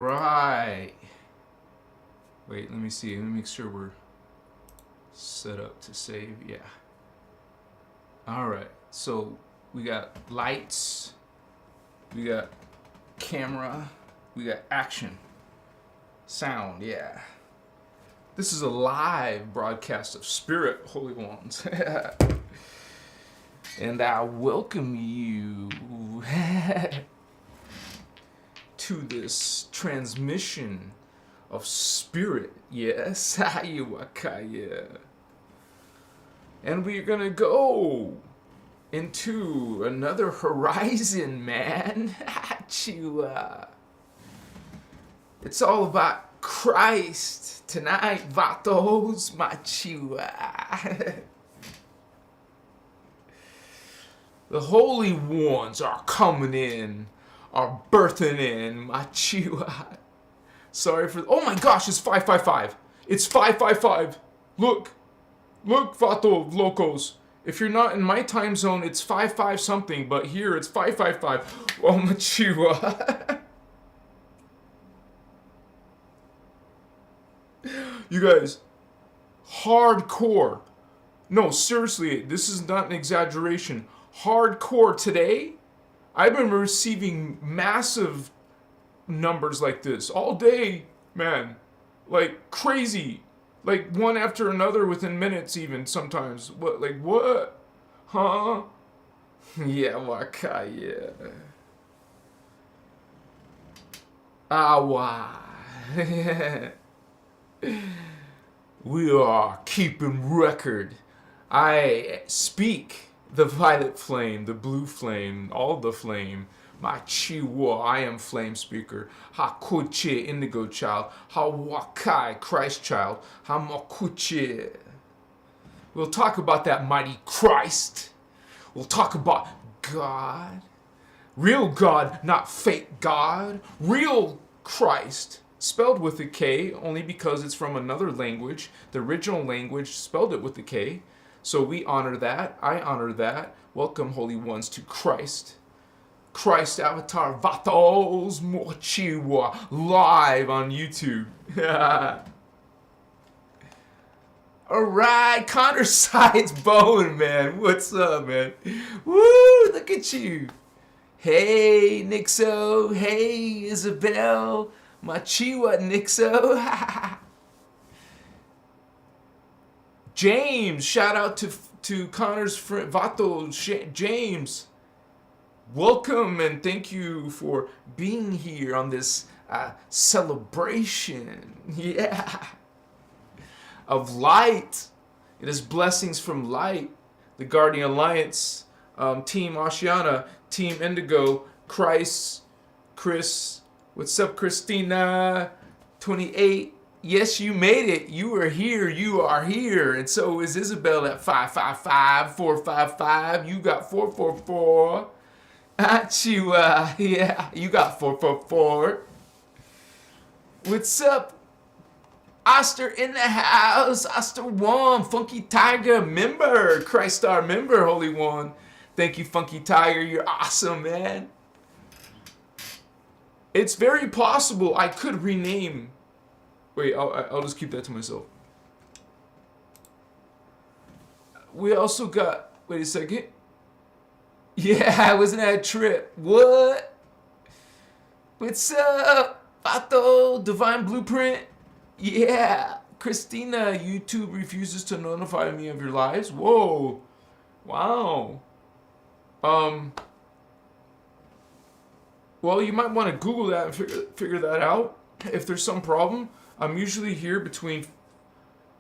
Right. Wait, let me see. Let me make sure we're set up to save. Yeah. All right. So we got lights. We got camera. We got action. Sound. Yeah. This is a live broadcast of Spirit, Holy Ones. And I welcome you to this transmission of Spirit. Yes, Ayawakaya. And we're gonna go into another horizon, man. Chua. It's all about Christ tonight, Vatos Machua. The holy ones are coming in, are birthing in, Machua. Sorry for. Oh my gosh, it's 555. It's 555. Look, Vato Locos. If you're not in my time zone, it's 55 something, but here it's 555. Oh, Machua. You guys, hardcore. No, seriously, this is not an exaggeration. Hardcore today, I've been receiving massive numbers like this all day, man. Like crazy. Like one after another within minutes even sometimes. What? Like what? Huh? Yeah, waka, yeah. Awa. We are keeping record. I speak the violet flame, the blue flame, all the flame. My chiwa, I am flame speaker. Hakuche, indigo child. Hawakai, Christ child. Hamakuche. We'll talk about that mighty Christ. We'll talk about God. Real God, not fake God. Real Christ. Spelled with a K only because it's from another language. The original language spelled it with a K. So we honor that. I honor that. Welcome, holy ones, to Christ. Christ Avatar Vatos Mochiwa live on YouTube. Alright, Connor Sides Bone, man. What's up, man? Woo, look at you. Hey, Nixo. Hey, Isabel. Machiwa, Nixo. James, shout out to Connor's friend Vato James. Welcome and thank you for being here on this celebration. Yeah. Of light. It is blessings from light. The Guardian Alliance, Team Oceana, Team Indigo, Kryst, what's up, Christina? 28. Yes, you made it. You are here. You are here. And so is Isabel at 555, 455. You got 444. Achua. Yeah, you got 444. What's up? Oster in the house. Oster One. Funky Tiger member. Christ Star member, Holy One. Thank you, Funky Tiger. You're awesome, man. It's very possible I could rename. Wait, I'll just keep that to myself. We also got. Wait a second. Yeah, I was in that trip. What? What's up, Vato? Divine Blueprint? Yeah. Christina, YouTube refuses to notify me of your lives. Whoa. Wow. Well, you might want to Google that and figure that out. If there's some problem, I'm usually here between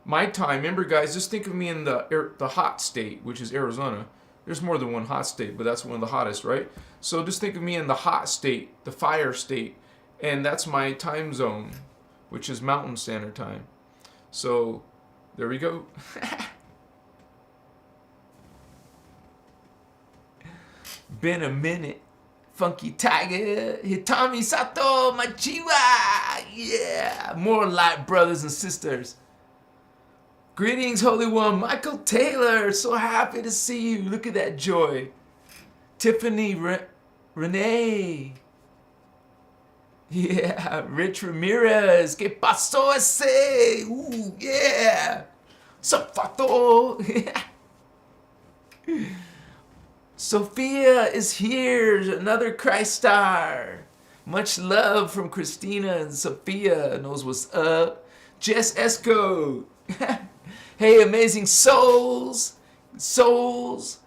my time. Remember, guys, just think of me in the hot state, which is Arizona. There's more than one hot state, but that's one of the hottest, right? So just think of me in the hot state, the fire state, and that's my time zone, which is Mountain Standard Time. So there we go. Been a minute. Funky Tiger, Hitami Sato, Machiwa. Yeah, more light, brothers and sisters. Greetings, Holy One. Michael Taylor, so happy to see you. Look at that joy. Tiffany Renee. Yeah, Rich Ramirez. ¿Qué pasó ese? Ooh, yeah. Sup, Fato? Sophia is here. Another Christ star. Much love from Christina and Sophia. Knows what's up. Jess Esco. Hey, amazing souls. Souls.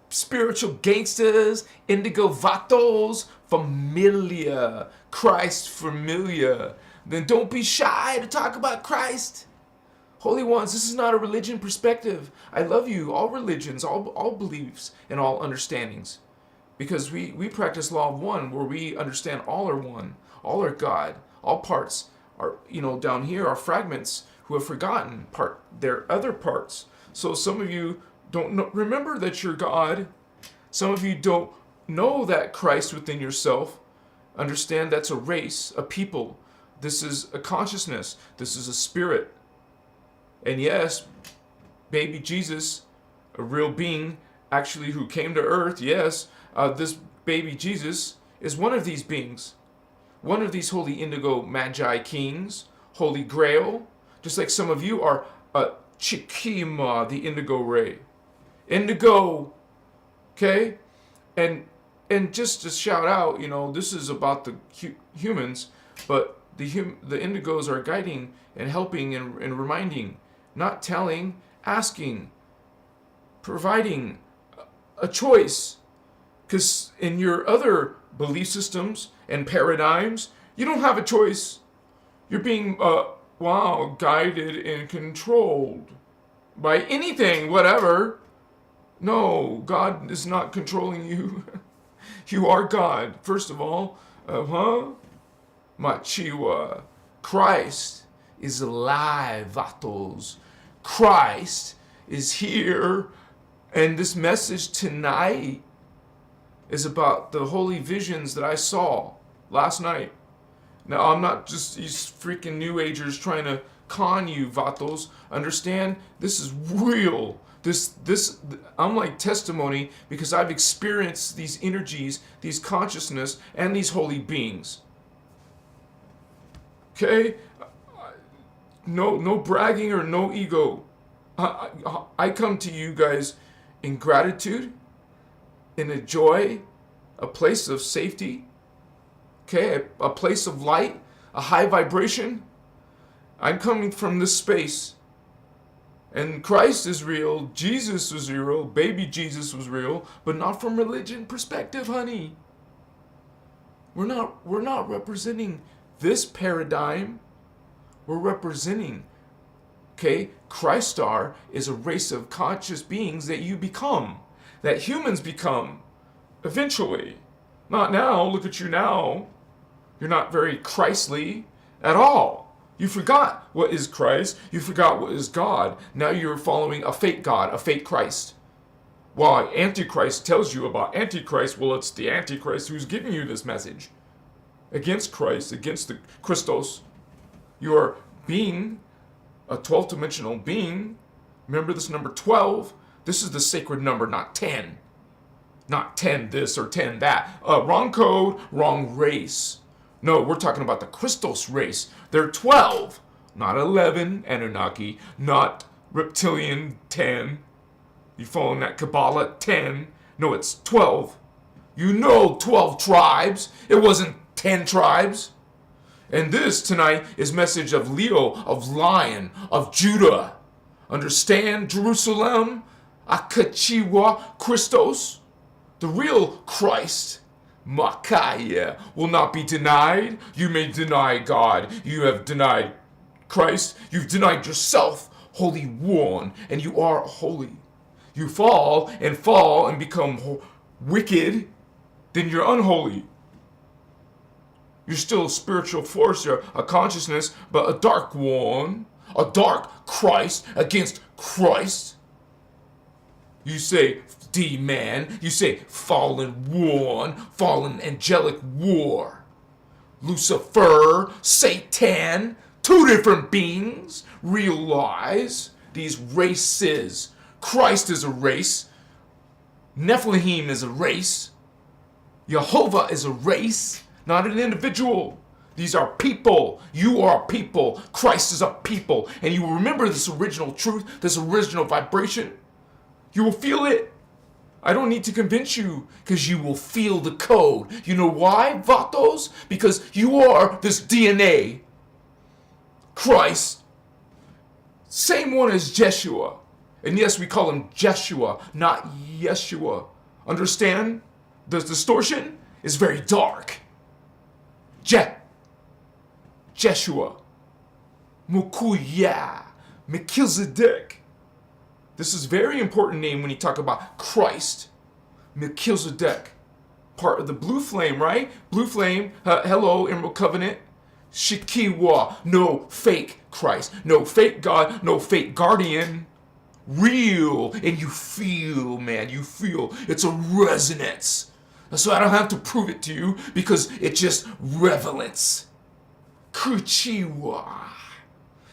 Spiritual gangsters. Indigo Vatos. Familia. Christ familiar. Then don't be shy to talk about Christ. Holy ones, this is not a religion perspective. I love you, all religions, all beliefs, and all understandings. Because we practice law of one, where we understand all are one, all are God, all parts are, down here are fragments who have forgotten their other parts. So some of you don't remember that you're God. Some of you don't know that Christ within yourself. Understand that's a race, a people. This is a consciousness. This is a spirit. And yes, baby Jesus, a real being, actually who came to earth, yes, this baby Jesus is one of these beings. One of these holy indigo magi kings, holy grail, just like some of you are Chikima, the indigo ray. Indigo, okay? And just to shout out, this is about the humans, but the indigos are guiding and helping and reminding, not telling, asking, providing a choice. Because in your other belief systems and paradigms, you don't have a choice. You're being, guided and controlled by anything, whatever. No, God is not controlling you. You are God, first of all. Machiwa. Christ is alive, Vatos. Christ is here. And this message tonight is about the holy visions that I saw last night. Now, I'm not just these freaking New Agers trying to con you, Vatos. Understand, this is real. This I'm like testimony because I've experienced these energies, these consciousness, and these holy beings. Okay? No bragging or no ego. I come to you guys in gratitude, in a joy, a place of safety, okay, a place of light, a high vibration. I'm coming from this space. And Christ is real, Jesus was real, baby Jesus was real, but not from religion perspective, honey. We're not representing this paradigm. We're representing, okay, Christ star is a race of conscious beings that you become, that humans become, eventually. Not now, look at you now. You're not very Christly at all. You forgot what is Christ. You forgot what is God. Now you're following a fake God, a fake Christ. Well, Antichrist tells you about Antichrist. Well, it's the Antichrist who's giving you this message. Against Christ, against the Christos. You are being a 12th dimensional being. Remember this number 12? This is the sacred number, not 10. Not 10 this or 10 that. Wrong code, wrong race. No, we're talking about the Christos race. They're 12, not 11, Anunnaki, not reptilian 10. You following that Kabbalah 10? No, it's 12. 12 tribes. It wasn't 10 tribes. And this tonight is message of Leo, of Lion, of Judah. Understand, Jerusalem? Akachiwa Christos, the real Christ. Makaya will not be denied. You may deny God. You have denied Christ. You've denied yourself, Holy One, and you are holy. You fall and become wicked, then you're unholy. You're still a spiritual force, you're a consciousness, but a dark one, a dark Christ against Christ. You say D-man, you say fallen one, fallen angelic war. Lucifer, Satan, two different beings. Realize these races. Christ is a race. Nephilim is a race. Jehovah is a race, not an individual. These are people. You are people. Christ is a people. And you will remember this original truth, this original vibration. You will feel it. I don't need to convince you, because you will feel the code. You know why, Vatos? Because you are this DNA. Christ. Same one as Jeshua. And yes, we call him Jeshua, not Yeshua. Understand? The distortion is very dark. Jeshua. Mukuya. Melchizedek. This is a very important name when you talk about Christ. Melchizedek. Part of the blue flame, right? Blue flame. Hello, Emerald Covenant. Shikiwa. No fake Christ. No fake God. No fake guardian. Real. And you feel, man. You feel. It's a resonance. So I don't have to prove it to you, because it's just relevance. Kuchiwa.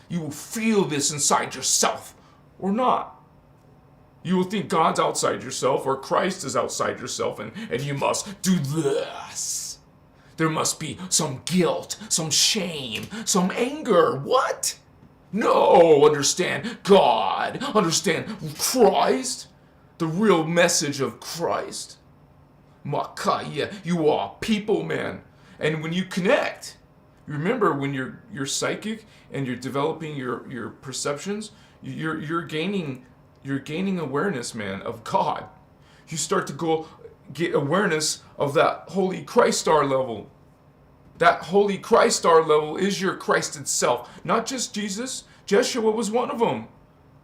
You will feel this inside yourself, or not. You will think God's outside yourself, or Christ is outside yourself, and you must do this. There must be some guilt, some shame, some anger. What? No, understand God. Understand Christ. The real message of Christ. Makaya, you are people, man. And when you connect, remember when you're psychic and you're developing your perceptions, you're gaining awareness, man, of God. You start to get awareness of that holy Christ star level. That holy Christ star level is your Christ itself. Not just Jesus. Jeshua was one of them.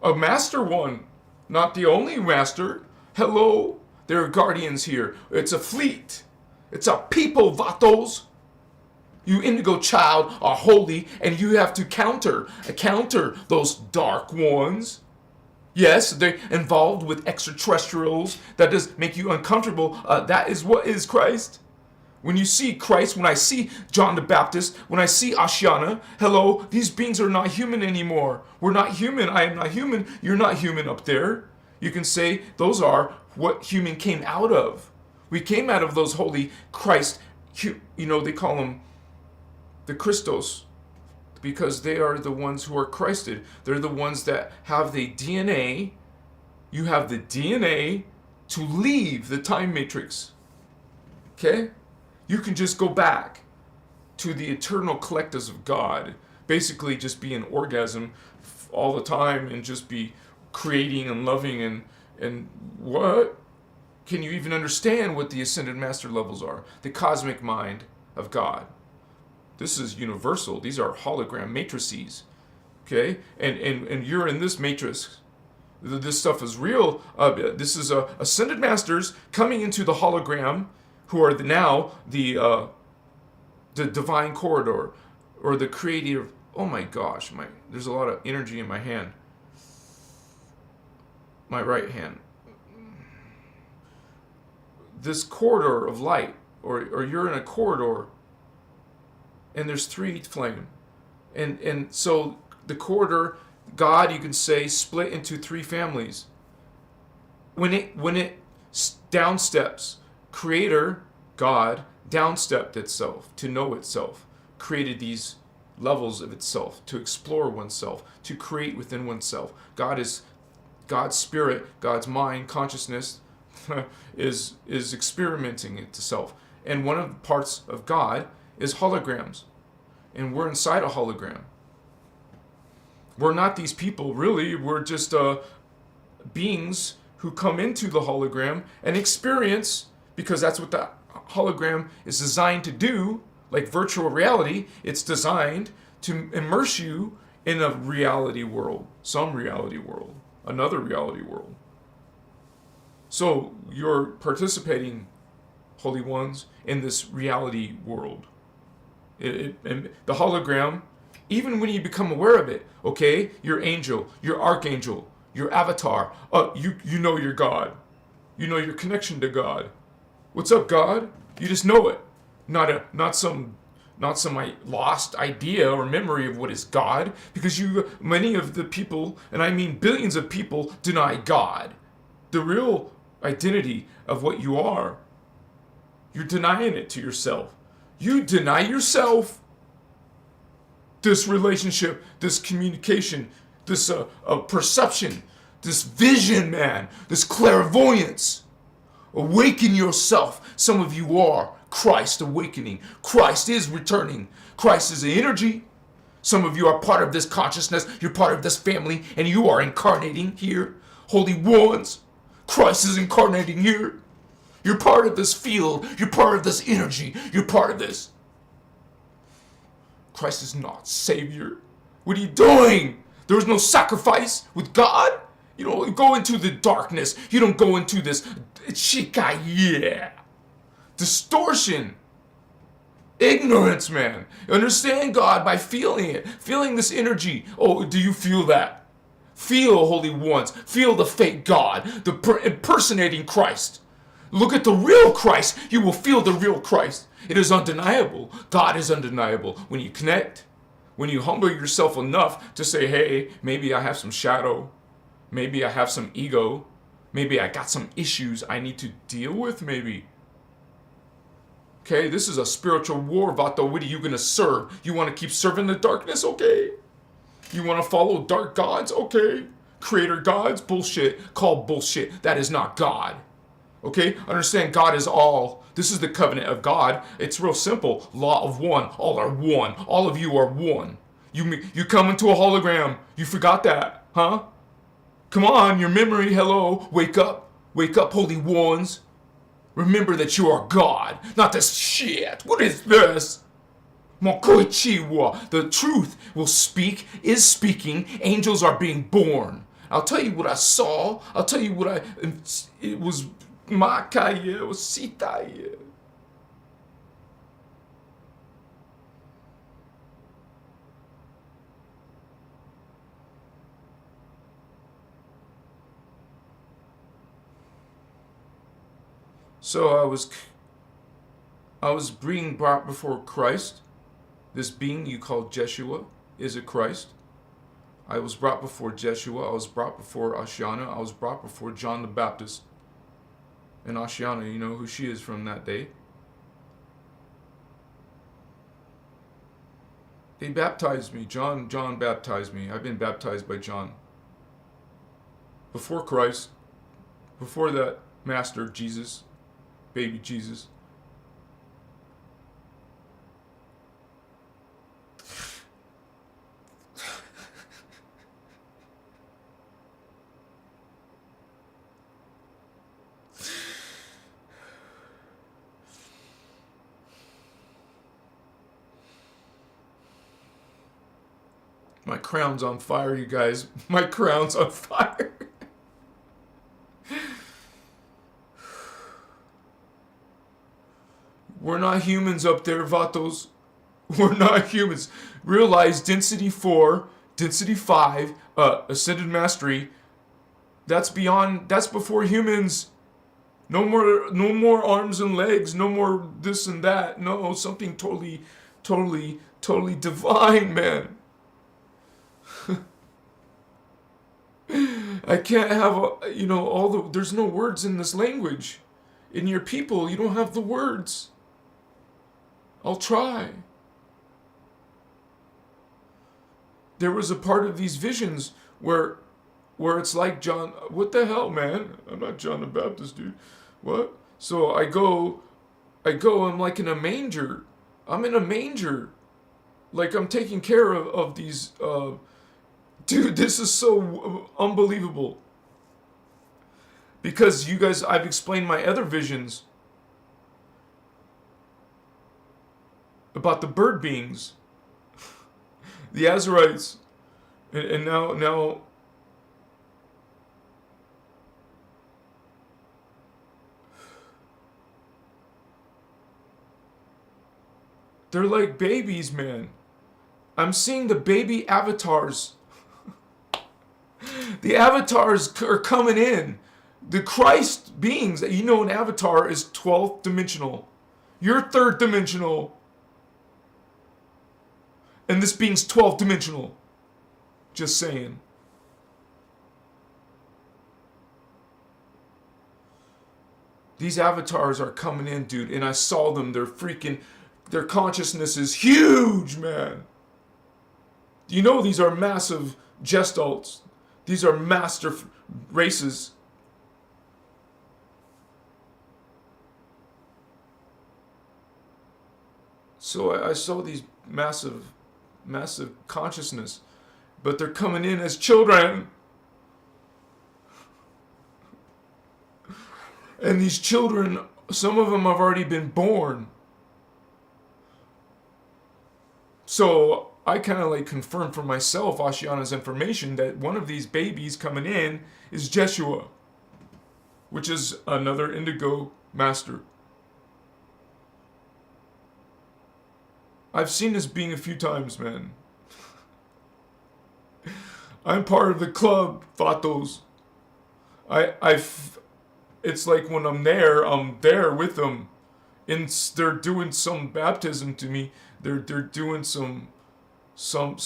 A master one. Not the only master. Hello. There are guardians here. It's a fleet. It's a people, Vatos. You indigo child are holy, and you have to counter those dark ones. Yes, they're involved with extraterrestrials. That does make you uncomfortable. That is what is Christ. When you see Christ, when I see John the Baptist, when I see Ashiana, hello, these beings are not human anymore. We're not human. I am not human. You're not human up there. You can say those are what human came out of. We came out of those holy Christ. They call them the Christos, because they are the ones who are Christed. They're the ones that have the DNA. You have the DNA to leave the time matrix. Okay? You can just go back to the eternal collectives of God. Basically just be an orgasm all the time and just be creating and loving and what? Can you even understand what the ascended master levels are? The cosmic mind of God. This is universal. These are hologram matrices. Okay? And you're in this matrix. This stuff is real. This is ascended masters coming into the hologram, who are now the divine corridor, or the creative. Oh my gosh, there's a lot of energy in my hand. My right hand. This corridor of light, or you're in a corridor, and there's three flame, and so the corridor, God, you can say, split into three families. When it downsteps, Creator, God, downstepped itself to know itself, created these levels of itself to explore oneself, to create within oneself. God is God's spirit, God's mind, consciousness is experimenting itself. And one of the parts of God is holograms. And we're inside a hologram. We're not these people, really. We're just beings who come into the hologram and experience, because that's what the hologram is designed to do, like virtual reality. It's designed to immerse you in a reality world, some reality world, another reality world. So you're participating, holy ones, in this reality world. And the hologram, even when you become aware of it, okay, your angel, your archangel, your avatar, you know your God. You know your connection to God. What's up, God? You just know it. Not some lost idea or memory of what is God, because many of the people, and I mean billions of people, deny God. The real identity of what you are. You're denying it to yourself. You deny yourself. this relationship, this communication, this perception, this vision, man, this clairvoyance. Awaken yourself. Some of you are Christ awakening. Christ is returning. Christ is the energy. Some of you are part of this consciousness. You're part of this family, and you are incarnating here. Holy ones, Christ is incarnating here. You're part of this field. You're part of this energy. You're part of this. Christ is not Savior. What are you doing? There was no sacrifice with God. You don't go into the darkness. You don't go into this distortion. Ignorance, man. Understand God by feeling it. Feeling this energy. Oh, do you feel that? Feel, holy ones. Feel the fake God. The impersonating Christ. Look at the real Christ. You will feel the real Christ. It is undeniable. God is undeniable. When you connect, when you humble yourself enough to say, hey, maybe I have some shadow. Maybe I have some ego. Maybe I got some issues I need to deal with, maybe. Okay, this is a spiritual war, Vato. What are you going to serve? You want to keep serving the darkness? Okay. You want to follow dark gods? Okay. Creator gods? Bullshit. Call bullshit. That is not God. Okay? Understand God is all. This is the covenant of God. It's real simple. Law of one. All are one. All of you are one. You come into a hologram. You forgot that, huh? Come on, your memory. Hello. Wake up. Wake up, holy ones. Remember that you are God, not this shit. What is this? The truth will speak, is speaking. Angels are being born. I'll tell you what I saw. I'll tell you what it was Makaya, it was Sitaya. So I was being brought before Christ. This being you call Jeshua is a Christ. I was brought before Jeshua. I was brought before Ashiana. I was brought before John the Baptist. And Ashiana, you know who she is from that day. They baptized me. John baptized me. I've been baptized by John. Before Christ. Before that Master Jesus. Baby Jesus. My crown's on fire, you guys. My crown's on fire. We're not humans up there, Vatos. We're not humans. Realize density 4, density 5, ascended mastery. That's beyond, that's before humans. No more arms and legs. No more this and that. No, something totally divine, man. I can't have, there's no words in this language. In your people, you don't have the words. I'll try. There was a part of these visions where it's like John, what the hell, man? I'm not John the Baptist, dude. What? So I go, I'm like in a manger. I'm in a manger. Like I'm taking care of these, dude, this is so unbelievable. Because you guys, I've explained my other visions about the bird beings, the Azarites, and now they're like babies, man. I'm seeing the baby avatars. The avatars are coming in. The Christ beings, you know, an avatar is 12th dimensional. You're 3rd dimensional. And this being's 12th dimensional. Just saying. These avatars are coming in, dude. And I saw them. Their consciousness is huge, man. Do you know these are massive gestalt? These are master races. So I saw these massive consciousness, but they're coming in as children. And these children, some of them have already been born. So I kind of like confirmed for myself Ashiana's information that one of these babies coming in is Jeshua, which is another indigo master. I've seen this being a few times, man. I'm part of the club, Vatos. It's like when I'm there with them. They're doing some baptism to me. They're doing some shit.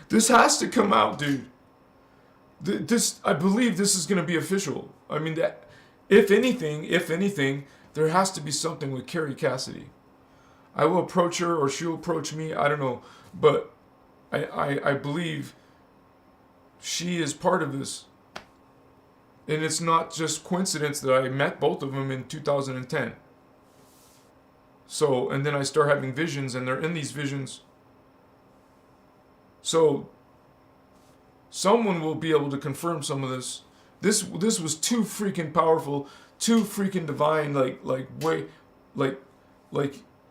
This has to come out, dude. I believe this is gonna be official. I mean, that if anything, there has to be something with Carrie Cassidy. I will approach her, or she'll approach me. I don't know, but I believe she is part of this. And it's not just coincidence that I met both of them in 2010. So, and then I start having visions, and they're in these visions. So, someone will be able to confirm some of this. This was too freaking powerful, too freaking divine, like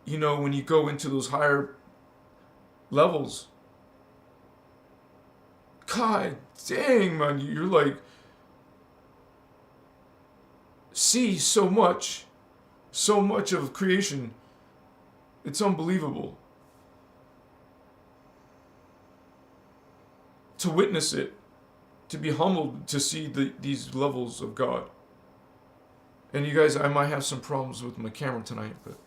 you know, when you go into those higher levels. God dang, man, you're like, see so much of creation. It's unbelievable to witness it, to be humbled to see these levels of God. And you guys, I might have some problems with my camera tonight, but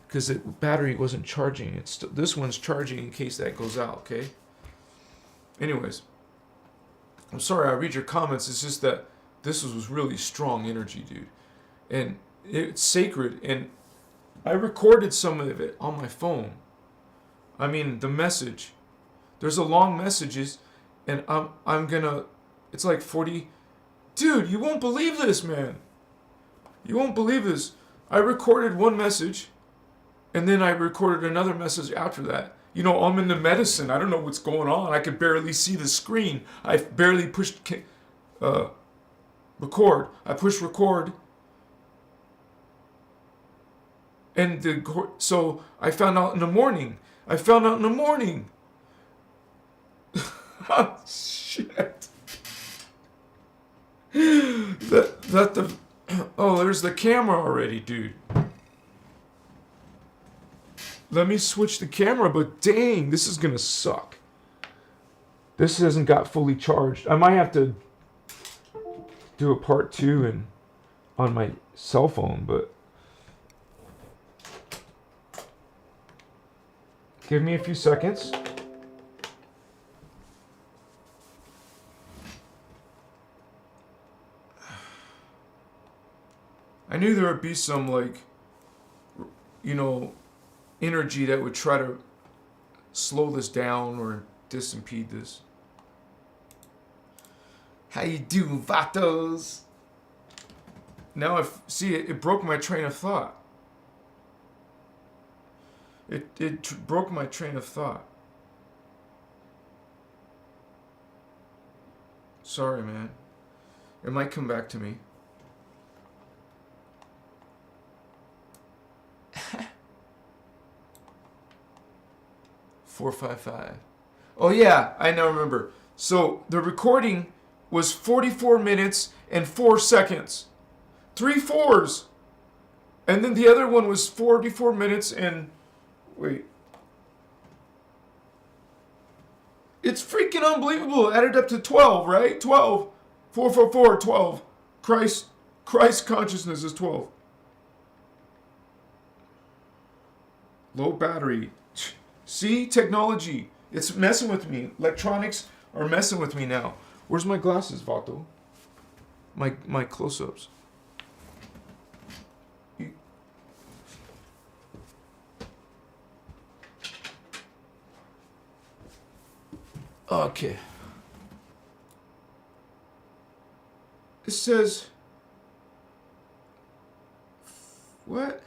because the battery wasn't charging. This one's charging in case that goes out, okay? Anyways, I'm sorry I read your comments. It's just that this was really strong energy, dude. And it's sacred. And I recorded some of it on my phone. I mean, the message. There's a long messages, and I'm gonna, it's like 40. Dude, you won't believe this, man. You won't believe this. I recorded one message, and then I recorded another message after that. You know, I'm in the medicine. I don't know what's going on. I could barely see the screen. I barely pushed record. I pushed record. And so I found out in the morning. Oh, shit. There's the camera already, dude. Let me switch the camera, but dang, this is gonna suck. This hasn't got fully charged. I might have to do a part 2 on my cell phone, but give me a few seconds. I knew there would be some, like, you know, energy that would try to slow this down or disimpede this. How you doing, Vatos? Now it broke my train of thought. It broke my train of thought. Sorry, man. It might come back to me. 455. Oh yeah, I now remember. So the recording was 44 minutes and 4 seconds. 3 4s. And then the other one was 44 minutes and... Wait. It's freaking unbelievable. It added up to 12, right? 12. 4 4 4, 12. Christ consciousness is 12. Low battery. See? Technology. It's messing with me. Electronics are messing with me now. Where's my glasses, Vato? My close-ups. Okay. It says, what?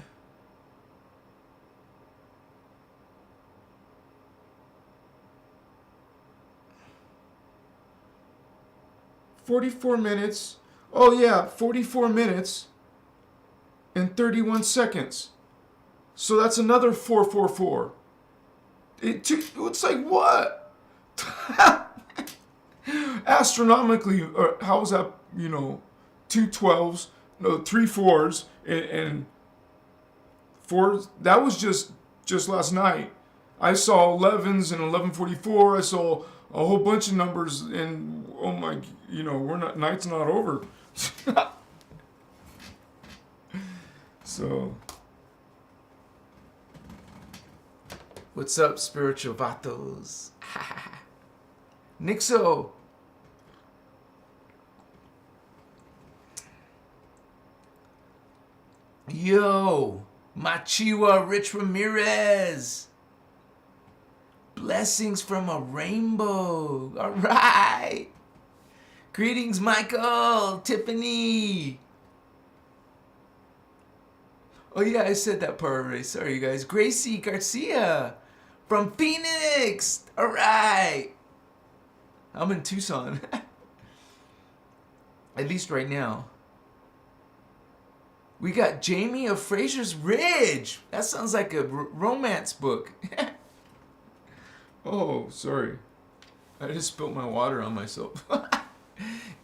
$44 minutes. Oh yeah, 44 minutes and 31 seconds. So that's another 444. It's like what? Astronomically, how was that? 2 12s, no 3 4s, and 4s. That was just last night. I saw 11s and 11:44. I saw a whole bunch of numbers, and oh my, night's not over. So, what's up, spiritual vatos? Nixo. Yo, Machiwa Rich Ramirez. Blessings from a rainbow. All right. Greetings, Michael, Tiffany. Oh yeah, I said that part already. Sorry, you guys. Gracie Garcia from Phoenix. All right. I'm in Tucson. At least right now. We got Jamie of Fraser's Ridge. That sounds like a romance book. Oh, sorry. I just spilled my water on myself.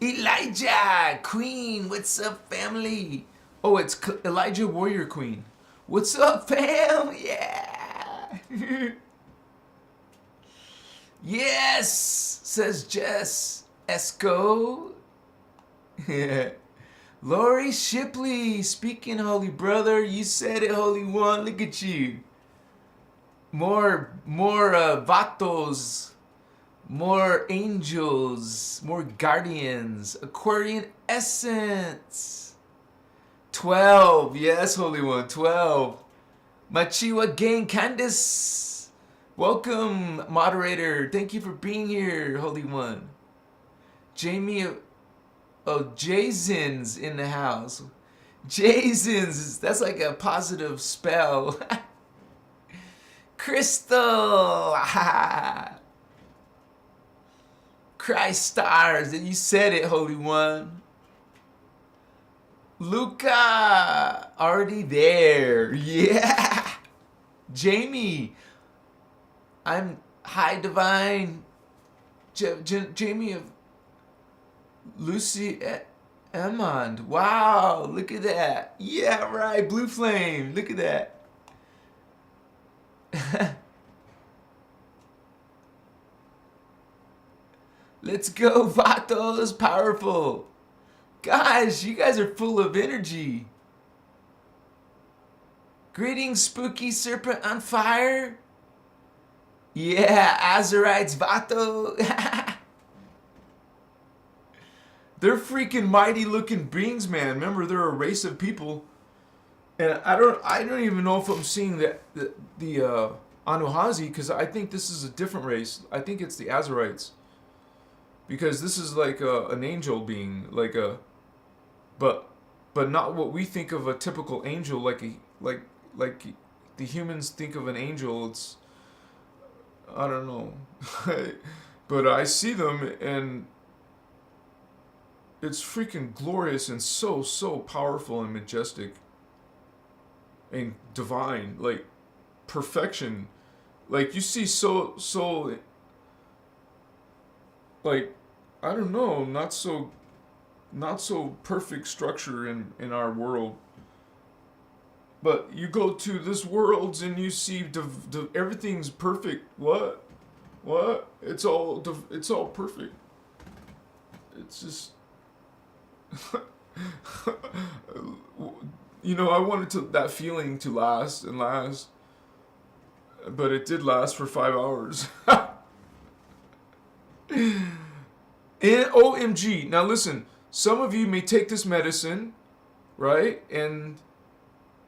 Elijah Queen, what's up, family? Oh, it's Elijah Warrior Queen. What's up, fam? Yeah. Yes, says Jess Esco. Lori Shipley, speaking, Holy Brother. You said it, Holy One. Look at you. More vatos, more angels, more guardians. Aquarian essence. 12, yes, Holy One, 12. Machiwa Gang, Candice. Welcome, moderator. Thank you for being here, Holy One. Jamie, Jason's in the house. Jason's, that's like a positive spell. Crystal. Christ stars. You said it, Holy One. Luca. Already there. Yeah. Jamie. I'm High Divine. Jamie of Lucy Emmond. Wow. Look at that. Yeah, right. Blue Flame. Look at that. Let's go, Vatos. Powerful. Guys, you guys are full of energy. Greetings, Spooky Serpent on Fire. Yeah, Azurites, Vato. They're freaking mighty looking beings, man. Remember, they're a race of people. And I don't even know if I'm seeing the Anuhazi, because I think this is a different race. I think it's the Azurites, because this is like an angel being, but not what we think of a typical angel, like the humans think of an angel. It's, I don't know, but I see them and it's freaking glorious and so powerful and majestic. And divine, like perfection, like you see so like, I don't know, not so perfect structure in our world, but you go to this world and you see everything's perfect. What it's all perfect. It's just I wanted that feeling to last and last, but it did last for 5 hours. And OMG, now listen, some of you may take this medicine, right, and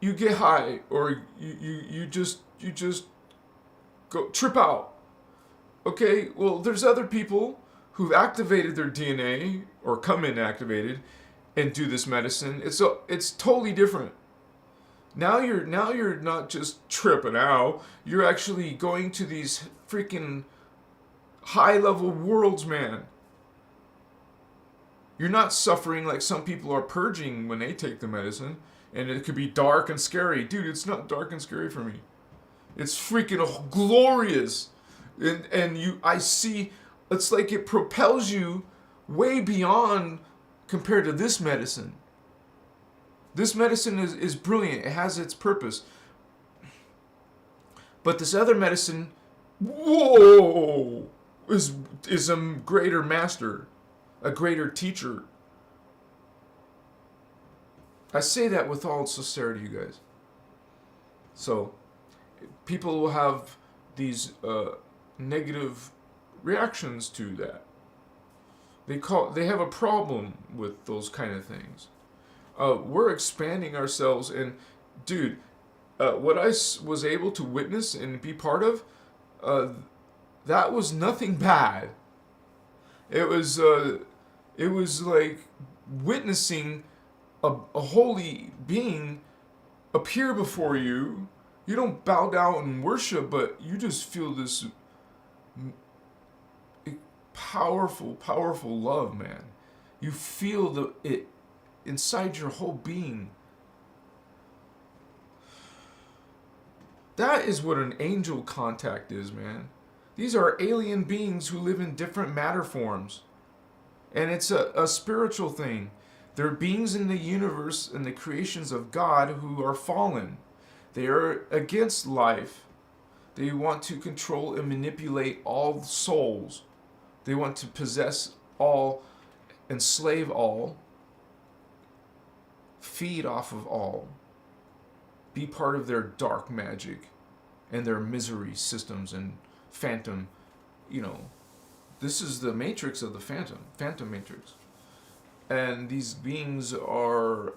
you get high, or you just go trip out. Okay, well, there's other people who've activated their DNA or come in activated and do this medicine. It's totally different. Now you're not just tripping out. You're actually going to these freaking high level worlds, man. You're not suffering like some people are purging when they take the medicine, and it could be dark and scary. Dude, it's not dark and scary for me. It's freaking glorious. And I see, it's like it propels you way beyond compared to this medicine. This medicine is brilliant. It has its purpose. But this other medicine, whoa, is a greater master, a greater teacher. I say that with all sincerity, you guys. So, people will have these negative reactions to that. They have a problem with those kind of things. We're expanding ourselves, and dude, what I was able to witness and be part of, that was nothing bad. It was like witnessing a holy being appear before you. You don't bow down and worship, but you just feel this powerful, powerful love, man. You feel it inside your whole being. That is what an angel contact is, man. These are alien beings who live in different matter forms. And it's a spiritual thing. They're beings in the universe and the creations of God who are fallen. They are against life. They want to control and manipulate all souls. They want to possess all, enslave all, feed off of all, be part of their dark magic and their misery systems and phantom, this is the matrix of the phantom matrix. And these beings are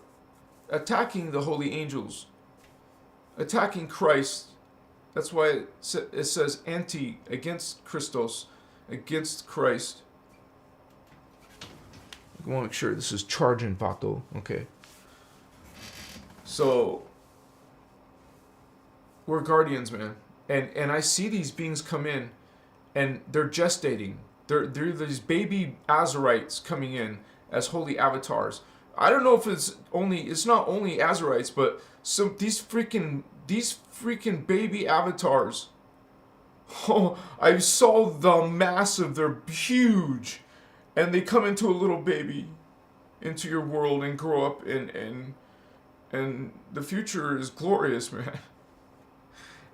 attacking the holy angels, attacking Christ. That's why it says against Christos, against Christ. I want to make sure this is charging, Pato. Okay. So, we're guardians, man. And I see these beings come in, and they're gestating. They're these baby Azarites coming in as holy avatars. I don't know if it's not only Azarites, but these freaking baby avatars. Oh, I saw the massive, they're huge. And they come into a little baby, into your world and grow up and the future is glorious, man.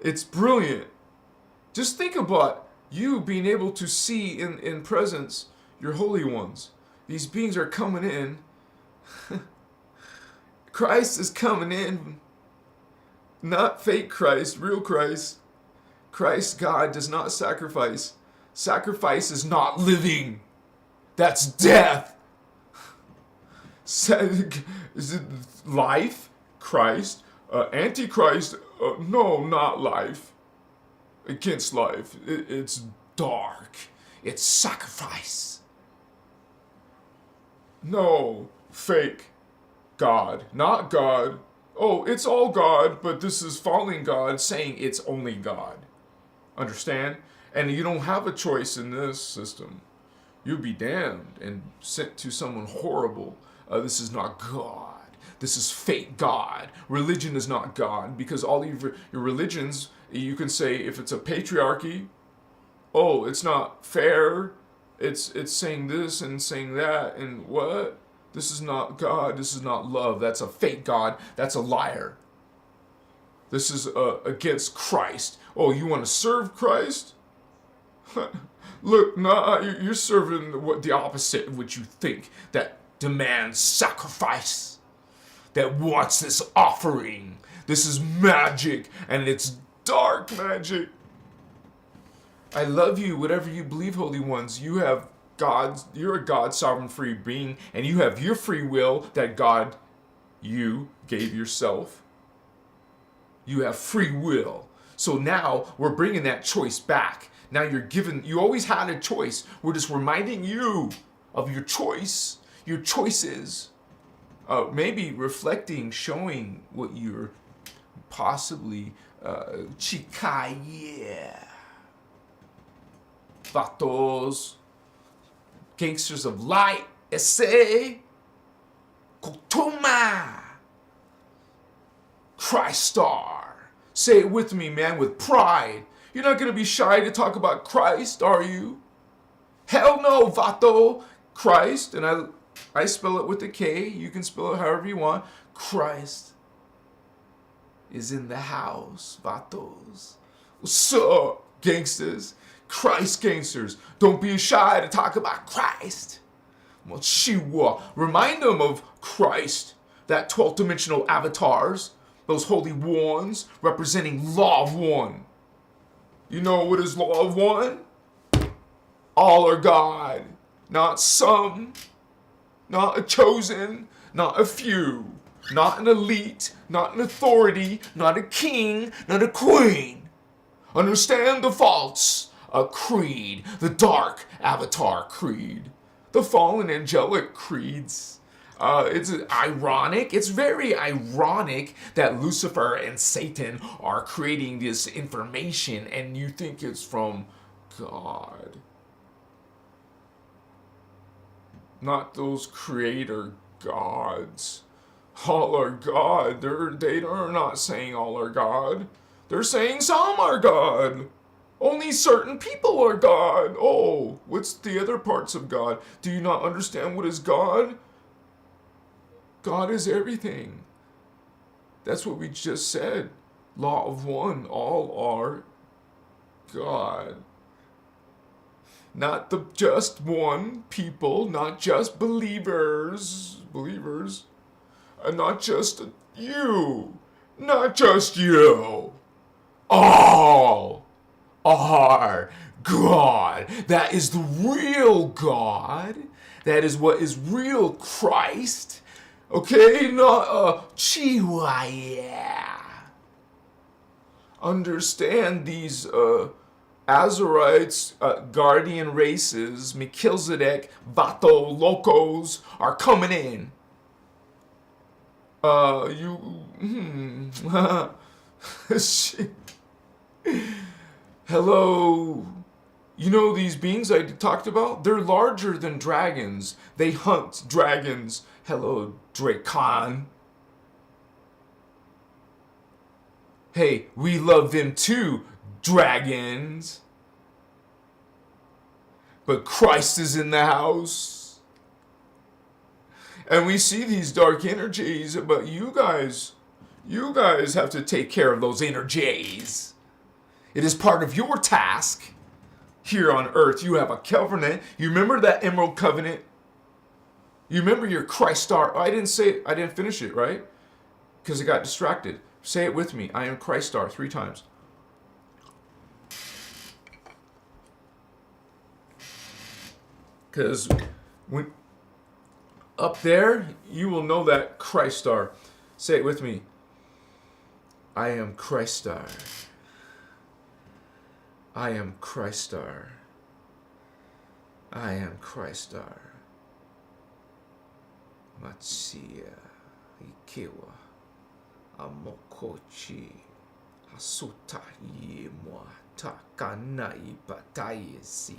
It's brilliant. Just think about you being able to see in presence your holy ones. These beings are coming in. Christ is coming in. Not fake Christ, real Christ. Christ, God, does not sacrifice. Sacrifice is not living. That's death. Is it life? Christ? Antichrist? No, not life. Against life. It's dark. It's sacrifice. No, fake God. Not God. Oh, it's all God, but this is falling God saying it's only God. Understand? And you don't have a choice in this system. You'll be damned and sent to someone horrible. This is not God. This is fake God. Religion is not God, because all your religions, you can say if it's a patriarchy, oh, it's not fair. It's saying this and saying that and what? This is not God. This is not love. That's a fake God. That's a liar. This is against Christ. Oh, you want to serve Christ? Look, nah, you're serving the opposite of what you think. That demands sacrifice. That wants this offering. This is magic, and it's dark magic. I love you, whatever you believe, holy ones. You have God's. You're a God, sovereign, free being, and you have your free will that God, you gave yourself. You have free will. So now we're bringing that choice back. Now you always had a choice. We're just reminding you of your choice, your choices. Maybe reflecting, showing what you're possibly chikaya. Vatos, gangsters of light, ese, kotoma, Christar. Say it with me, man, with pride. You're not going to be shy to talk about Christ, are you? Hell no, vato. Christ, and I spell it with a K. You can spell it however you want. Christ is in the house, vatos. What's up, gangsters? Christ gangsters. Don't be shy to talk about Christ. Mochiwa. Remind them of Christ, that 12th dimensional avatars, those holy ones representing Law of One. You know what is Law of One? All are God. Not some. Not a chosen. Not a few. Not an elite. Not an authority. Not a king. Not a queen. Understand the faults. A creed. The dark avatar creed. The fallen angelic creeds. It's ironic. It's very ironic that Lucifer and Satan are creating this information and you think it's from God. Not those creator gods. All are God. They are not saying all are God. They're saying some are God. Only certain people are God. Oh, what's the other parts of God? Do you not understand what is God? God is everything. That's what we just said. Law of One. All are God. Not the just one people, not just believers, not just you, not just you. All are God. That is the real God. That is what is real Christ. Okay, not Chihuahua. Understand these Azarites, guardian races, Melchizedek, Vato, locos are coming in. Shit. Hello. You know these beings I talked about? They're larger than dragons. They hunt dragons. Hello, Dracon. Hey, we love them too, dragons. But Christ is in the house. And we see these dark energies, but you guys have to take care of those energies. It is part of your task here on earth. You have a covenant. You remember that Emerald Covenant? You remember your Christ star. I didn't finish it, right? Because I got distracted. Say it with me. I am Christ star 3 times. Because when up there, you will know that Christ star. Say it with me. I am Christ star. I am Christ star. I am Christ star. Matsia Ikewa Amokochi Hasuta Yemwa Takana Ipatayesi.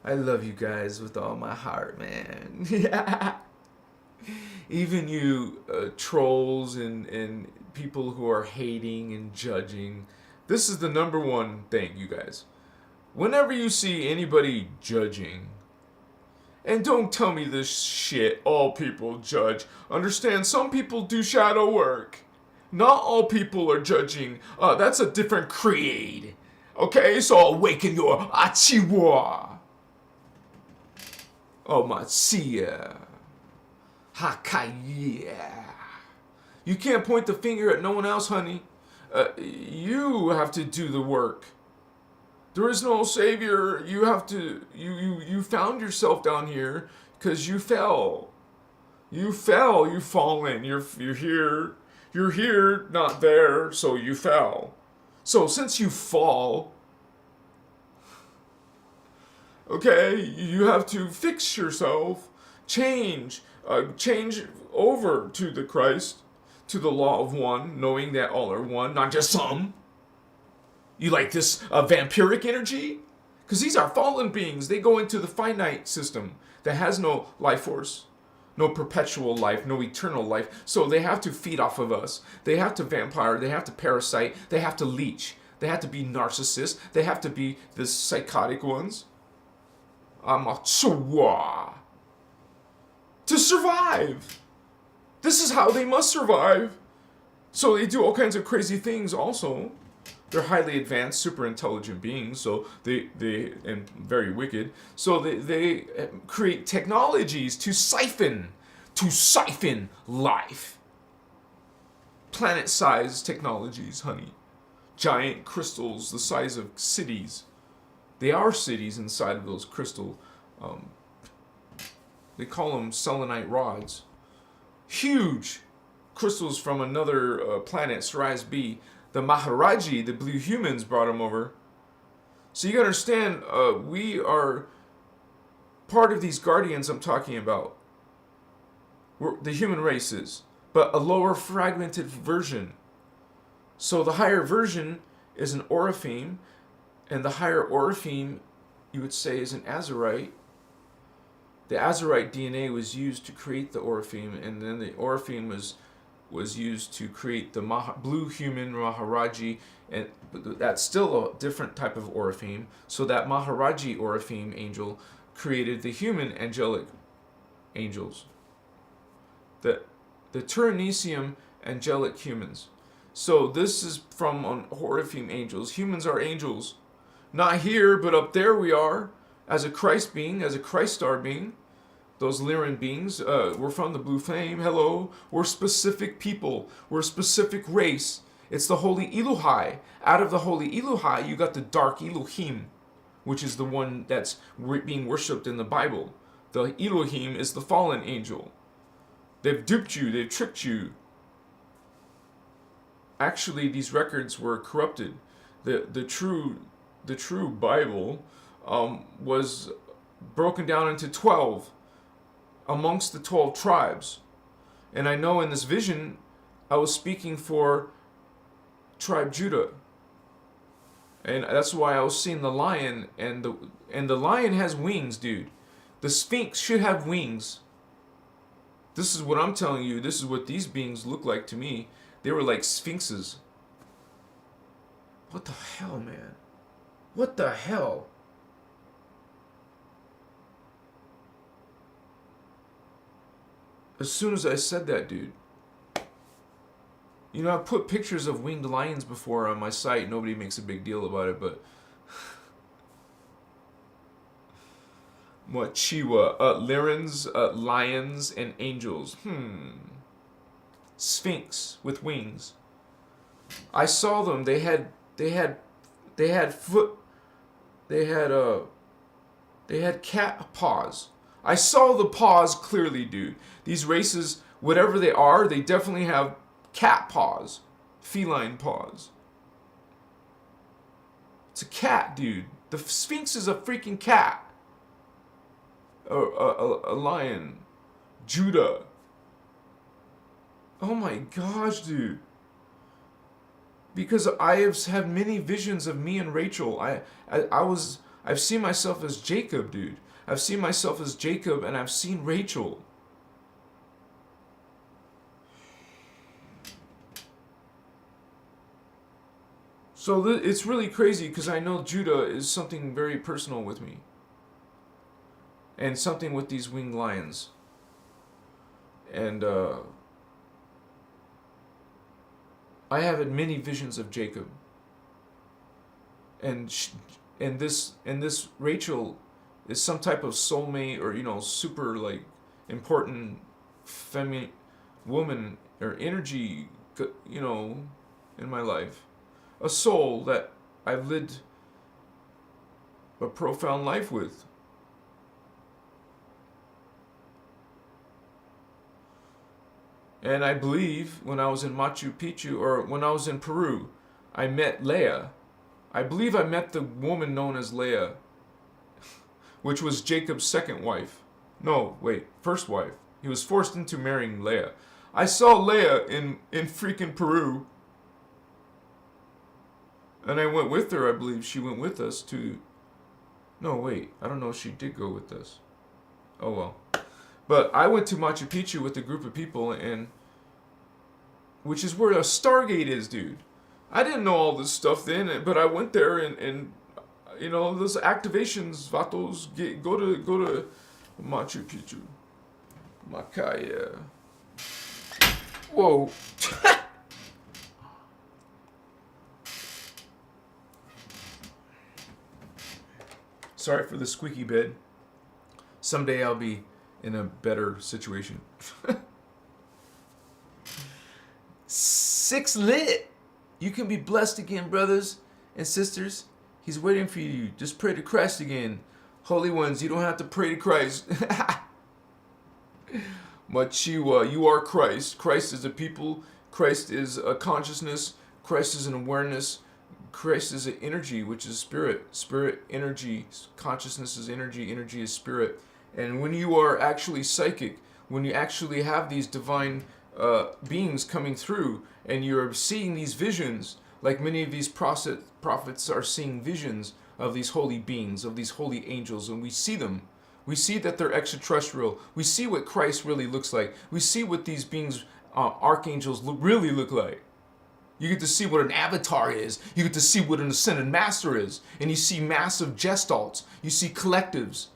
I love you guys with all my heart, man. Even you trolls and people who are hating and judging. This is the number one thing, you guys. Whenever you see anybody judging, and don't tell me this shit, all people judge. Understand, some people do shadow work. Not all people are judging. That's a different creed. Okay, so awaken your Achiwa. Oh, Matsia. Hakaya. You can't point the finger at no one else, honey. You have to do the work. There is no savior. You have to. You found yourself down here because you fell. You fell. You've fallen. You're here. You're here, not there. So you fell. So since you fall, Okay, you have to fix yourself, change over to the Christ, to the law of one, knowing that all are one, not just some. You like this vampiric energy? Because these are fallen beings. They go into the finite system that has no life force, no perpetual life, no eternal life. So they have to feed off of us. They have to vampire. They have to parasite. They have to leech. They have to be narcissists. They have to be the psychotic ones. To survive. This is how they must survive. So they do all kinds of crazy things also. They're highly advanced, super intelligent beings, so they and very wicked. So they create technologies to siphon life. Planet-sized technologies, honey. Giant crystals the size of cities. They are cities inside of those crystal. They call them selenite rods. Huge crystals from another planet, Sirius B. The Maharaji, the blue humans, brought them over. So you gotta understand, we are part of these guardians I'm talking about. We're the human races, but a lower fragmented version. So the higher version is an Orapheme, and the higher Orapheme, you would say, is an Azurite. The Azurite DNA was used to create the Orapheme, and then the Orapheme was used to create the blue human Maharaji, and that's still a different type of Orapheme. So that Maharaji Orapheme angel created the human angelic angels, the Turanesium angelic humans. So this is from Orapheme angels. Humans are angels, not here, but up there we are, as a Christ being, as a Christ star being. Those Lyran beings, we're from the blue flame. Hello, we're specific people. We're a specific race. It's the holy Elohei. Out of the holy Elohei, you got the dark Elohim, which is the one that's being worshipped in the Bible. The Elohim is the fallen angel. They've duped you. They've tricked you. Actually, these records were corrupted. The true Bible was broken down into 12. Amongst the 12 tribes. And I know in this vision, I was speaking for tribe Judah. And that's why I was seeing the lion, and the lion has wings, dude. The Sphinx should have wings. This is what I'm telling you. This is what these beings look like to me. They were like sphinxes. What the hell, man? What the hell? As soon as I said that, dude. You know, I've put pictures of winged lions before on my site. Nobody makes a big deal about it, but... What, Chiwa? Lyrans, lions, and angels. Sphinx with wings. I saw them. They had cat paws. I saw the paws clearly, dude. These races, whatever they are, they definitely have cat paws. Feline paws. It's a cat, dude. The Sphinx is a freaking cat. A lion. Judah. Oh my gosh, dude. Because I have had many visions of me and Rachel. I've seen myself as Jacob, dude. I've seen myself as Jacob, and I've seen Rachel. So it's really crazy because I know Judah is something very personal with me. And something with these winged lions. And I have had many visions of Jacob. And this Rachel is some type of soulmate, or, you know, super like important feminine woman or energy, you know, in my life. A soul that I've lived a profound life with. And I believe when I was in Machu Picchu, or when I was in Peru, I met Leia. I believe I met the woman known as Leia. which was Jacob's second wife. No, wait, first wife. He was forced into marrying Leah. I saw Leah in freaking Peru. And I went with her, I believe. She went with us to... No, wait. I don't know if she did go with us. Oh, well. But I went to Machu Picchu with a group of people, and... which is where a Stargate is, dude. I didn't know all this stuff then, but I went there, and you know, those activations, vatos, go to Machu Picchu. Macaya. Whoa. Sorry for the squeaky bed. Someday I'll be in a better situation. 6 lit. You can be blessed again, brothers and sisters. He's waiting for you. Just pray to Christ again. Holy ones, you don't have to pray to Christ. Machiwa, you are Christ. Christ is a people. Christ is a consciousness. Christ is an awareness. Christ is an energy, which is spirit. Spirit, energy. Consciousness is energy. Energy is spirit. And when you are actually psychic, when you actually have these divine beings coming through, and you're seeing these visions, like many of these prophets are seeing visions of these holy beings, of these holy angels, and we see them. We see that they're extraterrestrial. We see what Christ really looks like. We see what these beings, archangels, really look like. You get to see what an avatar is. You get to see what an ascended master is. And you see massive gestalts. You see collectives.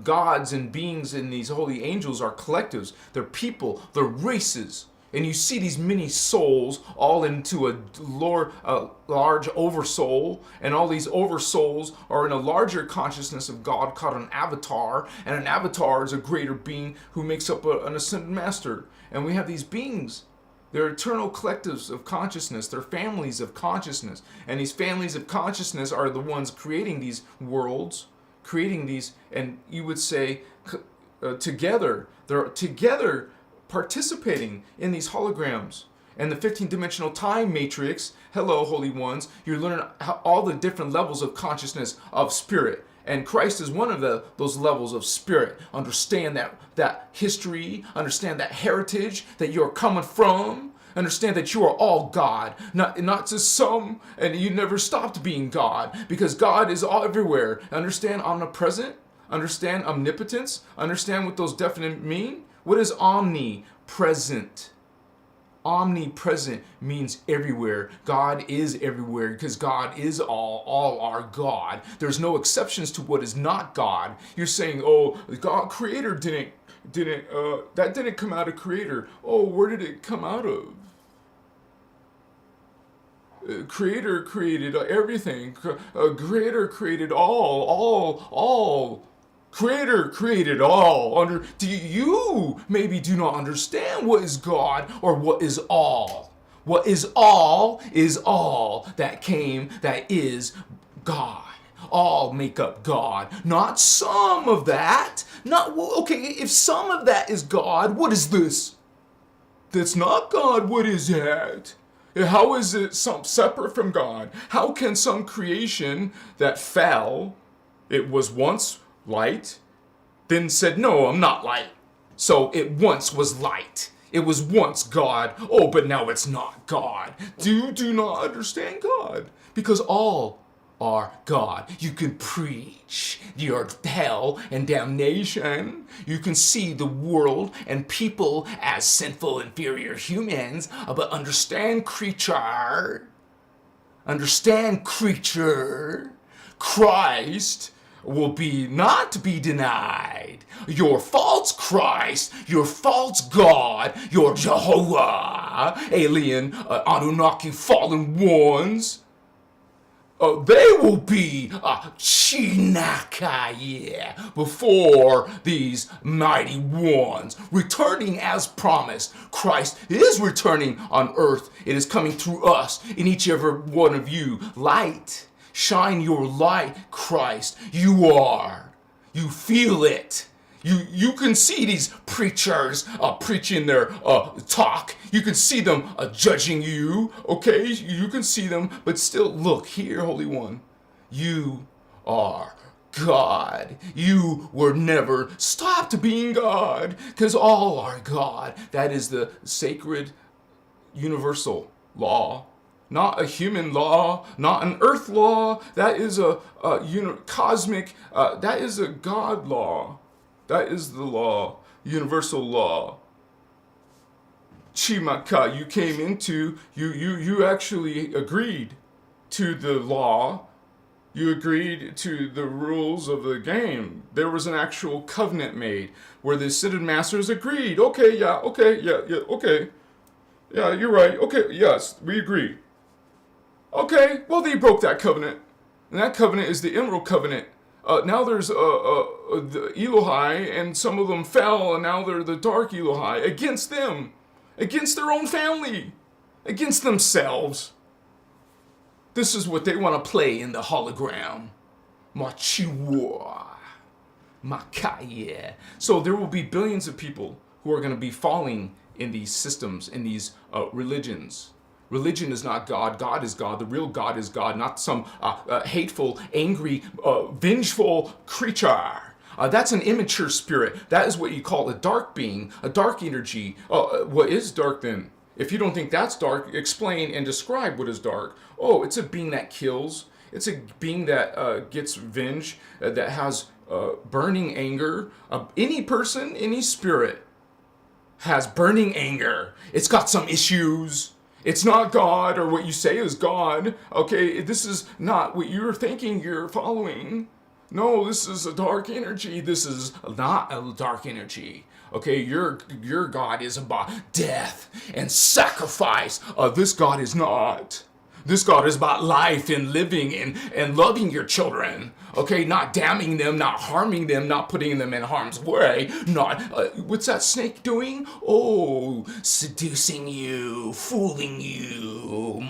Gods and beings and these holy angels are collectives. They're people. They're races. And you see these many souls all into a large oversoul. And all these oversouls are in a larger consciousness of God called an avatar. And an avatar is a greater being who makes up an ascended master. And we have these beings. They're eternal collectives of consciousness. They're families of consciousness. And these families of consciousness are the ones creating these worlds, creating these, and you would say, together. They're together participating in these holograms. And the 15-dimensional time matrix, hello, holy ones, you learn all the different levels of consciousness of spirit. And Christ is one of those levels of spirit. Understand that history, understand that heritage that you're coming from. Understand that you are all God, not just some, and you never stopped being God, because God is all everywhere. Understand omnipresent, understand omnipotence, understand what those definite mean. What is omnipresent? Omnipresent means everywhere. God is everywhere because God is all are God. There's no exceptions to what is not God. You're saying, oh, God, creator that didn't come out of creator. Oh, where did it come out of? Creator created everything. Creator created all. Creator created all. Do you maybe do not understand what is God or what is all? What is all that came, that is God. All make up God. Not some of that. Okay, if some of that is God, what is this? That's not God. What is that? How is it some separate from God? How can some creation that fell, it was once light, then said, no, I'm not light. So it once was light. It was once God. Oh, but now it's not God. Do not understand God. Because all are God. You can preach your hell and damnation. You can see the world and people as sinful, inferior humans. But understand, creature. Understand, creature. Christ will not be denied. Your false Christ, your false God, your Jehovah, alien, Anunnaki fallen ones, they will be Chinaka, before these mighty ones, returning as promised. Christ is returning on earth. It is coming through us, in each and every one of you. Light. Shine your light, Christ. You are. You feel it. You can see these preachers preaching their talk. You can see them judging you. Okay, you can see them, but still, look here, Holy One. You are God. You were never stopped being God, because all are God. That is the sacred universal law. Not a human law, not an earth law. That is a cosmic, that is a God law. That is the law, universal law. Chimaka, you came into, you actually agreed to the law. You agreed to the rules of the game. There was an actual covenant made where the Ascended Masters agreed. Okay, yeah, okay. Yeah, you're right. Okay, yes, we agree. Okay, well, they broke that covenant. And that covenant is the Emerald Covenant. Now there's the Elohei, and some of them fell, and now they're the Dark Elohei against them, against their own family, against themselves. This is what they want to play in the hologram. Machiwa. Makaya. So there will be billions of people who are going to be falling in these systems, in these religions. Religion is not God. God is God. The real God is God, not some hateful, angry, vengeful creature. That's an immature spirit. That is what you call a dark being, a dark energy. What is dark then? If you don't think that's dark, explain and describe what is dark. Oh, it's a being that kills. It's a being that gets revenge, that has burning anger. Any person, any spirit has burning anger. It's got some issues. It's not God or what you say is God. Okay, this is not what you're thinking you're following. No, this is a dark energy. This is not a dark energy. Okay, your God is about death and sacrifice. This God is not. This God is about life and living and loving your children. Okay, not damning them, not harming them, not putting them in harm's way. Not, what's that snake doing? Oh, seducing you, fooling you.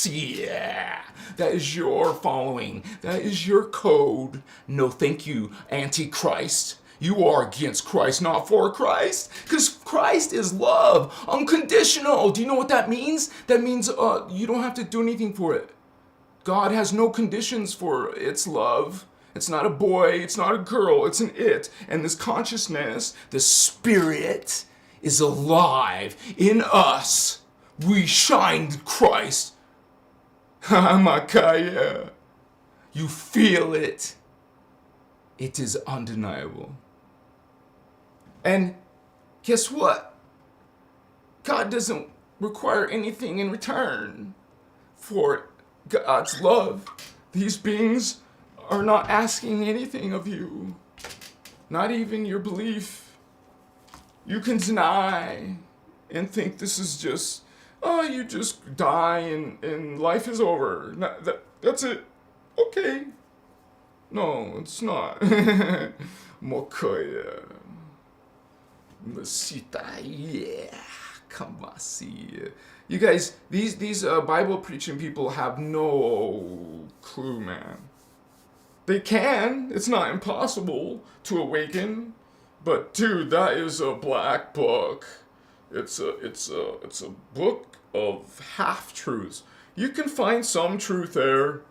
Yeah. That is your following. That is your code. No, thank you, Antichrist. You are against Christ, not for Christ. Because Christ is love, unconditional. Do you know what that means? That means you don't have to do anything for it. God has no conditions for its love. It's not a boy, it's not a girl, it's an it. And this consciousness, the spirit, is alive in us. We shine Christ. Hamakaya. You feel it. It is undeniable. And guess what? God doesn't require anything in return for God's love. These beings are not asking anything of you. Not even your belief. You can deny and think this is just, oh, you just die and life is over. That's it. Okay. No, it's not. Mokoya. Masita, yeah. Kamasi. You guys, these Bible preaching people have no clue, man. They can. It's not impossible to awaken, but dude, that is a black book. It's a book of half truths. You can find some truth there.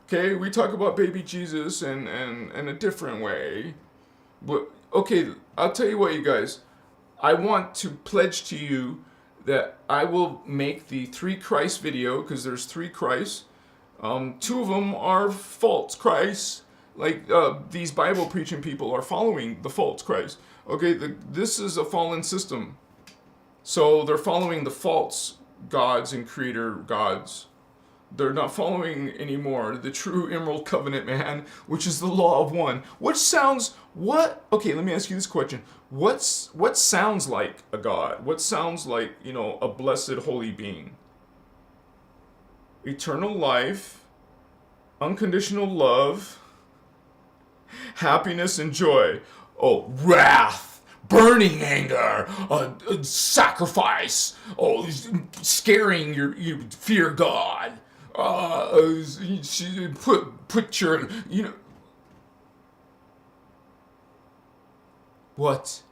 Okay, we talk about baby Jesus in a different way. But, okay, I'll tell you what, you guys. I want to pledge to you that I will make the 3 Christ video, because there's 3 Christs. 2 of them are false Christs. Like, these Bible preaching people are following the false Christ. Okay, this is a fallen system. So they're following the false gods and creator gods. They're not following anymore the true Emerald Covenant, man, which is the law of one. Okay, let me ask you this question. What sounds like a god? What sounds like, a blessed holy being? Eternal life, unconditional love, happiness and joy. Oh, wrath, burning anger, sacrifice, scaring you fear God. Put your, What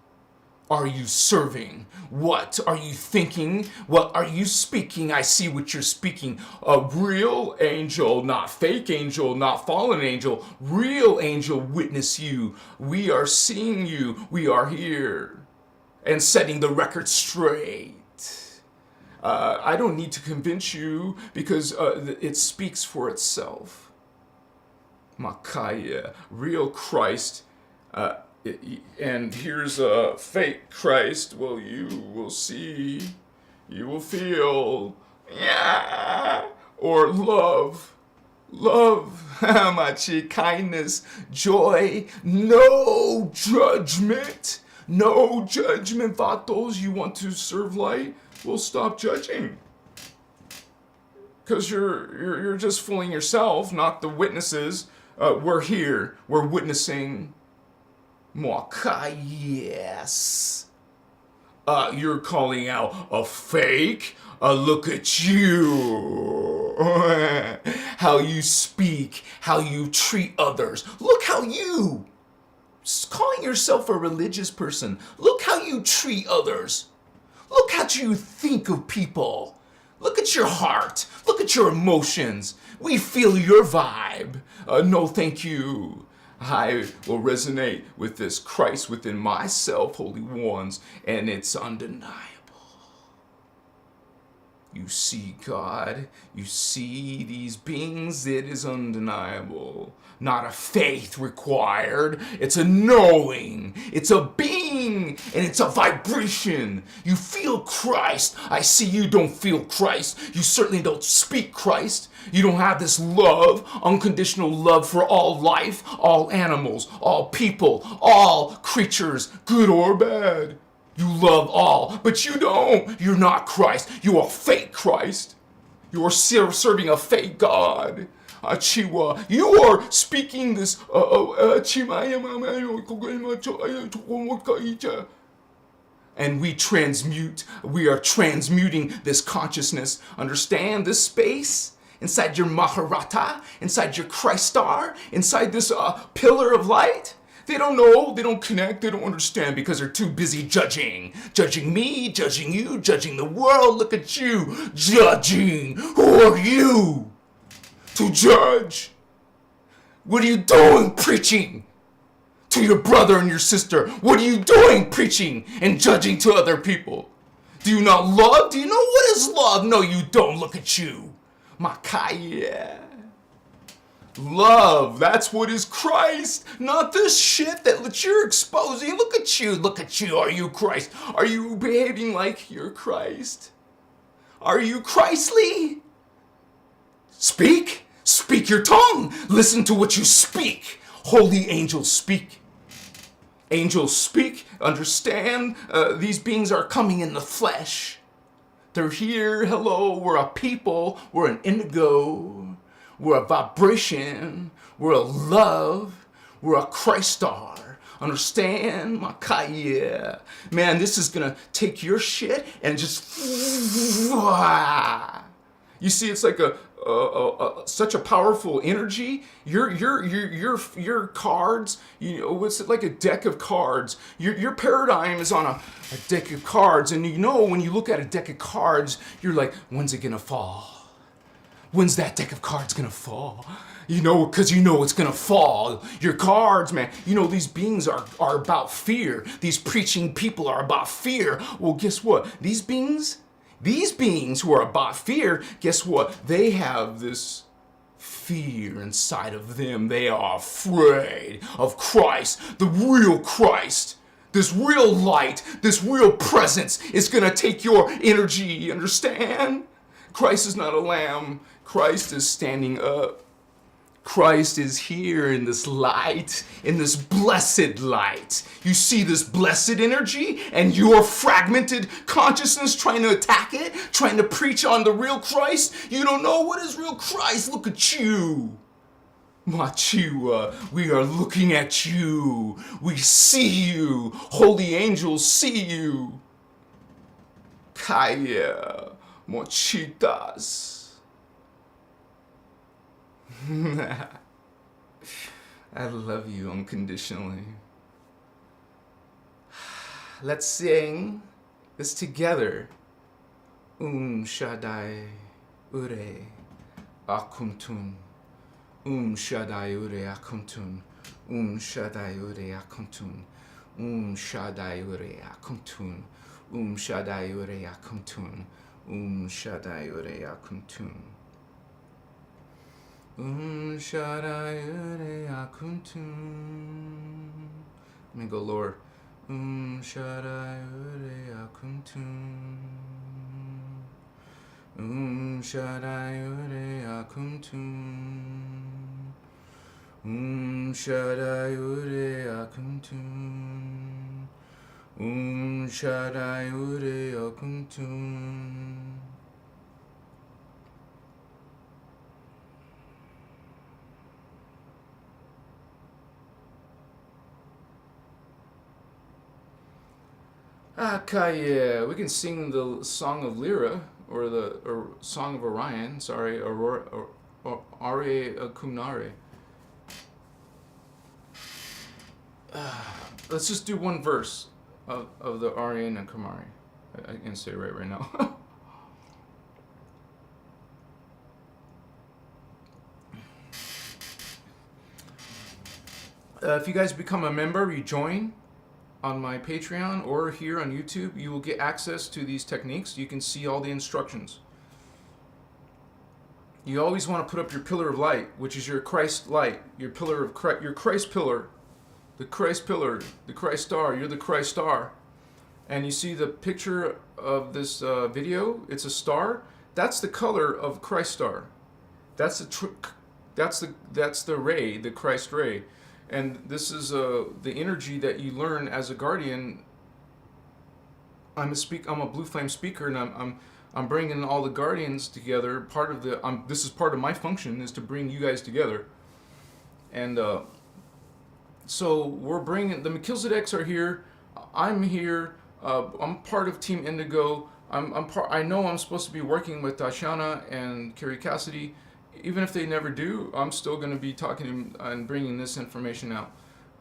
are you serving? What are you thinking? What are you speaking? I see what you're speaking. A real angel, not fake angel, not fallen angel. Real angel witness you. We are seeing you. We are here. And setting the record straight. I don't need to convince you because it speaks for itself. Makaya, real Christ. And here's a fake Christ. Well, you will see, you will feel, yeah, or love, machi, kindness, joy, no judgment, vatos. You want to serve light? Well, stop judging, because you're just fooling yourself, not the witnesses. We're here. We're witnessing. Yes. You're calling out a fake? Look at you. How you speak, how you treat others. Look how you, calling yourself a religious person, look how you treat others. Look how you think of people. Look at your heart. Look at your emotions. We feel your vibe. No, thank you. I will resonate with this Christ within myself, holy ones, and it's undeniable. You see God, you see these beings, it is undeniable. Not a faith required, it's a knowing, it's a being, and it's a vibration. You feel Christ. I see you don't feel Christ. You certainly don't speak Christ. You don't have this love, unconditional love for all life, all animals, all people, all creatures, good or bad. You love all, but you don't. You're not Christ. You are fake Christ. You are serving a fake God. Chiwa, you are speaking this. And we transmute. We are transmuting this consciousness. Understand this space? Inside your Maharata, inside your Christ star, inside this pillar of light. They don't know, they don't connect, they don't understand because they're too busy judging. Judging me, judging you, judging the world. Look at you, judging. Who are you to judge? What are you doing preaching to your brother and your sister? What are you doing preaching and judging to other people? Do you not love? Do you know what is love? No, you don't. Look at you. Makaya. Love, that's what is Christ, not this shit that you're exposing. Look at you, are you Christ? Are you behaving like you're Christ? Are you Christly? Speak your tongue, listen to what you speak. Holy angels speak. Angels speak, understand, these beings are coming in the flesh. They're here, hello, we're a people, we're an indigo. We're a vibration. We're a love. We're a Christ star. Understand? Makaya. Man, this is going to take your shit and just... You see, it's like such a powerful energy. Your cards, you know, it's like a deck of cards. Your paradigm is on a deck of cards. And you know, when you look at a deck of cards, you're like, when's it going to fall? When's that deck of cards gonna fall? You know, because you know it's gonna fall. Your cards, man. You know, these beings are about fear. These preaching people are about fear. Well, guess what? These beings who are about fear, guess what? They have this fear inside of them. They are afraid of Christ, the real Christ. This real light, this real presence is gonna take your energy, understand? Christ is not a lamb. Christ is standing up. Christ is here in this light, in this blessed light. You see this blessed energy and your fragmented consciousness trying to attack it, trying to preach on the real Christ. You don't know what is real Christ. Look at you. Machiwa, we are looking at you. We see you. Holy angels see you. Kaya. Mochitas. I love you unconditionally. Let's sing this together. Shaddai Ure Akumtun. Shaddai Ure Akumtun. Shaddai Ure Akumtun. Shaddai Ure Akumtun. Shaddai Ure Akumtun. Shaddai Ure Akumtun. Shaddai Ure Akumtun. Let me go lower. Shaddai Ure Akumtun. Shaddai Ure Akumtun. Shaddai Ure Akumtun. Shaddai Ure Akumtun. Okay, we can sing the Song of Lyra, or Song of Orion, sorry, Aurora, or Are Kumnare. Let's just do one verse of the Arian and Kumari. I can say it right now. If you guys become a member, you join on my Patreon or here on YouTube, you will get access to these techniques. You can see all the instructions. You always want to put up your pillar of light, which is your Christ light, your pillar of Christ, your Christ pillar, the Christ pillar, the Christ star. You're the Christ star, and you see the picture of this video. It's a star. That's the color of Christ star. That's the ray, the Christ ray. And this is the energy that you learn as a guardian. I'm a blue flame speaker, and I'm bringing all the guardians together. This is part of my function, is to bring you guys together. And so we're bringing the Melchizedeks are here. I'm here. I'm part of Team Indigo. I know I'm supposed to be working with Tatiana and Carrie Cassidy. Even if they never do, I'm still going to be talking and bringing this information out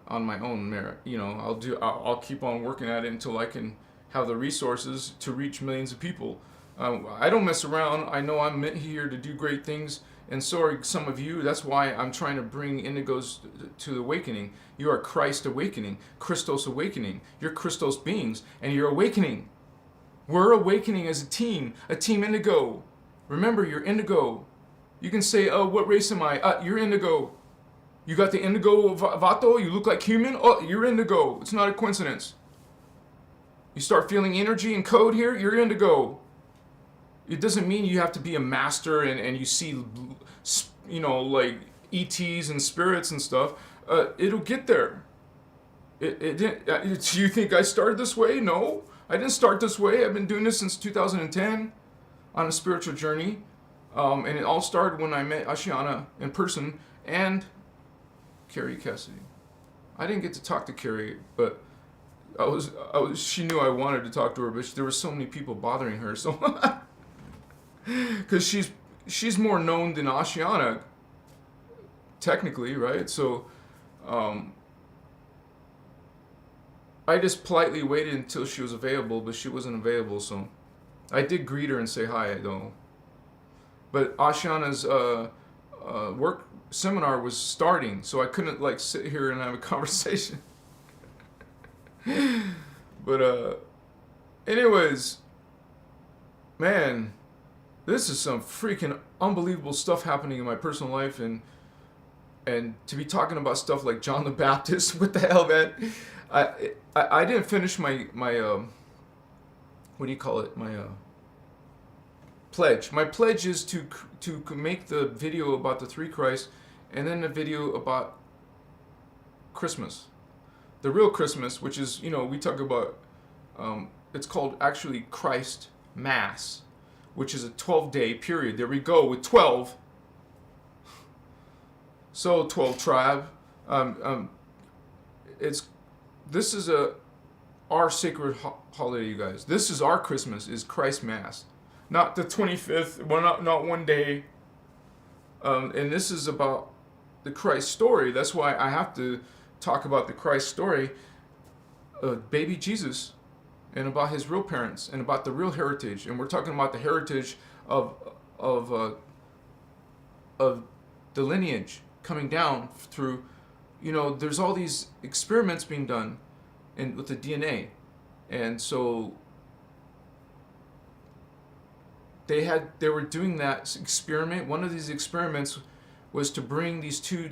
on my own merit. You know, I'll keep on working at it until I can have the resources to reach millions of people. I don't mess around. I know I'm meant here to do great things, and so are some of you. That's why I'm trying to bring indigos to the awakening. You are Christ awakening, Christos awakening. You're Christos beings, and you're awakening. We're awakening as a team indigo. Remember, you're indigo. You can say, oh, what race am I? You're indigo. You got the indigo vato? You look like human? Oh, you're indigo. It's not a coincidence. You start feeling energy and code here, you're indigo. It doesn't mean you have to be a master and you see, you know, like ETs and spirits and stuff. It'll get there. Do you think I started this way? No, I didn't start this way. I've been doing this since 2010 on a spiritual journey. And it all started when I met Ashiana in person and Carrie Cassidy. I didn't get to talk to Carrie, but she knew I wanted to talk to her, but there were so many people bothering her, so because she's more known than Ashiana, technically, right? So I just politely waited until she was available, but she wasn't available, so I did greet her and say hi, though. But Ashiana's work seminar was starting, so I couldn't like sit here and have a conversation. But anyways, man, this is some freaking unbelievable stuff happening in my personal life, and to be talking about stuff like John the Baptist, what the hell, man? I didn't finish my what do you call it? My pledge. My pledge is to make the video about the three Christ, and then a video about Christmas, the real Christmas, which is, you know, we talk about. It's called actually Christ Mass, which is a 12-day period. There we go with 12. So 12 tribe. This is our sacred holiday, you guys. This is our Christmas. Is Christ Mass. Not the 25th, well, not one day. And this is about the Christ story. That's why I have to talk about the Christ story. Baby Jesus and about his real parents and about the real heritage. And we're talking about the heritage of of uh, of the lineage coming down through, there's all these experiments being done with the DNA. And so they were doing that experiment. One of these experiments was to bring these two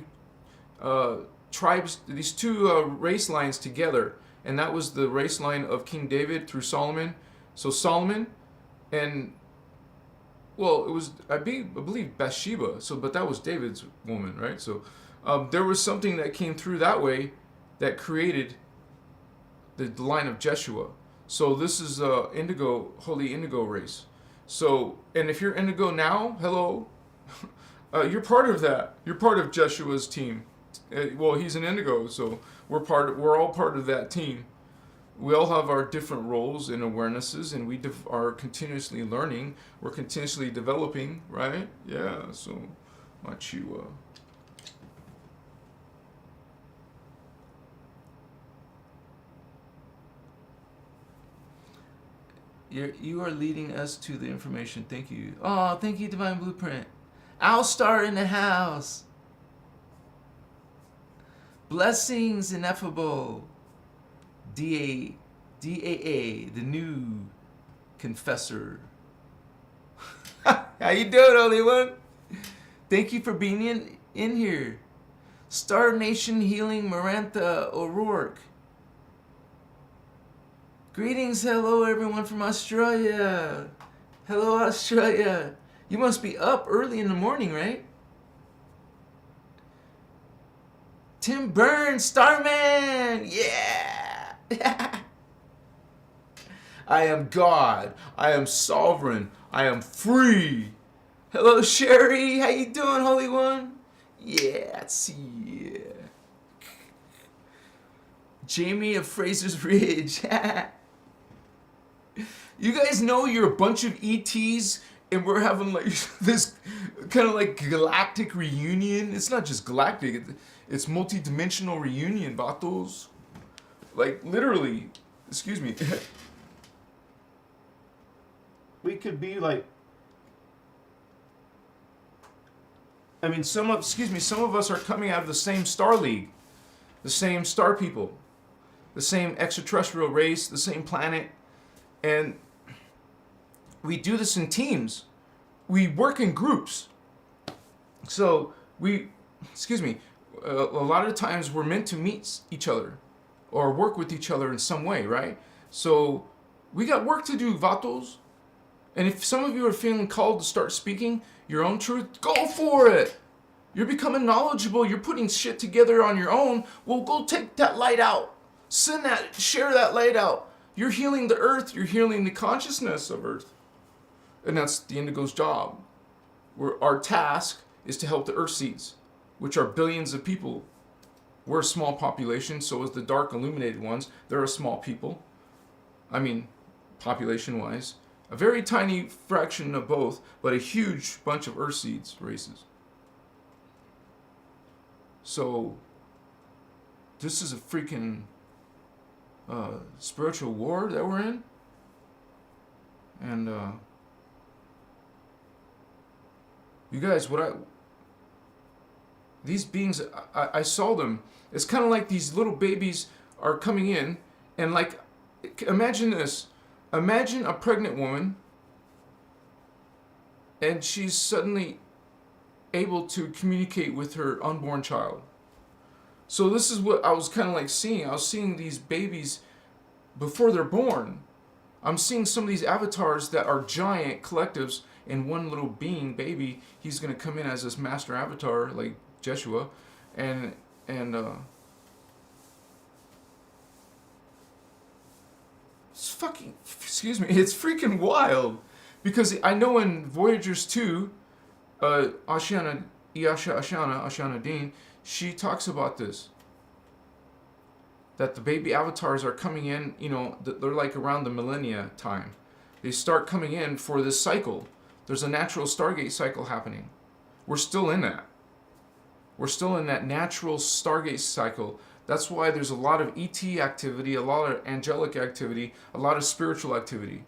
tribes, these two race lines together, and that was the race line of King David through Solomon. So Solomon, and well, it was I believe Bathsheba. So, but that was David's woman, right? So there was something that came through that way that created the line of Jeshua. So this is indigo, holy indigo race. So, and if you're indigo now, hello, you're part of that. You're part of Jeshua's team. Well, he's an indigo, so we're all part of that team. We all have our different roles and awarenesses, and we are continuously learning. We're continuously developing, right? Yeah. So, Machiwa. You are leading us to the information. Thank you. Oh, thank you, Divine Blueprint. Owl Star in the house. Blessings ineffable. DAA, the new confessor. How you doing, Holy One? Thank you for being in here. Star Nation Healing Marantha O'Rourke. Greetings, hello everyone from Australia. Hello, Australia. You must be up early in the morning, right? Tim Burns, Starman, yeah. I am God. I am sovereign. I am free. Hello, Sherry. How you doing, Holy One? Yeah, I see you. Jamie of Fraser's Ridge. You guys know you're a bunch of ETs and we're having like this kind of like galactic reunion. It's not just galactic, it's multi-dimensional reunion, vatos. Like literally, excuse me. We could be like, I mean, some of us are coming out of the same star league, the same star people, the same extraterrestrial race, the same planet, and we do this in teams. We work in groups. So a lot of times we're meant to meet each other or work with each other in some way, right? So we got work to do, vatos. And if some of you are feeling called to start speaking your own truth, go for it. You're becoming knowledgeable. You're putting shit together on your own. Well, go take that light out. Share that light out. You're healing the earth. You're healing the consciousness of earth. And that's the Indigo's job. Our task is to help the Earth Seeds, which are billions of people. We're a small population, so is the dark illuminated ones. They're a small people. I mean, population-wise. A very tiny fraction of both, but a huge bunch of Earth Seeds races. So, this is a freaking spiritual war that we're in. And, you guys, these beings, I saw them. It's kind of like these little babies are coming in, and like, imagine this. Imagine a pregnant woman, and she's suddenly able to communicate with her unborn child. So this is what I was kind of like seeing. I was seeing these babies before they're born. I'm seeing some of these avatars that are giant collectives, and one little being, baby, he's going to come in as this master avatar, like Jeshua, and it's fucking, excuse me, it's freaking wild, because I know in Voyagers 2, Ashana Dean, she talks about this, that the baby avatars are coming in, they're like around the millennia time. They start coming in for this cycle. There's a natural Stargate cycle happening. We're still in that. We're still in that natural Stargate cycle That's why there's a lot of ET activity, a lot of angelic activity, a lot of spiritual activity.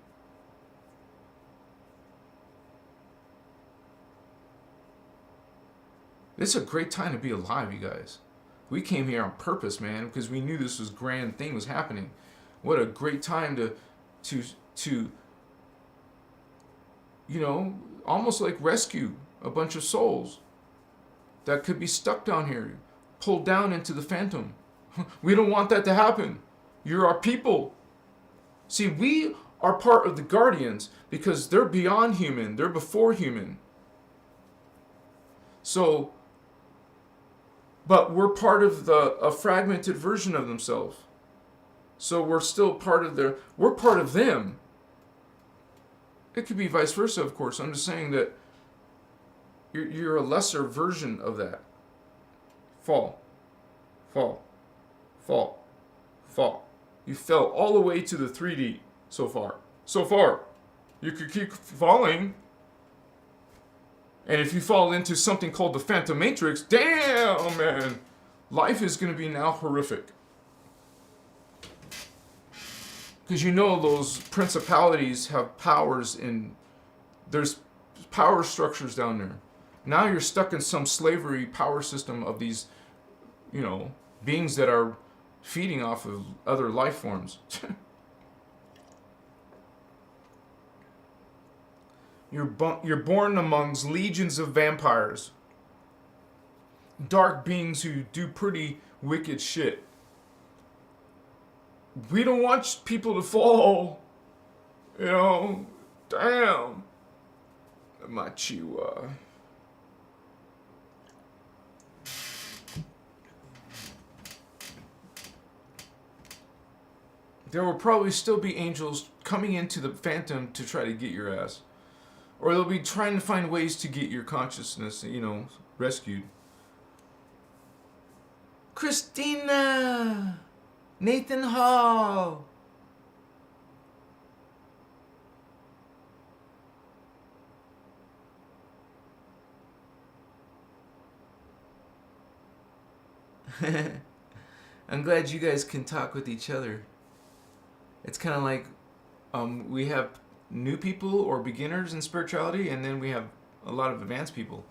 It's a great time to be alive, you guys. We came here on purpose, man, because we knew this was grand thing was happening. What a great time to you know, almost like rescue a bunch of souls that could be stuck down here, pulled down into the phantom. We don't want that to happen. You're our people. See, we are part of the guardians because they're beyond human. They're before human. So, but we're part of a fragmented version of themselves. So we're still part of we're part of them. It could be vice versa, of course. I'm just saying that you're a lesser version of that. Fall. Fall. Fall. Fall. You fell all the way to the 3D so far. So far. You could keep falling. And if you fall into something called the Phantom Matrix, damn, man, life is going to be now horrific. Because you know those principalities have powers there's power structures down there. Now you're stuck in some slavery power system of these, you know, beings that are feeding off of other life forms. You're born amongst legions of vampires. Dark beings who do pretty wicked shit. We don't want people to fall. You know, damn. Machiwa. There will probably still be angels coming into the phantom to try to get your ass. Or they'll be trying to find ways to get your consciousness, you know, rescued. Christina! Nathan Hall! I'm glad you guys can talk with each other. It's kind of like we have new people or beginners in spirituality, and then we have a lot of advanced people.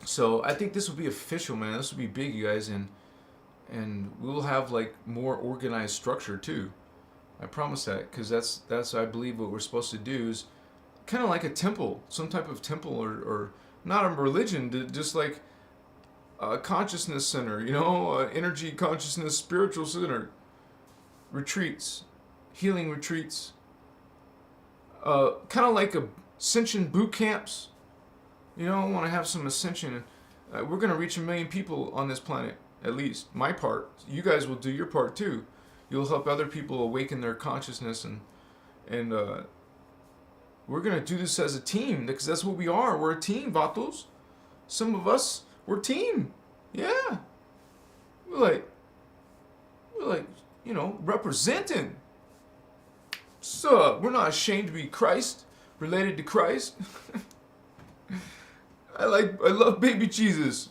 So I think this will be official, man. This will be big, you guys, and we'll have like more organized structure too. I promise that, because that's I believe what we're supposed to do is kind of like a temple, some type of temple, or not a religion, just like a consciousness center, you know, energy consciousness spiritual center, retreats, healing retreats, kind of like ascension boot camps. You know, I want to have some ascension. We're going to reach 1 million people on this planet, at least. My part. You guys will do your part too. You'll help other people awaken their consciousness, and we're going to do this as a team, because that's what we are. We're a team, vatos. Some of us, we're team. Yeah. We're like, you know, representing. So, we're not ashamed to be Christ, related to Christ. I love baby Jesus.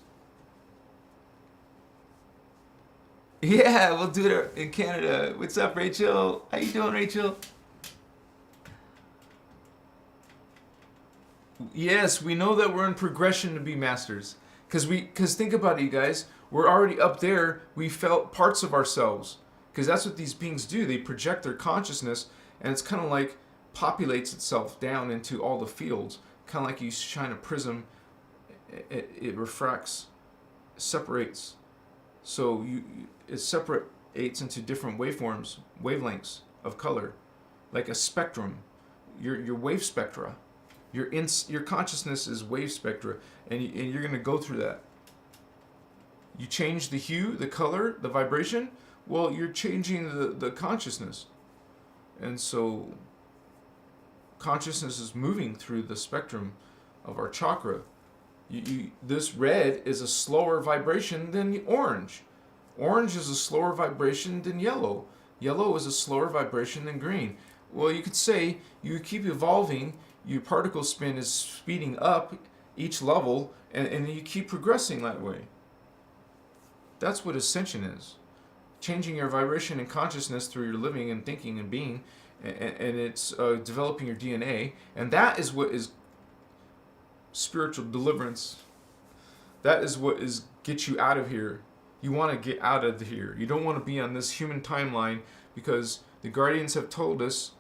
Yeah, we'll do it in Canada. What's up, Rachel? How you doing, Rachel? Yes, we know that we're in progression to be masters. Because think about it, you guys. We're already up there. We felt parts of ourselves. Because that's what these beings do. They project their consciousness, and it's kind of like populates itself down into all the fields. Kind of like you shine a prism. It refracts, separates. So it separates into different waveforms, wavelengths of color, like a spectrum. Your wave spectra. Your consciousness is wave spectra, and you're going to go through that. You change the hue, the color, the vibration. Well, you're changing the consciousness, and so consciousness is moving through the spectrum of our chakra. This red is a slower vibration than orange. Orange is a slower vibration than yellow. Yellow is a slower vibration than green. Well, you could say you keep evolving. Your particle spin is speeding up each level, and you keep progressing that way. That's what ascension is. Changing your vibration and consciousness through your living and thinking and being, and it's developing your DNA, and that is what is spiritual deliverance. That is what is get you out of here. You want to get out of here. You don't want to be on this human timeline, because the guardians have told us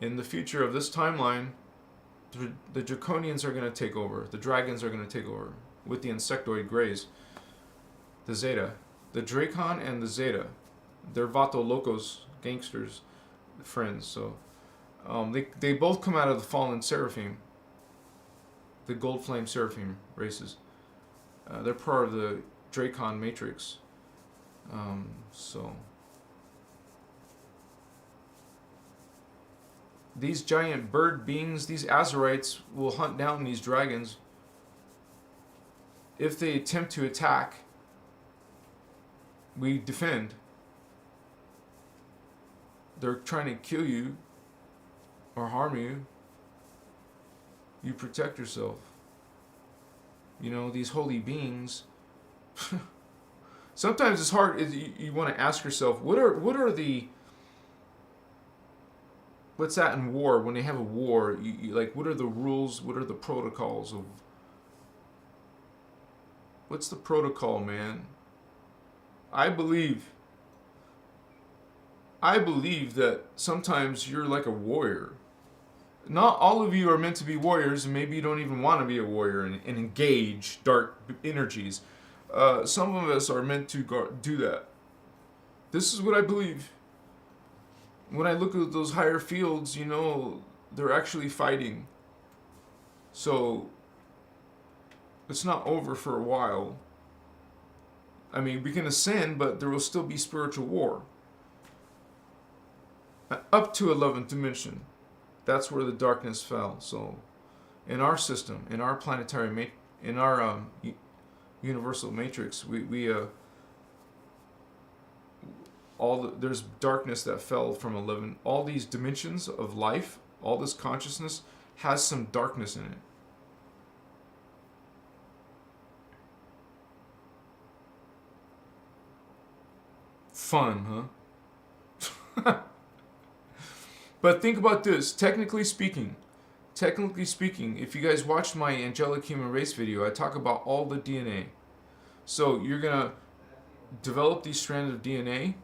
in the future of this timeline, the draconians are going to take over. The dragons are going to take over with the insectoid greys. The Zeta. The Dracon and the Zeta. They're Vato Locos, gangsters, friends. So they both come out of the fallen Seraphim. The Gold Flame Seraphim races. They're part of the Dracon Matrix. So these giant bird beings, these Azurites, will hunt down these dragons. If they attempt to attack, we defend. They're trying to kill you or harm you. You protect yourself. You know, these holy beings. Sometimes it's hard. You want to ask yourself, what are the, what's that in war? When they have a war, you like, what are the rules? What are the protocols of? What's the protocol, man? I believe that sometimes you're like a warrior. Not all of you are meant to be warriors, and maybe you don't even want to be a warrior and engage dark energies. Some of us are meant to do that. This is what I believe. When I look at those higher fields, you know, they're actually fighting. So it's not over for a while. I mean, we can ascend, but there will still be spiritual war. Up to 11th dimension. That's where the darkness fell. So, in our system, in our planetary, in our universal matrix, there's darkness that fell from 11. All these dimensions of life, all this consciousness has some darkness in it. Fun, huh? But think about this. Technically speaking, if you guys watched my angelic human race video, I talk about all the DNA. So you're gonna develop these strands of DNA,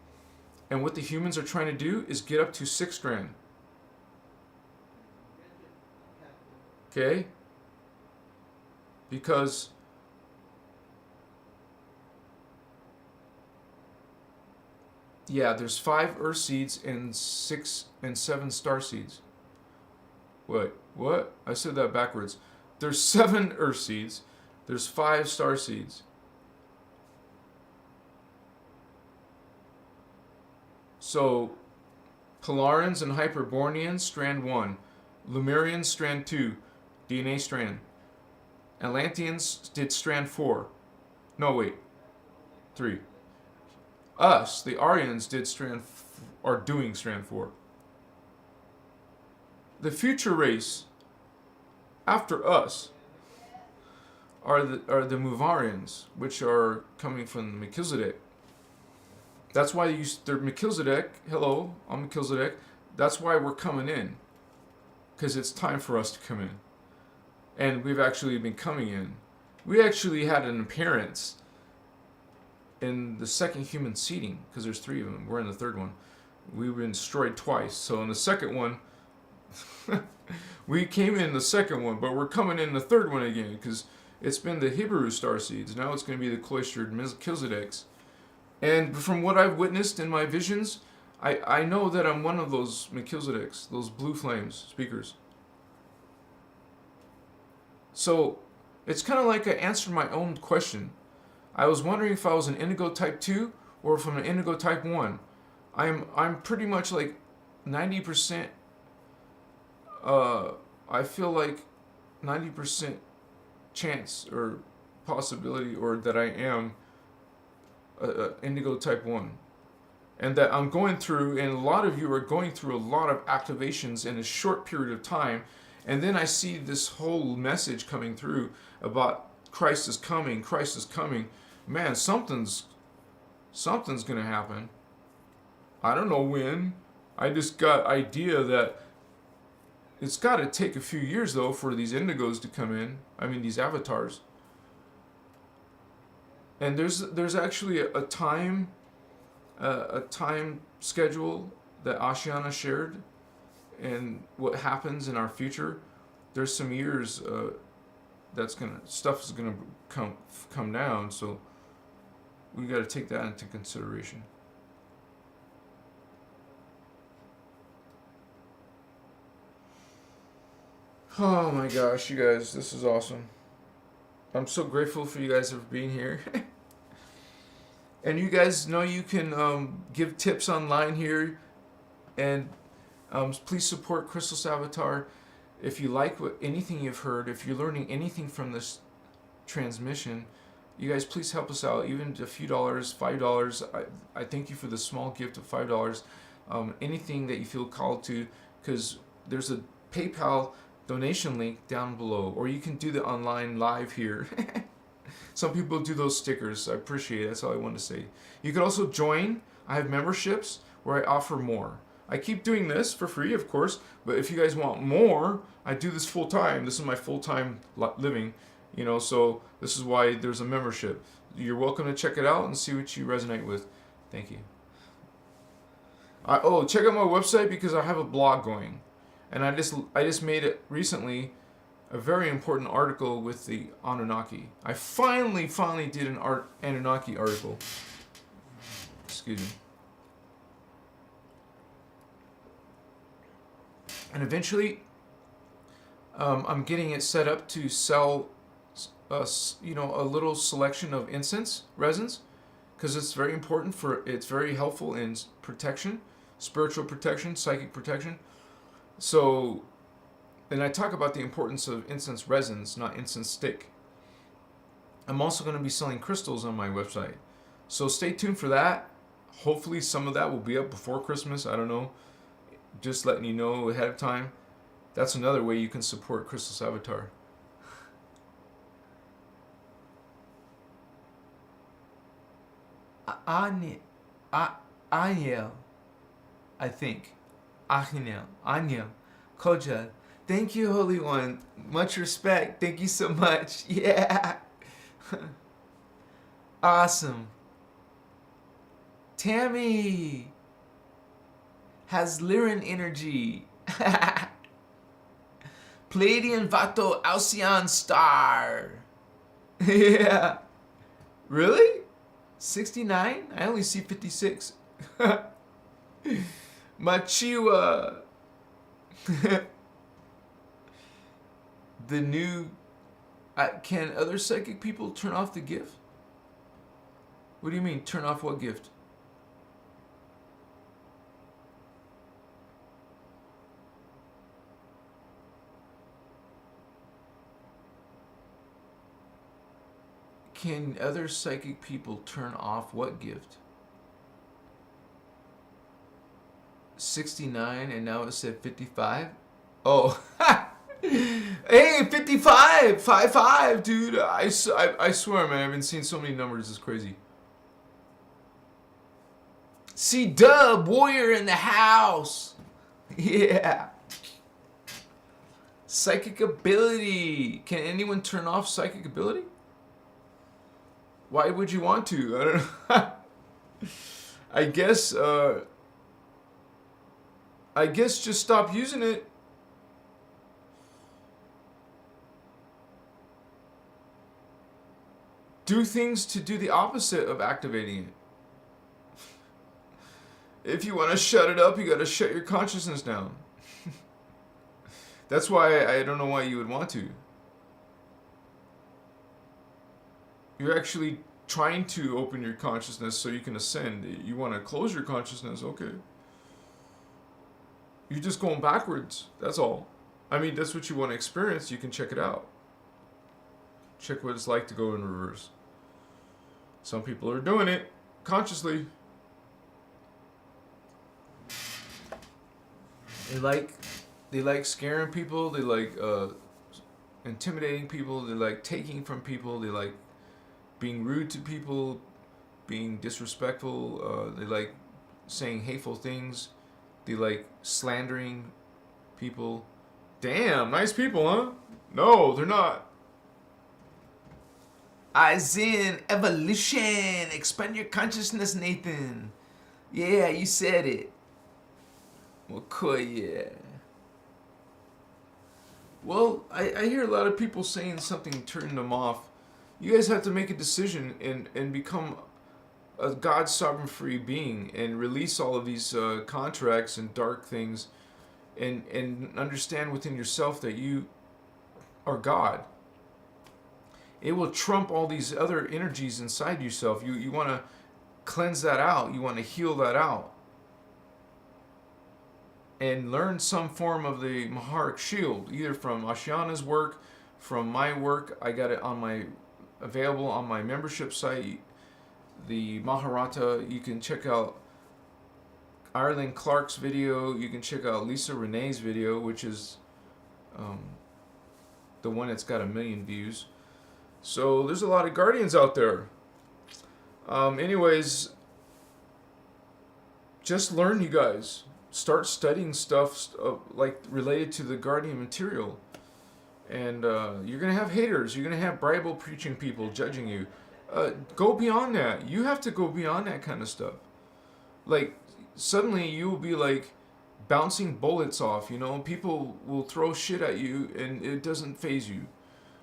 and what the humans are trying to do is get up to 6 strand. Okay? Because yeah, there's 5 earth seeds and 6 and 7 star seeds. What? I said that backwards. There's 7 earth seeds. There's 5 star seeds. So, Polarians and Hyperbornians, strand 1. Lemurians, strand 2. DNA strand. Atlanteans did strand 4. No, wait. 3. Us, the Aryans, are doing strand 4. The future race after us are the Muvarians, which are coming from Melchizedek. That's why they're Melchizedek. Hello, I'm Melchizedek. That's why we're coming in, because it's time for us to come in, and we've actually been coming in. We actually had an appearance in the second human seeding, because there's 3 of them. We're in the 3rd one. We've been destroyed twice. So in the 2nd one, we came in the 2nd one, but we're coming in the 3rd one again, because it's been the Hebrew star seeds. Now it's going to be the cloistered Melchizedeks. And from what I've witnessed in my visions, I know that I'm one of those Melchizedeks, those blue flames speakers. So it's kind of like I answered my own question. I was wondering if I was an indigo type 2 or if I'm an indigo type 1. I'm pretty much like 90%, I feel like 90% chance or possibility, or that I am indigo type 1. And that I'm going through, and a lot of you are going through a lot of activations in a short period of time. And then I see this whole message coming through about Christ is coming, Christ is coming. Man, something's Something's going to happen. I don't know when. I just got idea that it's got to take a few years, though, for these indigos to come in. I mean, these avatars. And there's actually a time schedule that Ashiana shared, and what happens in our future. There's some years stuff is gonna come down, so we got to take that into consideration. Oh my gosh, you guys, this is awesome. I'm so grateful for you guys for being here. And you guys know you can give tips online here, and please support Christos Avatar. If you like anything you've heard, if you're learning anything from this transmission, you guys please help us out, even a few dollars, $5. I thank you for the small gift of $5. Anything that you feel called to, because there's a PayPal donation link down below, or you can do the online live here. Some people do those stickers. I appreciate it. That's all I want to say. You can also join. I have memberships where I offer more. I keep doing this for free, of course, but if you guys want more, I do this full time. This is my full-time living, so this is why there's a membership. You're welcome to check it out and see what you resonate with. Thank you. Check out my website, because I have a blog going. And I just made it recently a very important article with the Anunnaki. I finally did an Anunnaki article. Excuse me. And eventually, I'm getting it set up to sell, a little selection of incense resins, because it's very important it's very helpful in protection, spiritual protection, psychic protection. So, and I talk about the importance of incense resins, not incense stick. I'm also going to be selling crystals on my website. So stay tuned for that. Hopefully some of that will be up before Christmas. I don't know. Just letting you know ahead of time. That's another way you can support Christos Avatar. Aniel, I think. Aniel, Koja. Thank you, Holy One. Much respect. Thank you so much. Yeah. Awesome. Tammy has Lyran energy. Palladian Vato Alcyon star. Yeah. Really? 69? I only see 56. Machiwa. The new... can other psychic people turn off the gift? What do you mean, turn off what gift? Can other psychic people turn off what gift? 69 and now it said 55? Oh, hey, 55! 55, dude. I swear, man, I've been seeing so many numbers. It's crazy. C-Dub, Warrior in the house. Yeah. Psychic ability. Can anyone turn off psychic ability? Why would you want to? I don't know. I guess just stop using it. Do things to do the opposite of activating it. If you want to shut it up, you got to shut your consciousness down. That's why I don't know why you would want to. You're actually trying to open your consciousness so you can ascend. You want to close your consciousness, okay. You're just going backwards, that's all. I mean, that's what you want to experience, you can check it out. Check what it's like to go in reverse. Some people are doing it consciously. They like scaring people, they like intimidating people, they like taking from people, they like being rude to people, being disrespectful. They like saying hateful things. They like slandering people. Damn, nice people, huh? No, they're not. Aizen, evolution. Expand your consciousness, Nathan. Yeah, you said it. Well, cool, yeah. Well, I hear a lot of people saying something turning them off. You guys have to make a decision and become a God sovereign free being and release all of these contracts and dark things and understand within yourself that you are God. It will trump all these other energies inside yourself. You want to cleanse that out. You want to heal that out. And learn some form of the Maharic shield, either from Ashiana's work, from my work. I got it on my available on my membership site, the Maharata. You can check out Ireland Clark's video. You can check out Lisa Renee's video, which is the one that's got 1 million views. So there's a lot of guardians out there. Anyways, just learn, you guys. Start studying stuff like related to the guardian material. And you're going to have haters. You're going to have Bible preaching people judging you. Go beyond that. You have to go beyond that kind of stuff. Like, suddenly you will be like bouncing bullets off, you know. People will throw shit at you and it doesn't faze you.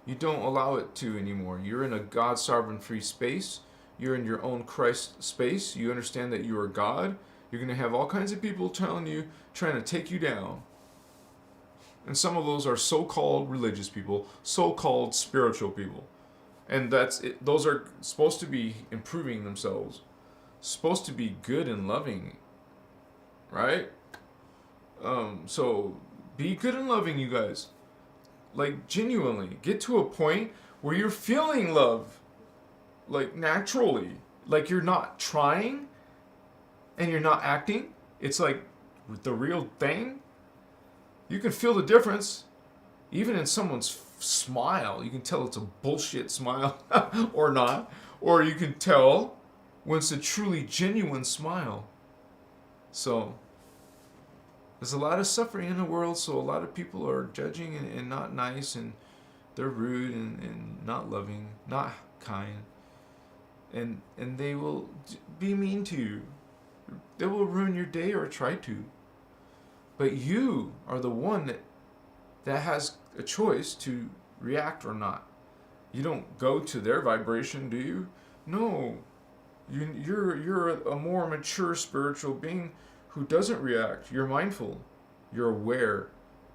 You don't allow it to anymore. You're in a God sovereign free space. You're in your own Christ space. You understand that you are God. You're going to have all kinds of people telling you, trying to take you down. And some of those are so-called religious people, so-called spiritual people. And that's it. Those are supposed to be improving themselves. Supposed to be good and loving. Right? So be good and loving, you guys. Like, genuinely. Get to a point where you're feeling love. Like, naturally. Like, you're not trying. And you're not acting. It's like the real thing. You can feel the difference. Even in someone's smile. You can tell it's a bullshit smile. Or not. Or you can tell when it's a truly genuine smile. So, there's a lot of suffering in the world. So a lot of people are judging and not nice. And they're rude and not loving. Not kind. And they will be mean to you. They will ruin your day or try to. But you are the one that has a choice to react or not. You don't go to their vibration, do you? No. You're a more mature spiritual being who doesn't react. You're mindful. You're aware.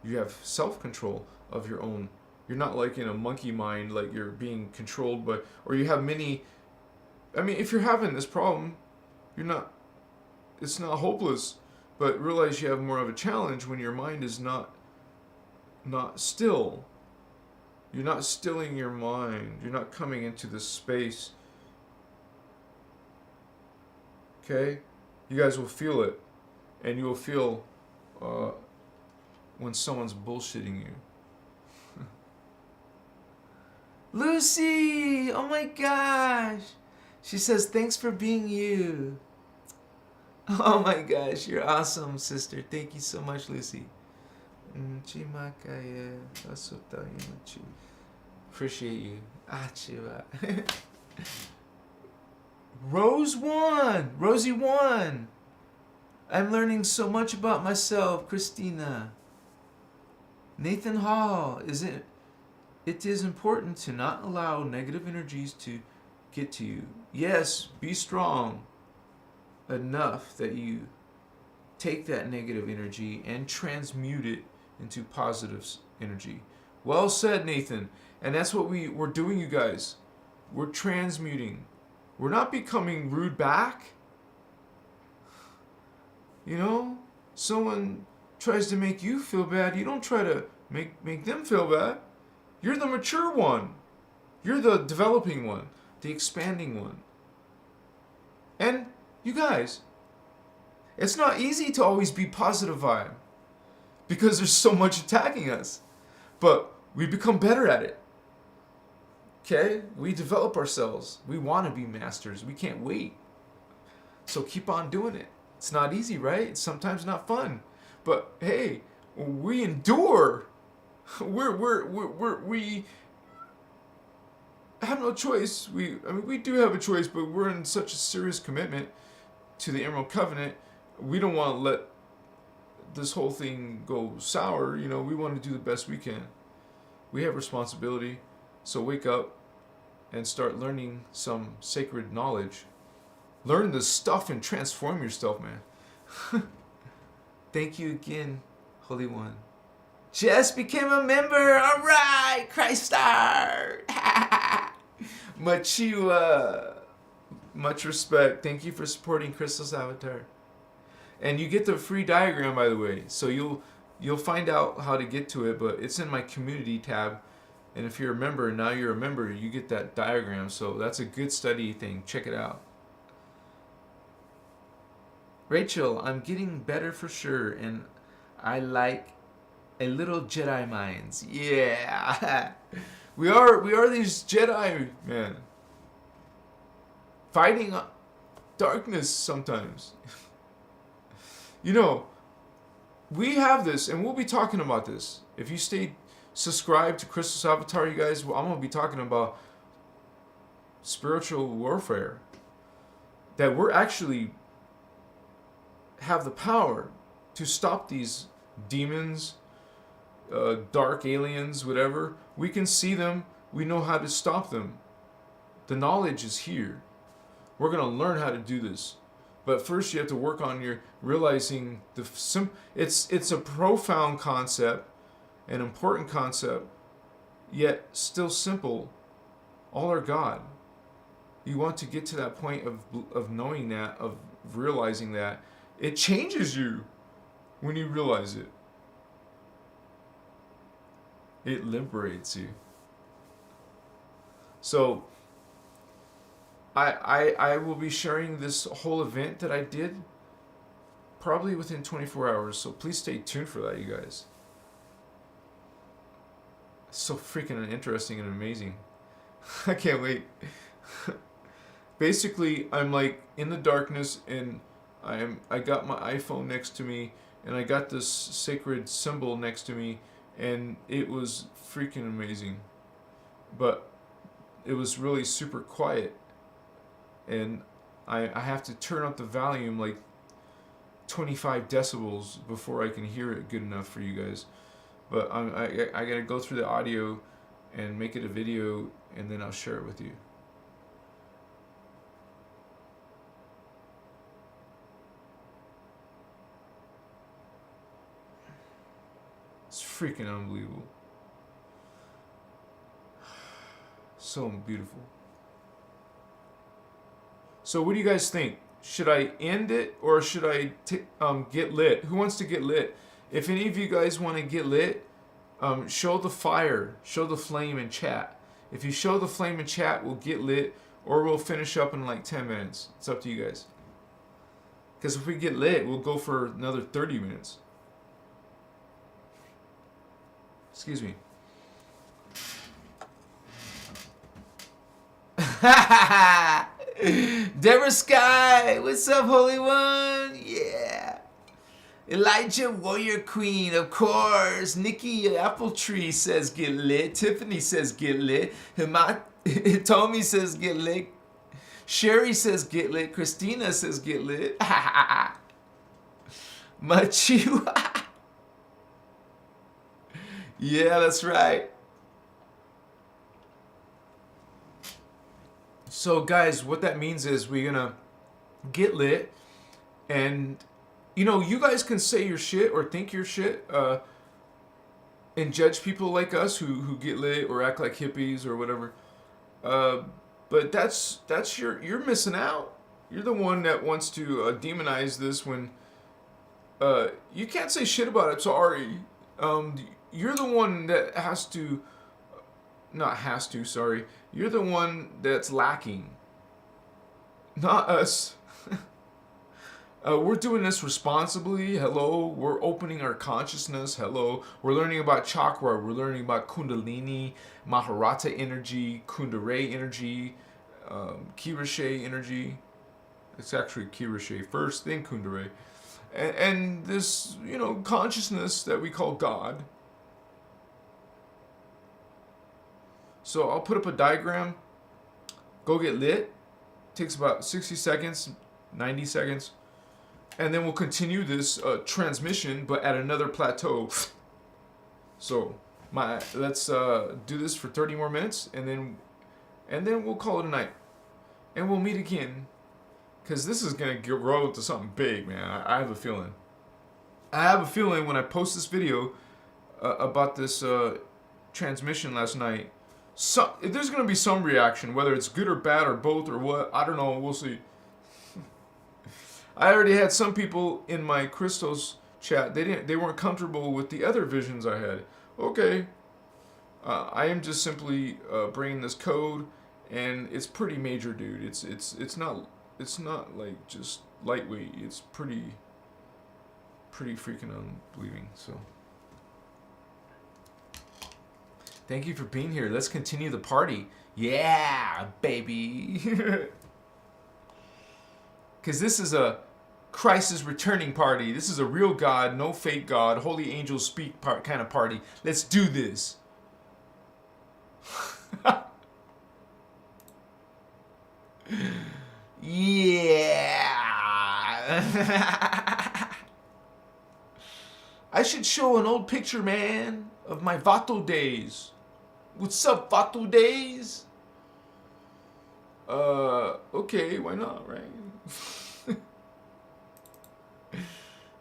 You have self-control of your own. You're not like in a monkey mind, like you're being controlled by, or you have many. I mean, if you're having this problem, you're not. It's not hopeless, but realize you have more of a challenge when your mind is not still. You're not stilling your mind. You're not coming into this space. Okay? You guys will feel it. And you will feel when someone's bullshitting you. Lucy! Oh my gosh! She says, thanks for being you. Oh my gosh, you're awesome, sister. Thank you so much, Lucy. Appreciate you. Rose won. Rosie won. I'm learning so much about myself, Christina. Nathan Hall, it is important to not allow negative energies to get to you. Yes, be strong enough that you take that negative energy and transmute it into positive energy. Well said, Nathan. And that's what we're doing, you guys. We're transmuting. We're not becoming rude back. You know, someone tries to make you feel bad, you don't try to make them feel bad. You're the mature one. You're the developing one, the expanding one. And you guys, it's not easy to always be positive vibe because there's so much attacking us. But we become better at it. Okay? We develop ourselves. We want to be masters. We can't wait. So keep on doing it. It's not easy, right? It's sometimes not fun. But hey, we endure. We have no choice. We do have a choice, but we're in such a serious commitment to the Emerald Covenant. We don't want to let this whole thing go sour. You know, we want to do the best we can. We have responsibility. So wake up and start learning some sacred knowledge. Learn this stuff and transform yourself, man. Thank you again, Holy One. Just became a member. All right, Christ star. Much respect. Thank you for supporting Christos Avatar. And you get the free diagram, by the way. So you'll find out how to get to it, but it's in my community tab. And if you're a member, now you're a member, you get that diagram. So that's a good study thing. Check it out. Rachel, I'm getting better for sure, and I like a little Jedi minds. Yeah. We are these Jedi, man. Fighting darkness sometimes. You know, we have this, and we'll be talking about this. If you stay subscribed to Christos Avatar, you guys, I'm going to be talking about spiritual warfare. That we're actually have the power to stop these demons, dark aliens, whatever. We can see them. We know how to stop them. The knowledge is here. We're going to learn how to do this. But first you have to work on your realizing it's a profound concept, an important concept, yet still simple. All are God. You want to get to that point of knowing that, of realizing that. It changes you when you realize it. It liberates you. So I will be sharing this whole event that I did probably within 24 hours. So please stay tuned for that, you guys. It's so freaking interesting and amazing. I can't wait. Basically, I'm like in the darkness, and I got my iPhone next to me, and I got this sacred symbol next to me, and it was freaking amazing. But it was really super quiet, and I have to turn up the volume like 25 decibels before I can hear it good enough for you guys. But I gotta go through the audio and make it a video, and then I'll share it with you. It's freaking unbelievable. So beautiful. So what do you guys think? Should I end it, or should I get lit? Who wants to get lit? If any of you guys want to get lit, show the fire, show the flame in chat. If you show the flame in chat, we'll get lit, or we'll finish up in like 10 minutes. It's up to you guys. Because if we get lit, we'll go for another 30 minutes. Excuse me. Deborah Sky, what's up, Holy One? Yeah. Elijah Warrior Queen, of course. Nikki Apple Tree says get lit. Tiffany says get lit. Tommy says get lit. Sherry says get lit. Christina says get lit. Machi. Yeah, that's right. So guys, what that means is we're gonna get lit, and you know, you guys can say your shit or think your shit and judge people like us who get lit or act like hippies or whatever. But that's you're missing out. You're the one that wants to demonize this when you can't say shit about it. Sorry. You're the one that sorry. You're the one that's lacking. Not us. We're doing this responsibly. Hello. We're opening our consciousness. Hello. We're learning about chakra. We're learning about kundalini, maharata energy, kundare energy, kirashe energy. It's actually kirashe first, then kundare. And this, you know, consciousness that we call God. So I'll put up a diagram. Go get lit. Takes about 60 seconds, 90 seconds. And then we'll continue this transmission, but at another plateau. So let's do this for 30 more minutes, and then we'll call it a night. And we'll meet again. Because this is going to grow to something big, man. I have a feeling. I have a feeling when I post this video about this transmission last night, there's going to be some reaction, whether it's good or bad or both or what. I don't know. We'll see. I already had some people in my Christos chat. They weren't comfortable with the other visions I had. Okay. I am just simply bringing this code, and it's pretty major, dude. It's not like just lightweight. It's pretty freaking unbelieving. So thank you for being here. Let's continue the party. Yeah, baby. Because this is a Christ is returning party. This is a real God, no fake God, holy angels speak kind of party. Let's do this. Yeah. I should show an old picture, man, of my Vato days. What's up, Vato days? Okay, why not, right?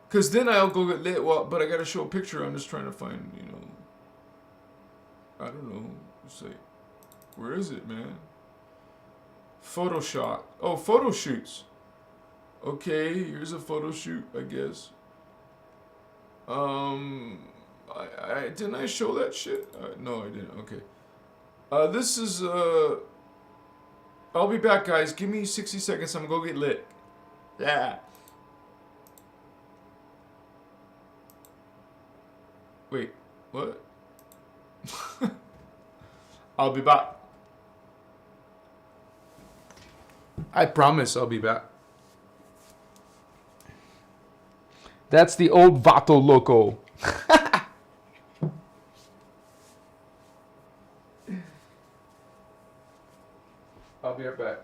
Because then I'll go get lit, but I gotta show a picture. I'm just trying to find, you know, I don't know, say, where is it, man? Photo shot. Oh, photo shoots. Okay, here's a photo shoot, I guess. Didn't I show that shit? No, I didn't. Okay. This is, I'll be back, guys. Give me 60 seconds. I'm gonna go get lit. Yeah. Wait, what? I'll be back. I promise I'll be back. That's the old Vato Loco. I'll be right back.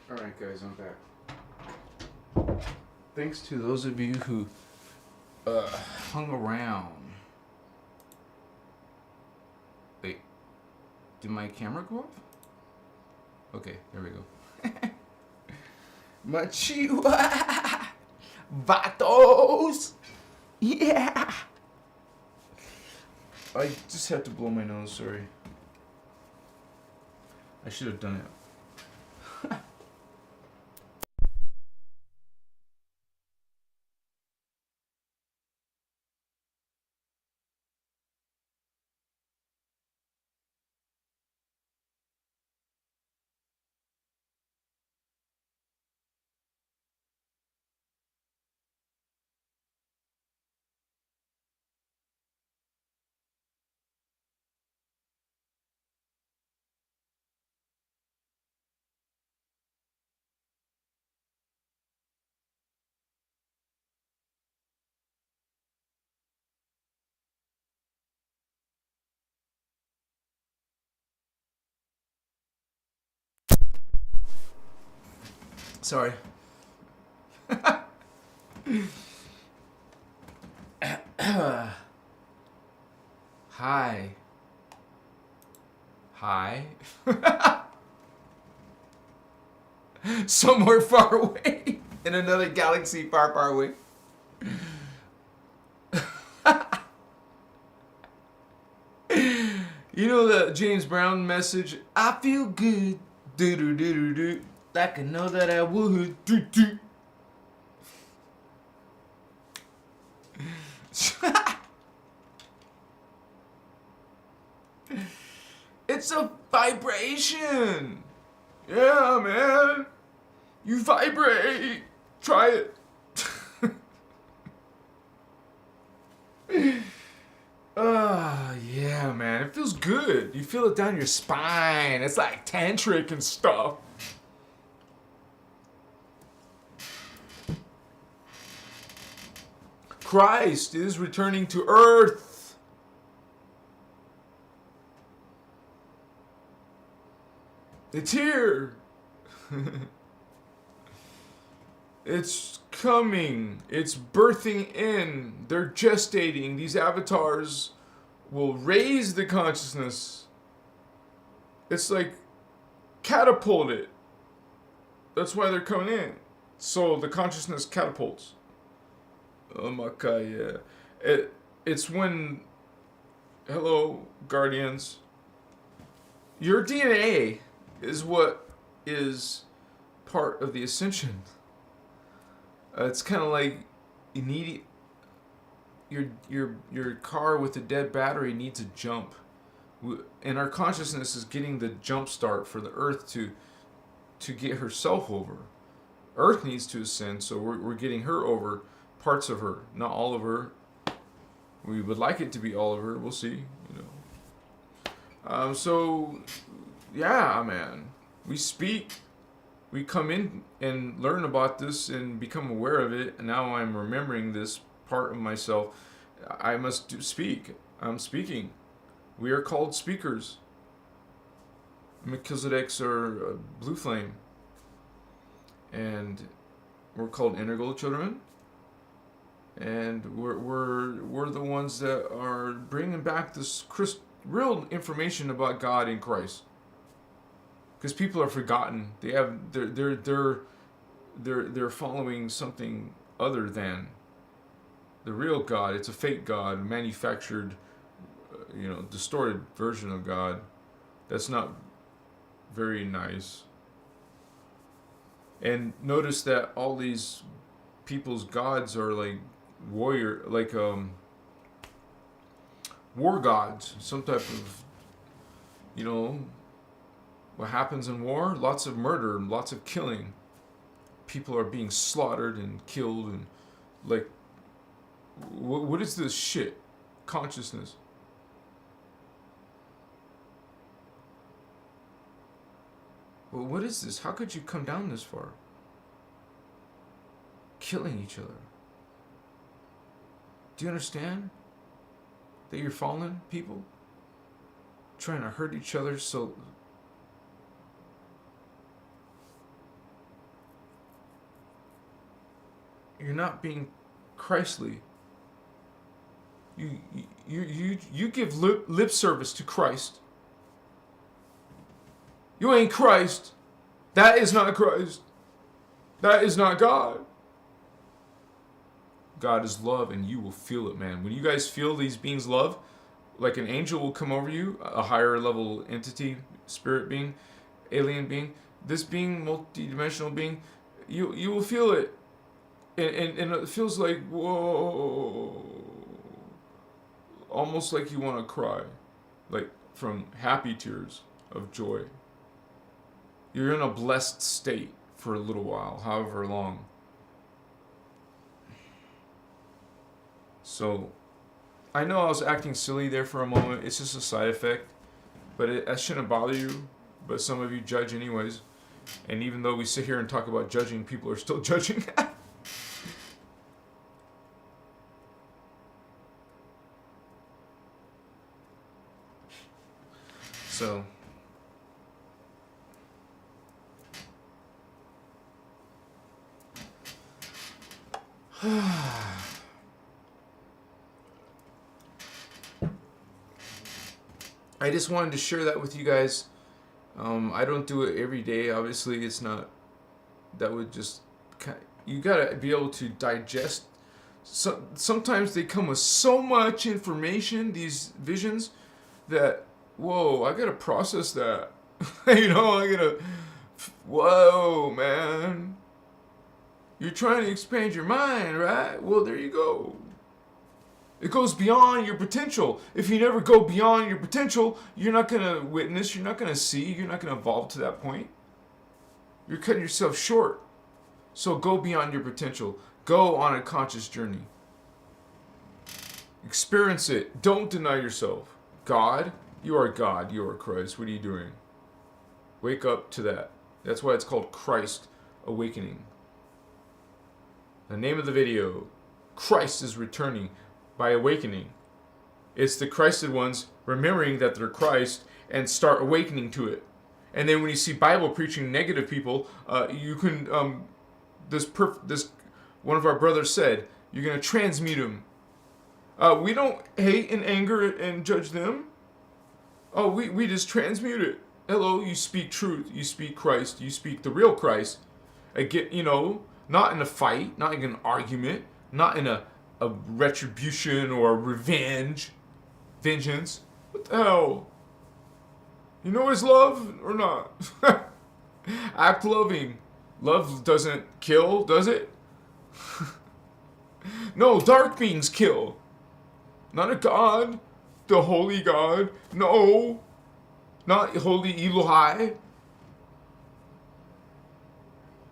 Alright guys, I'm back. Thanks to those of you who hung around. Wait, did my camera go off? Okay, there we go. Machiwa! Vatos! Yeah! I just had to blow my nose, sorry. I should have done it. Sorry. Hi. Hi. Somewhere far away. In another galaxy far, far away. You know the James Brown message? I feel good. Do do do do do. Like I know that I would. Do do. It's a vibration. Yeah, man. You vibrate. Try it. Yeah, man. It feels good. You feel it down your spine. It's like tantric and stuff. Christ is returning to earth. It's here. It's coming. It's birthing in. They're gestating. These avatars will raise the consciousness. It's like catapult it. That's why they're coming in. So the consciousness catapults. Oh my god, yeah. It's when, hello, guardians. Your DNA is what is part of the ascension. It's kind of like you need your car with a dead battery needs a jump, and our consciousness is getting the jump start for the Earth to get herself over. Earth needs to ascend, so we're getting her over, parts of her, not all of her. We would like it to be all of her. We'll see, you know. So yeah, man, we speak. We come in and learn about this and become aware of it, and now I'm remembering this part of myself. I must speak. I'm speaking. We are called speakers. Melchizedeks are blue flame, and we're called integral children, and we're the ones that are bringing back this real information about God in Christ. Because people are forgotten. They're following something other than the real God. It's a fake God, manufactured, distorted version of God. That's not very nice. And notice that all these people's gods are like war gods, some type of, what happens in war? Lots of murder and lots of killing. People are being slaughtered and killed, and like, what is this shit? Consciousness. Well, what is this? How could you come down this far? Killing each other. Do you understand that you're fallen people? Trying to hurt each other so... You're not being Christly. You give lip service to Christ. You ain't Christ. That is not Christ. That is not God. God is love, and you will feel it, man. When you guys feel these beings love, like an angel will come over you, a higher level entity, spirit being, alien being, this being, multi-dimensional being, you will feel it. And it feels like, whoa, almost like you want to cry, like from happy tears of joy. You're in a blessed state for a little while, however long. So, I know I was acting silly there for a moment. It's just a side effect, but that shouldn't bother you. But some of you judge anyways. And even though we sit here and talk about judging, people are still judging. So, I just wanted to share that with you guys. I don't do it every day. Obviously, it's not. That would just. You gotta be able to digest. Sometimes they come with so much information, these visions, that whoa, I gotta process that. I gotta. Whoa, man. You're trying to expand your mind, right? Well, there you go. It goes beyond your potential. If you never go beyond your potential, you're not going to witness, you're not going to see, you're not going to evolve to that point. You're cutting yourself short. So go beyond your potential. Go on a conscious journey. Experience it. Don't deny yourself. God, you are God, you are Christ. What are you doing? Wake up to that. That's why it's called Kryst Awakening. The name of the video, Christ is returning by awakening. It's the Christed ones remembering that they're Christ and start awakening to it. And then when you see Bible preaching negative people, you can this one of our brothers said, you're going to transmute them. We don't hate and anger and judge them. Oh, we just transmute it. Hello, you speak truth, you speak Christ, you speak the real Christ. Not in a fight, not in an argument, not in a retribution or vengeance. What the hell? You know it's love or not? Act loving. Love doesn't kill, does it? No, dark beings kill. Not a god. The holy God. No. Not holy Elohei.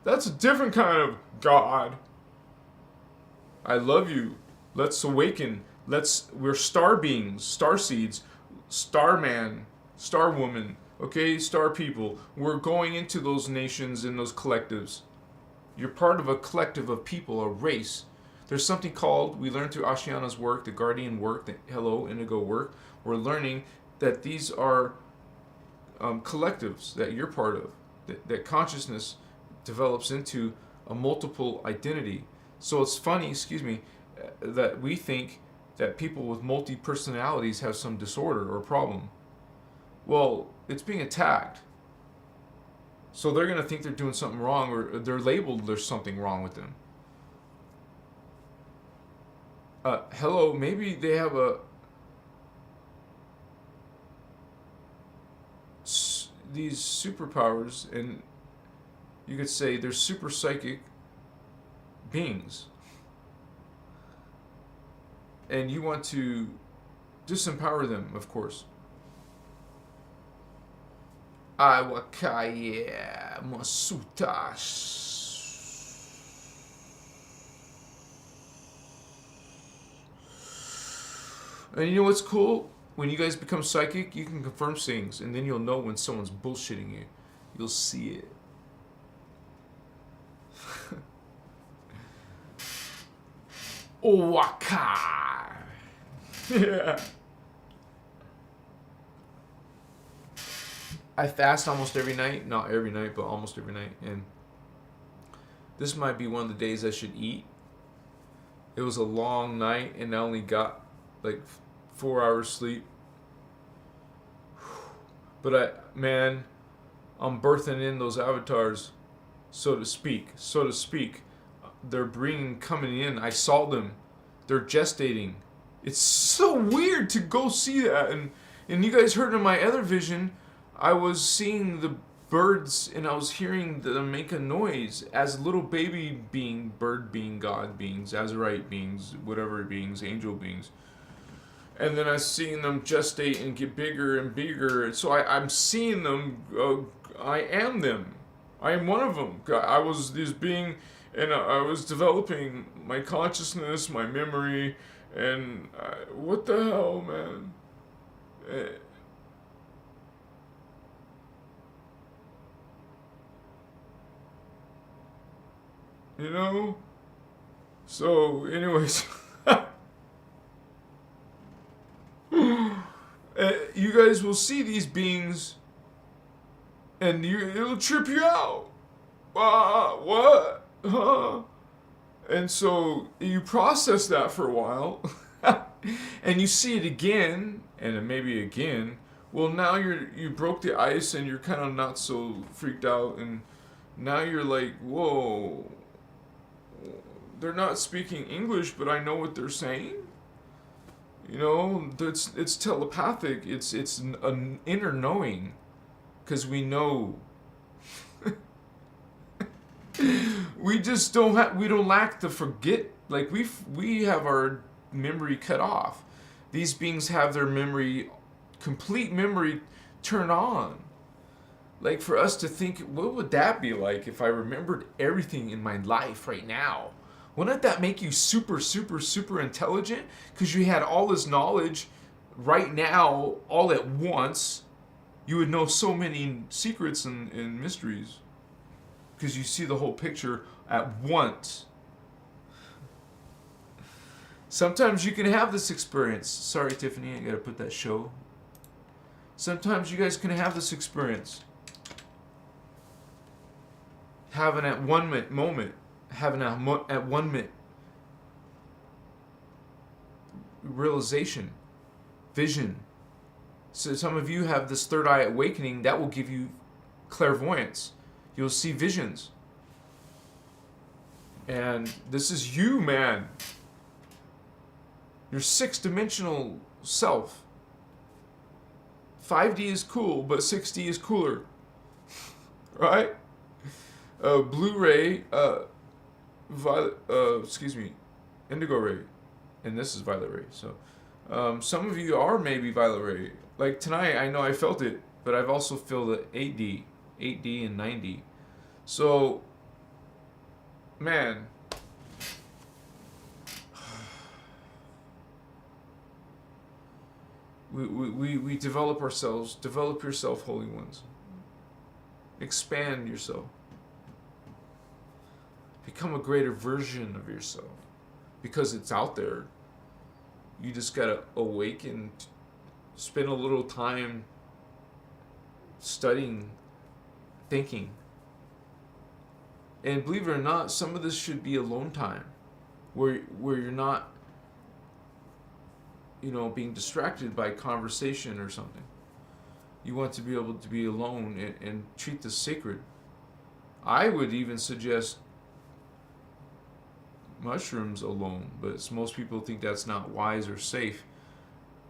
That's a different kind of God. I love you. Let's awaken. We're star beings, star seeds, star man, star woman, okay? Star people. We're going into those nations and those collectives. You're part of a collective of people, a race. There's something called, we learned through Ashiana's work, the Guardian work, the Hello Indigo work. We're learning that these are collectives that you're part of, that consciousness develops into a multiple identity. So it's funny, that we think that people with multi-personalities have some disorder or problem. Well, it's being attacked. So they're going to think they're doing something wrong, or they're labeled there's something wrong with them. Hello, maybe they have these superpowers, and you could say they're super psychic beings. And you want to disempower them, of course. Awakaya Masutas. And you know what's cool? When you guys become psychic, you can confirm things, and then you'll know when someone's bullshitting you. You'll see it. Owaka. Yeah. I fast almost every night. Not every night, but almost every night. And this might be one of the days I should eat. It was a long night, and I only got like 4 hours sleep. But I'm birthing in those avatars, so to speak. they're coming in. I saw them. They're gestating. It's so weird to go see that. And you guys heard in my other vision, I was seeing the birds and I was hearing them make a noise as little baby bird being, God beings, Azurite beings, whatever beings, angel beings. And then I was seeing them gestate and get bigger and bigger. So I'm seeing them. I am them. I am one of them. I was this being, and I was developing my consciousness, my memory, and what the hell, man? You know? So, anyways. You guys will see these beings, and it'll trip you out. What? Huh? And so you process that for a while, and you see it again, and then maybe again. Well, now you broke the ice, and you're kind of not so freaked out, and now you're like, whoa. They're not speaking English, but I know what they're saying. You know, it's telepathic. It's an inner knowing, because we know. We just don't lack the forget. Like we have our memory cut off. These beings have their memory, complete memory, turned on. Like for us to think, what would that be like if I remembered everything in my life right now? Wouldn't that make you super, super, super intelligent? Because you had all this knowledge right now, all at once. You would know so many secrets and mysteries. Because you see the whole picture at once. Sometimes you can have this experience. Sorry, Tiffany, I gotta put that show. Sometimes you guys can have this experience. Having at one moment. Having at 1 minute realization, vision. So some of you have this third eye awakening that will give you clairvoyance. You'll see visions. And this is you, man. Your 6-dimensional self. 5D is cool, but 6D is cooler. Right? Blu-ray, indigo ray, and this is violet ray. So some of you are maybe violet ray. Like tonight, I know I felt it, but I've also felt the 8D and 9D. So man, we develop ourselves. Develop yourself, holy ones. Expand yourself. Become a greater version of yourself, because it's out there. You just gotta awaken, spend a little time studying, thinking. And believe it or not, some of this should be alone time, where you're not, being distracted by conversation or something. You want to be able to be alone and treat this sacred. I would even suggest mushrooms alone, but most people think that's not wise or safe.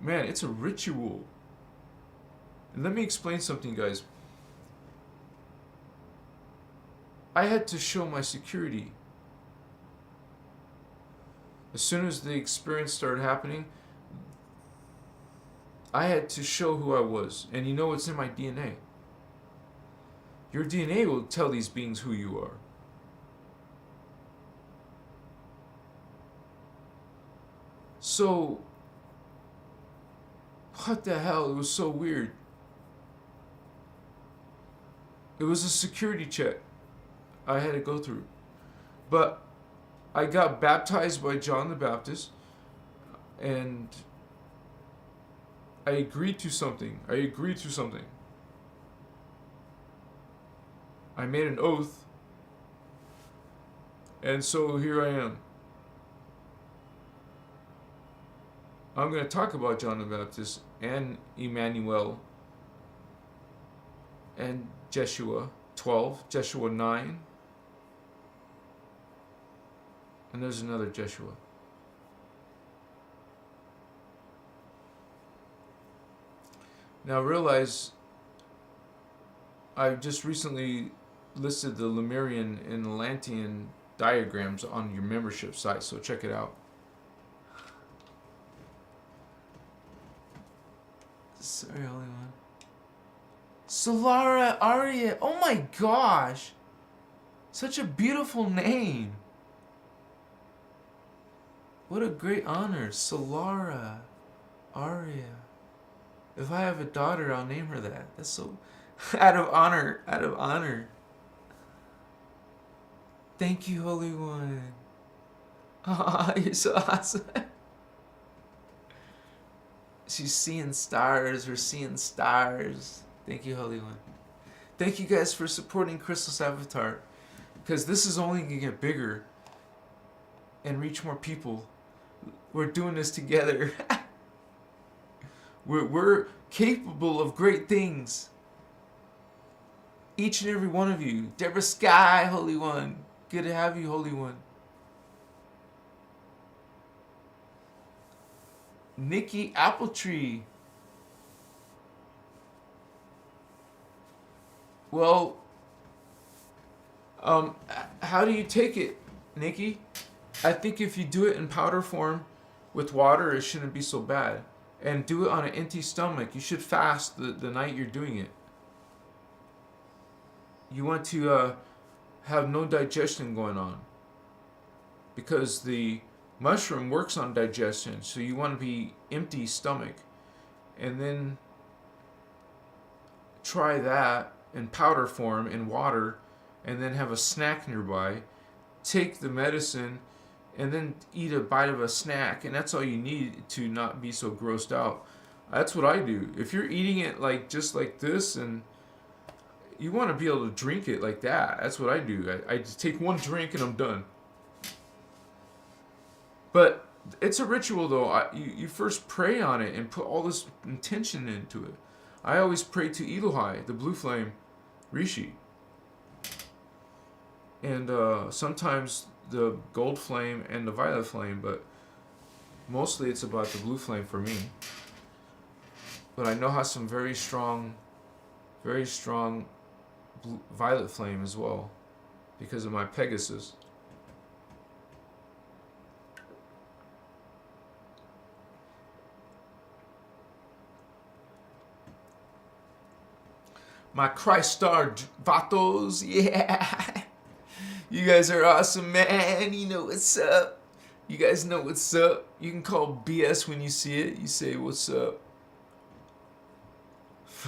Man, it's a ritual. And let me explain something, guys. I had to show my security. As soon as the experience started happening, I had to show who I was. And it's in my DNA. Your DNA will tell these beings who you are. So, what the hell? It was so weird. It was a security check I had to go through. But I got baptized by John the Baptist, and I agreed to something. I made an oath, and so here I am. I'm going to talk about John the Baptist and Emmanuel and Jeshua 12, Jeshua 9. And there's another Jeshua. Now realize I just recently listed the Lemurian and Atlantean diagrams on your membership site, so check it out. Sorry, Holy One. Solara Arya. Oh my gosh. Such a beautiful name. What a great honor. Solara Arya. If I have a daughter, I'll name her that. That's so out of honor. Out of honor. Thank you, Holy One. Oh, you're so awesome. She's seeing stars. We're seeing stars. Thank you, Holy One. Thank you guys for supporting Christos Avatar. Because this is only going to get bigger and reach more people. We're doing this together. We're capable of great things. Each and every one of you. Deborah Sky, Holy One. Good to have you, Holy One. Nikki Appletree. Well, how do you take it, Nikki? I think if you do it in powder form with water, it shouldn't be so bad. And do it on an empty stomach. You should fast the night you're doing it. You want to have no digestion going on. Because the mushroom works on digestion. So you want to be empty stomach. And then try that in powder form in water. And then have a snack nearby. Take the medicine. And then eat a bite of a snack. And that's all you need to not be so grossed out. That's what I do. If you're eating it like just like this, and you want to be able to drink it like that. That's what I do. I just take one drink and I'm done. But it's a ritual though. You first pray on it and put all this intention into it. I always pray to Elohei, the blue flame, Rishi. And sometimes the gold flame and the violet flame, but mostly it's about the blue flame for me. But I know how some very strong violet flame as well, because of my Pegasus. My Christ star vatos, yeah. You guys are awesome, man. You know what's up. You guys know what's up. You can call BS when you see it. You say, what's up?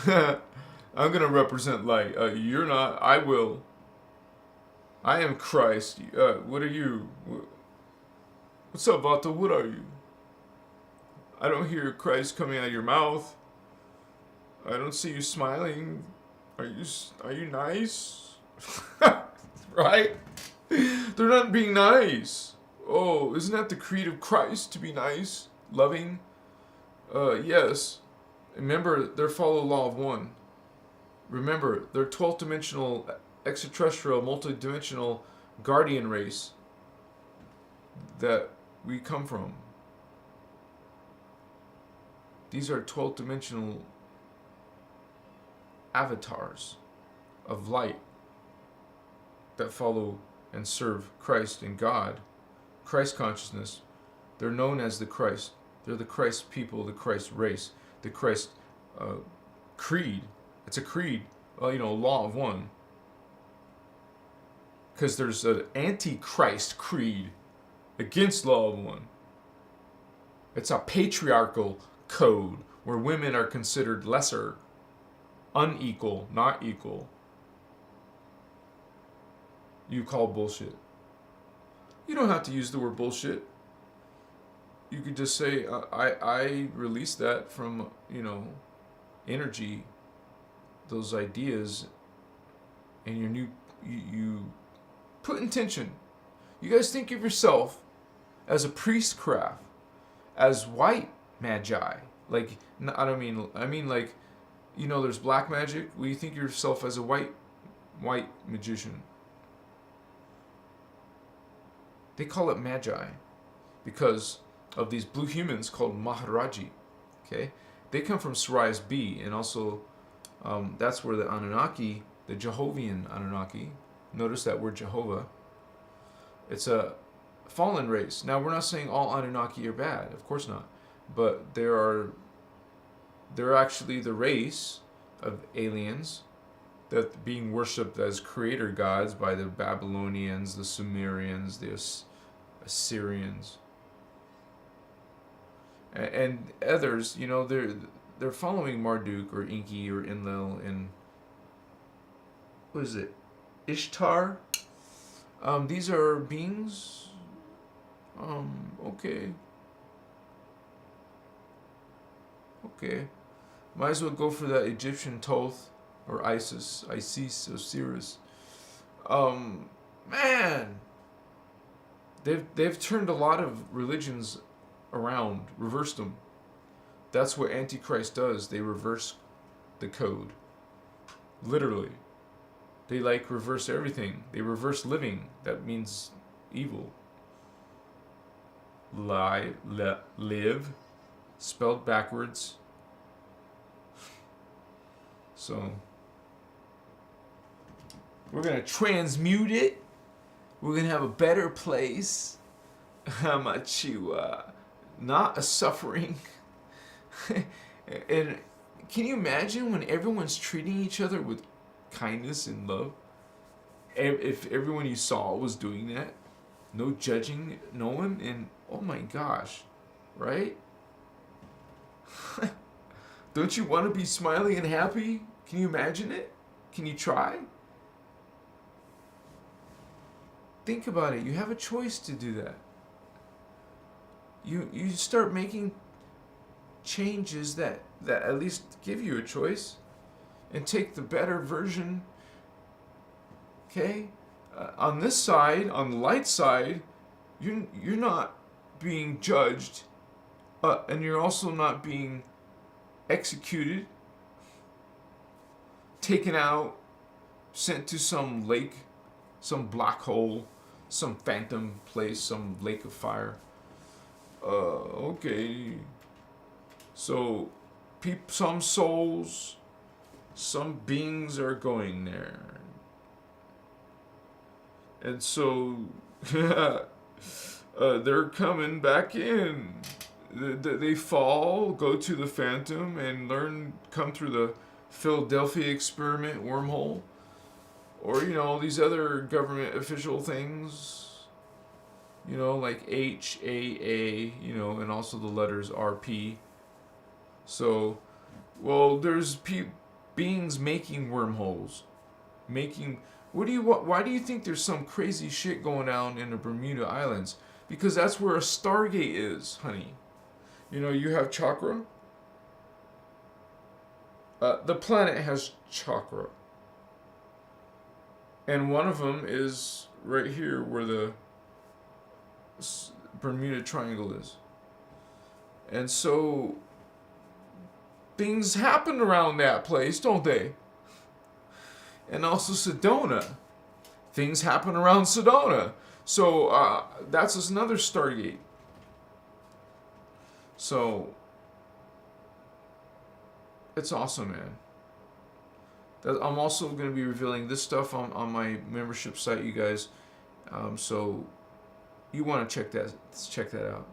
I'm going to represent light. You're not. I will. I am Christ. What are you? What's up, Vato? What are you? I don't hear Christ coming out of your mouth. I don't see you smiling. Are you nice? Right? They're not being nice. Oh, isn't that the creed of Christ, to be nice, loving? Yes. Remember, they follow the law of one. Remember, they're 12th dimensional, extraterrestrial, multidimensional guardian race that we come from. These are 12th dimensional avatars of light that follow and serve Christ and God. Christ consciousness. They're known as the Christ. They're the Christ people, the Christ race, the Christ creed. It's a creed, law of one. Because there's an anti-Christ creed against law of one. It's a patriarchal code where women are considered lesser, unequal, not equal. You call bullshit. You don't have to use the word bullshit. You could just say, I released that from, energy, those ideas, and you put intention. You guys think of yourself as a priestcraft, as white magi. Like, I mean like, there's black magic. Well, you think of yourself as a white magician. They call it magi because of these blue humans called Maharaji. Okay, they come from Sirius B, and also that's where the Anunnaki, the Jehovian Anunnaki, notice that word Jehovah. It's a fallen race. Now we're not saying all Anunnaki are bad, of course not, but they're actually the race of aliens that being worshipped as creator gods by the Babylonians, the Sumerians, the Assyrians, and others. You know, they're following Marduk or Enki or Enlil and what is it, Ishtar. These are beings. Okay. Might as well go for that Egyptian Thoth or Isis, Osiris. Man, they've turned a lot of religions around, reversed them. That's what Antichrist does. They reverse the code. Literally. They reverse everything. They reverse living. That means evil. Live, spelled backwards. So we're gonna transmute it. We're gonna have a better place. Not a suffering. And can you imagine when everyone's treating each other with kindness and love? If everyone you saw was doing that, no judging no one, and oh my gosh, right? Don't you want to be smiling and happy? Can you imagine it? Can you try? Think about it. You have a choice to do that. You start making changes that at least give you a choice and take the better version. Okay? On this side, on the light side, you're not being judged, and you're also not being executed, taken out, sent to some lake, some black hole, some phantom place, some lake of fire. Okay. So, some souls, some beings are going there. And so, they're coming back in. They fall, go to the phantom, and come through the Philadelphia experiment wormhole. Or, these other government official things. Like HAA, and also the letters RP. So, well, there's beings making wormholes. Why do you think there's some crazy shit going on in the Bermuda Islands? Because that's where a Stargate is, honey. You have chakra. The planet has chakra. And one of them is right here where the Bermuda Triangle is. And so things happen around that place, don't they? And also Sedona. Things happen around Sedona. So that's just another Stargate. So it's awesome, man. I'm also going to be revealing this stuff on my membership site, you guys. So you want to check that out.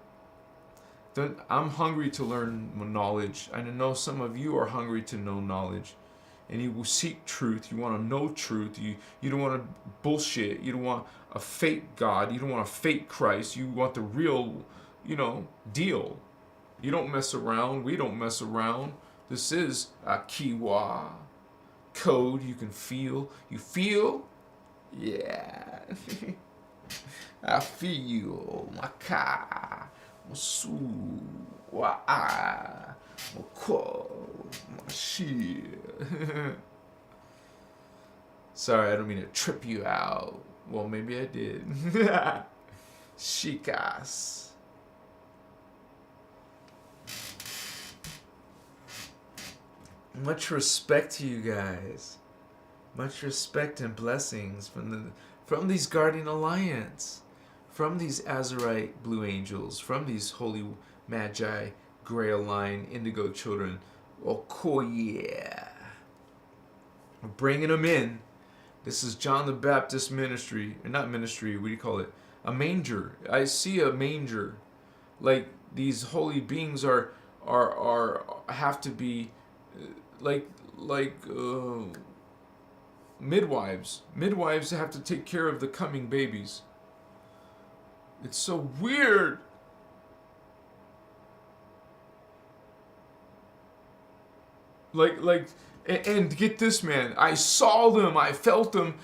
I'm hungry to learn knowledge. I know some of you are hungry to know knowledge. And you will seek truth. You want to know truth. You don't want to bullshit. You don't want a fake God. You don't want a fake Christ. You want the real, deal. You don't mess around. We don't mess around. This is a Kiwa code you can feel. You feel? Yeah. I feel. Maka. Masu. Wa'a. Mako. Shit. Sorry, I don't mean to trip you out. Well, maybe I did. Shikas. Much respect to you guys. Much respect and blessings from these Guardian Alliance. from these Azurite blue angels, from these holy magi, grail line, indigo children. Oh, yeah. We're bringing them in. This is John the Baptist ministry. Or not ministry, what do you call it? A manger. I see a manger. Like these holy beings are have to be like midwives. Midwives have to take care of the coming babies. It's so weird. And get this, man. I saw them. I felt them.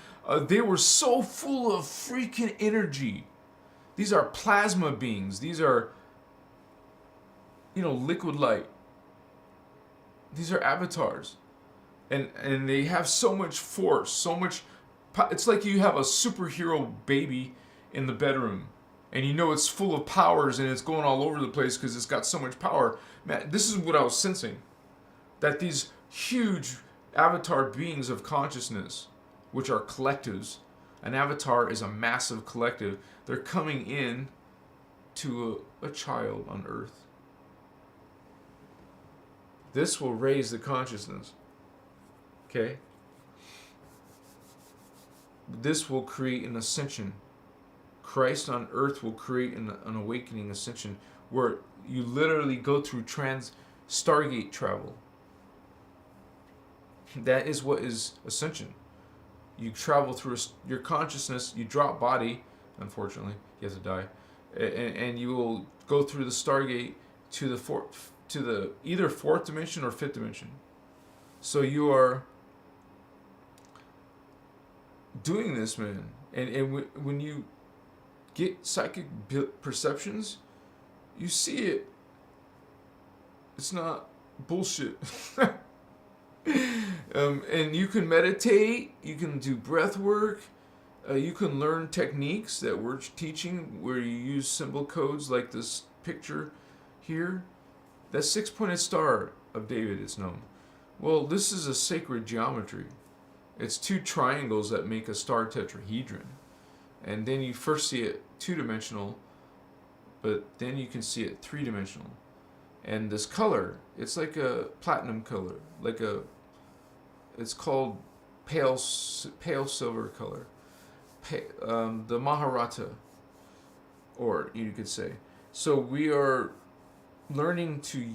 They were so full of freaking energy. These are plasma beings. These are, liquid light. These are avatars. And they have so much force, so much. It's like you have a superhero baby in the bedroom. And it's full of powers and it's going all over the place because it's got so much power. Man, this is what I was sensing. That these huge avatar beings of consciousness, which are collectives, an avatar is a massive collective, they're coming in to a child on earth. This will raise the consciousness. Okay? This will create an ascension. Christ on earth will create an awakening ascension where you literally go through Stargate travel. That is what is ascension. You travel through your consciousness, you drop body, unfortunately, you have to die, and you will go through the Stargate to the either fourth dimension or fifth dimension. So you are doing this, man, and when you get psychic perceptions, you see it. It's not bullshit. And you can meditate, you can do breath work, you can learn techniques that we're teaching where you use symbol codes like this picture here. That 6-pointed star of David is known. Well, this is a sacred geometry. It's 2 triangles that make a star tetrahedron. And then you first see it 2-dimensional, but then you can see it 3-dimensional. And this color, it's like a platinum color, it's called pale silver color, the Maharata, or you could say. So we are learning to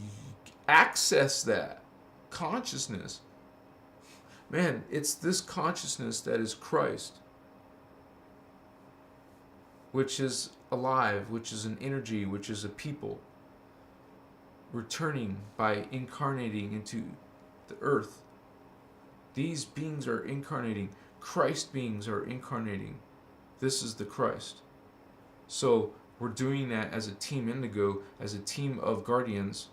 access that consciousness. Man, it's this consciousness that is Christ, which is alive, which is an energy, which is a people, returning by incarnating into the earth. These beings are incarnating. Christ beings are incarnating. This is the Christ. So we're doing that as a team indigo, as a team of guardians.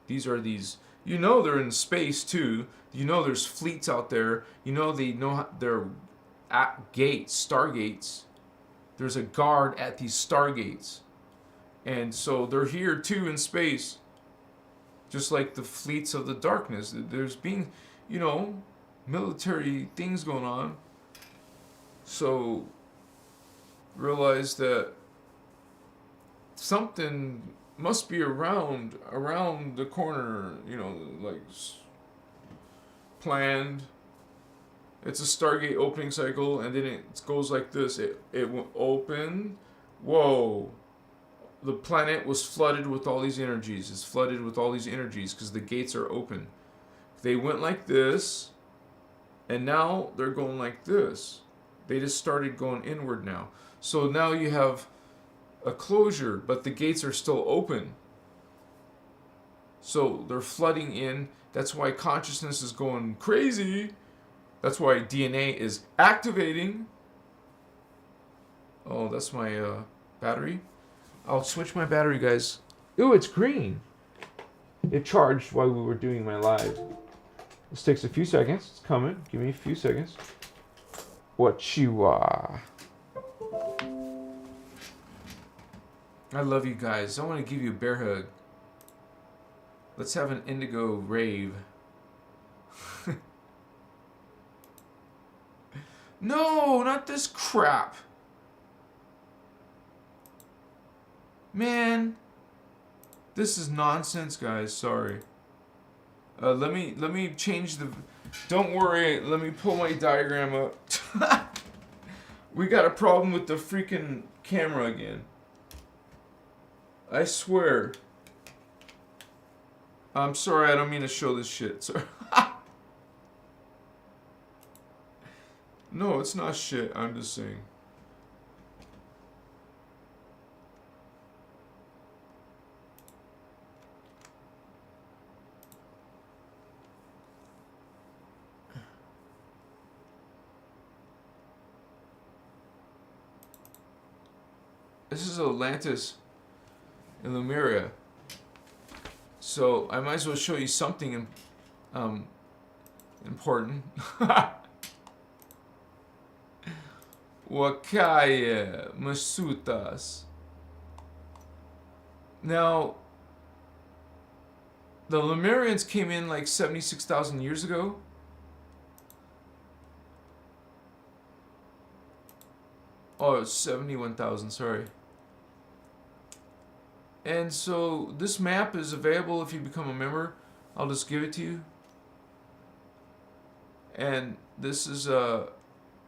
These are these, they're in space too. There's fleets out there. They're at gates, stargates. There's a guard at these stargates. And so they're here too in space. Just like the fleets of the darkness. There's being, military things going on. So realize that something must be around the corner, planned. It's a Stargate opening cycle, and then it goes like this. It will open. Whoa. The planet was flooded with all these energies. It's flooded with all these energies because the gates are open. They went like this, and now they're going like this. They just started going inward now. So now you have a closure, but the gates are still open. So they're flooding in. That's why consciousness is going crazy. That's why DNA is activating. Oh, that's my battery. I'll switch my battery, guys. Ooh, it's green. It charged while we were doing my live. This takes a few seconds. It's coming. Give me a few seconds. What you are. I love you guys. I want to give you a bear hug. Let's have an indigo rave. No, not this crap. Man, this is nonsense, guys. Sorry. Let me change the. Don't worry. Let me pull my diagram up. We got a problem with the freaking camera again. I swear. I'm sorry. I don't mean to show this shit. Sorry. No, it's not shit. I'm just saying. This is Atlantis and Lemuria. So I might as well show you something important. Wakaya Masutas. Now, the Lemurians came in like 76,000 years ago. Oh, 71,000, sorry. And so this map is available if you become a member. I'll just give it to you. And this is a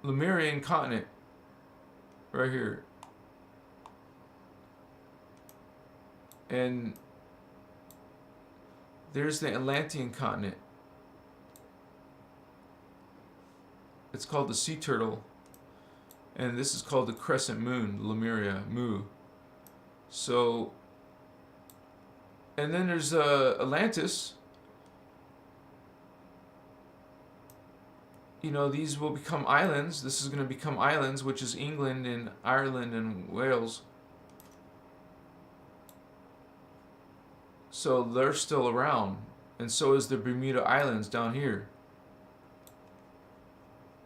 Lemurian continent right here. And there's the Atlantean continent. It's called the sea turtle. And this is called the crescent moon, Lemuria, Mu. So, and then there's Atlantis. You know, these will become islands. This is going to become islands, which is England and Ireland and Wales. So they're still around. And so is the Bermuda Islands down here.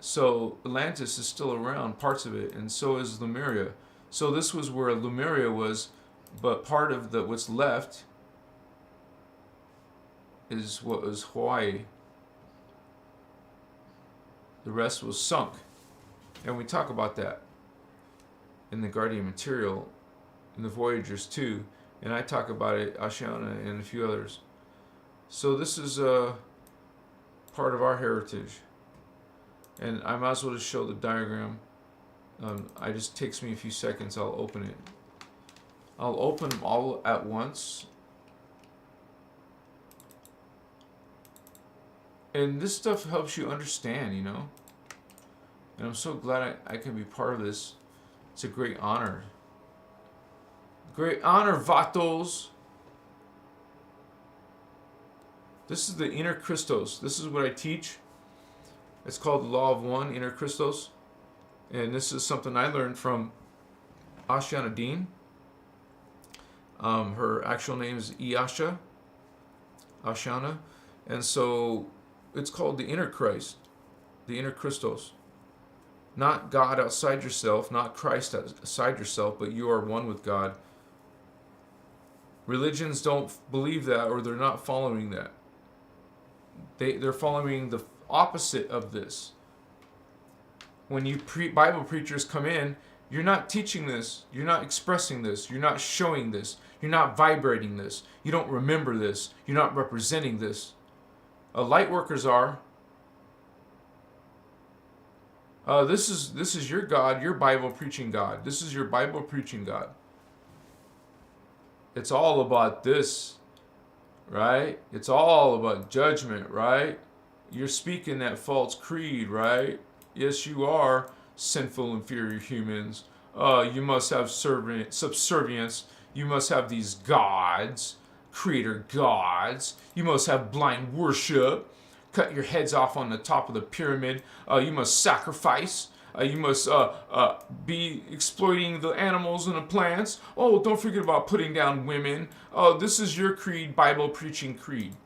So Atlantis is still around, parts of it, and so is Lemuria. So this was where Lemuria was, but part of the what's left is what was Hawaii. The rest was sunk. And we talk about that in the Guardian material, in the Voyagers too. And I talk about it, Ashiana and a few others. So this is part of our heritage. And I might as well just show the diagram. It just takes me a few seconds. I'll open it. I'll open them all at once. And this stuff helps you understand, you know. And I'm so glad I can be part of this. It's a great honor. Great honor, Vatos. This is the innerchristos. This is what I teach. It's called the Law of One, innerchristos. And this is something I learned from Ashiana Dean. Her actual name is Iasha. Ashiana. And so it's called the inner Christ. The innerchristos. Not God outside yourself, not Christ outside yourself, but you are one with God. Religions don't believe that, or they're not following that. They're following the opposite of this. When you Bible preachers come in, you're not teaching this, you're not expressing this, you're not showing this, you're not vibrating this, you don't remember this, you're not representing this. Light workers are. This is your God, your Bible preaching God. This is your Bible preaching God. It's all about this, right? It's all about judgment, right? You're speaking that false creed, right? Yes, you are, sinful, inferior humans. You must have subservience. You must have these gods, creator gods. You must have blind worship. Cut your heads off on the top of the pyramid. You must sacrifice. You must be exploiting the animals and the plants. Oh, don't forget about putting down women. Oh, this is your creed, Bible preaching creed.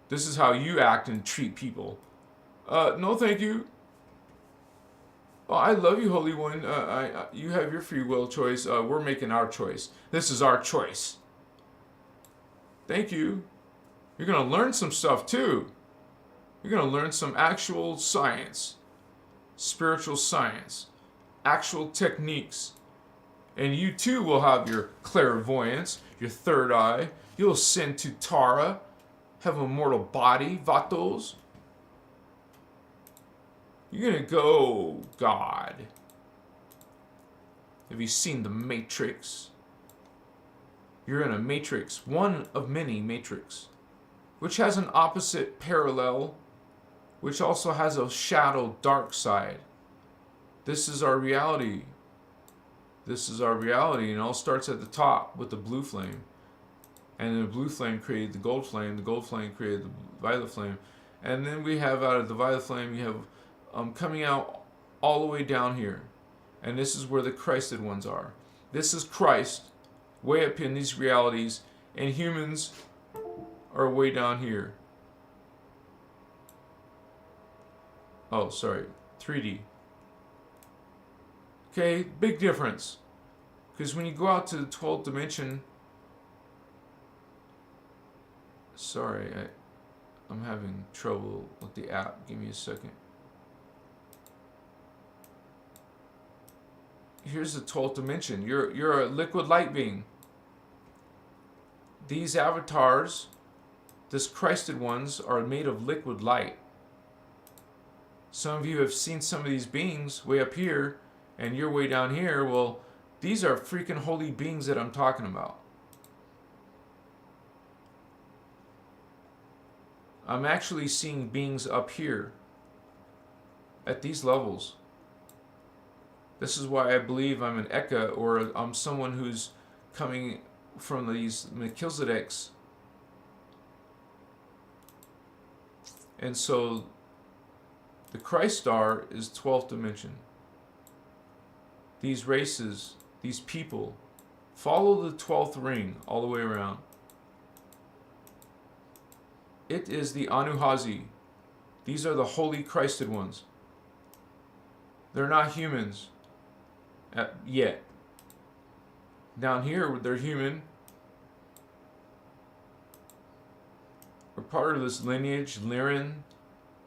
This is how you act and treat people. No, thank you. Oh, I love you, Holy One. You have your free will choice. We're making our choice. This is our choice. Thank you. You're going to learn some stuff, too. You're going to learn some actual science. Spiritual science. Actual techniques. And you too will have your clairvoyance, your third eye. You'll ascend to Tara, have a mortal body, Vatos. You're gonna go, God. Have you seen the Matrix? You're in a matrix, one of many matrix, which has an opposite parallel, which also has a shadow dark side. This is our reality. This is our reality, and it all starts at the top with the blue flame. And the blue flame created the gold flame created the violet flame. And then we have out of the violet flame, you have coming out all the way down here. And this is where the Christed ones are. This is Christ, way up in these realities, and humans are way down here. Oh, sorry, 3D. Okay, big difference. Because when you go out to the 12th dimension, sorry, I'm having trouble with the app. Give me a second. Here's the 12th dimension. You're a liquid light being. These avatars, this Christed ones, are made of liquid light. Some of you have seen some of these beings way up here, and you're way down here. Well, these are freaking holy beings that I'm talking about. I'm actually seeing beings up here at these levels. This is why I believe I'm an Eka, or I'm someone who's coming from these Melchizedeks. And so the Christ star is 12th dimension. These races, these people, follow the 12th ring all the way around. It is the Anuhazi. These are the holy Christed ones. They're not humans yet. Down here, they're human. We're part of this lineage, Lyran,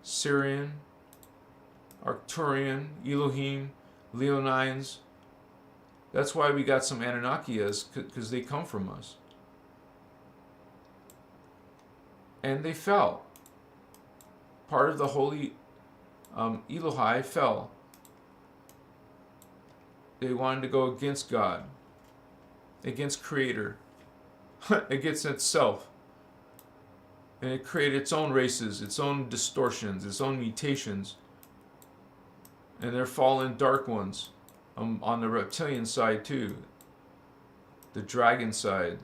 Syrian, Arcturian, Elohim, Leonines. That's why we got some Anunnakias, because they come from us. And they fell. Part of the holy Elohei fell. They wanted to go against God, against Creator, against itself. And it created its own races, its own distortions, its own mutations. And they're fallen dark ones on the reptilian side too. The dragon side.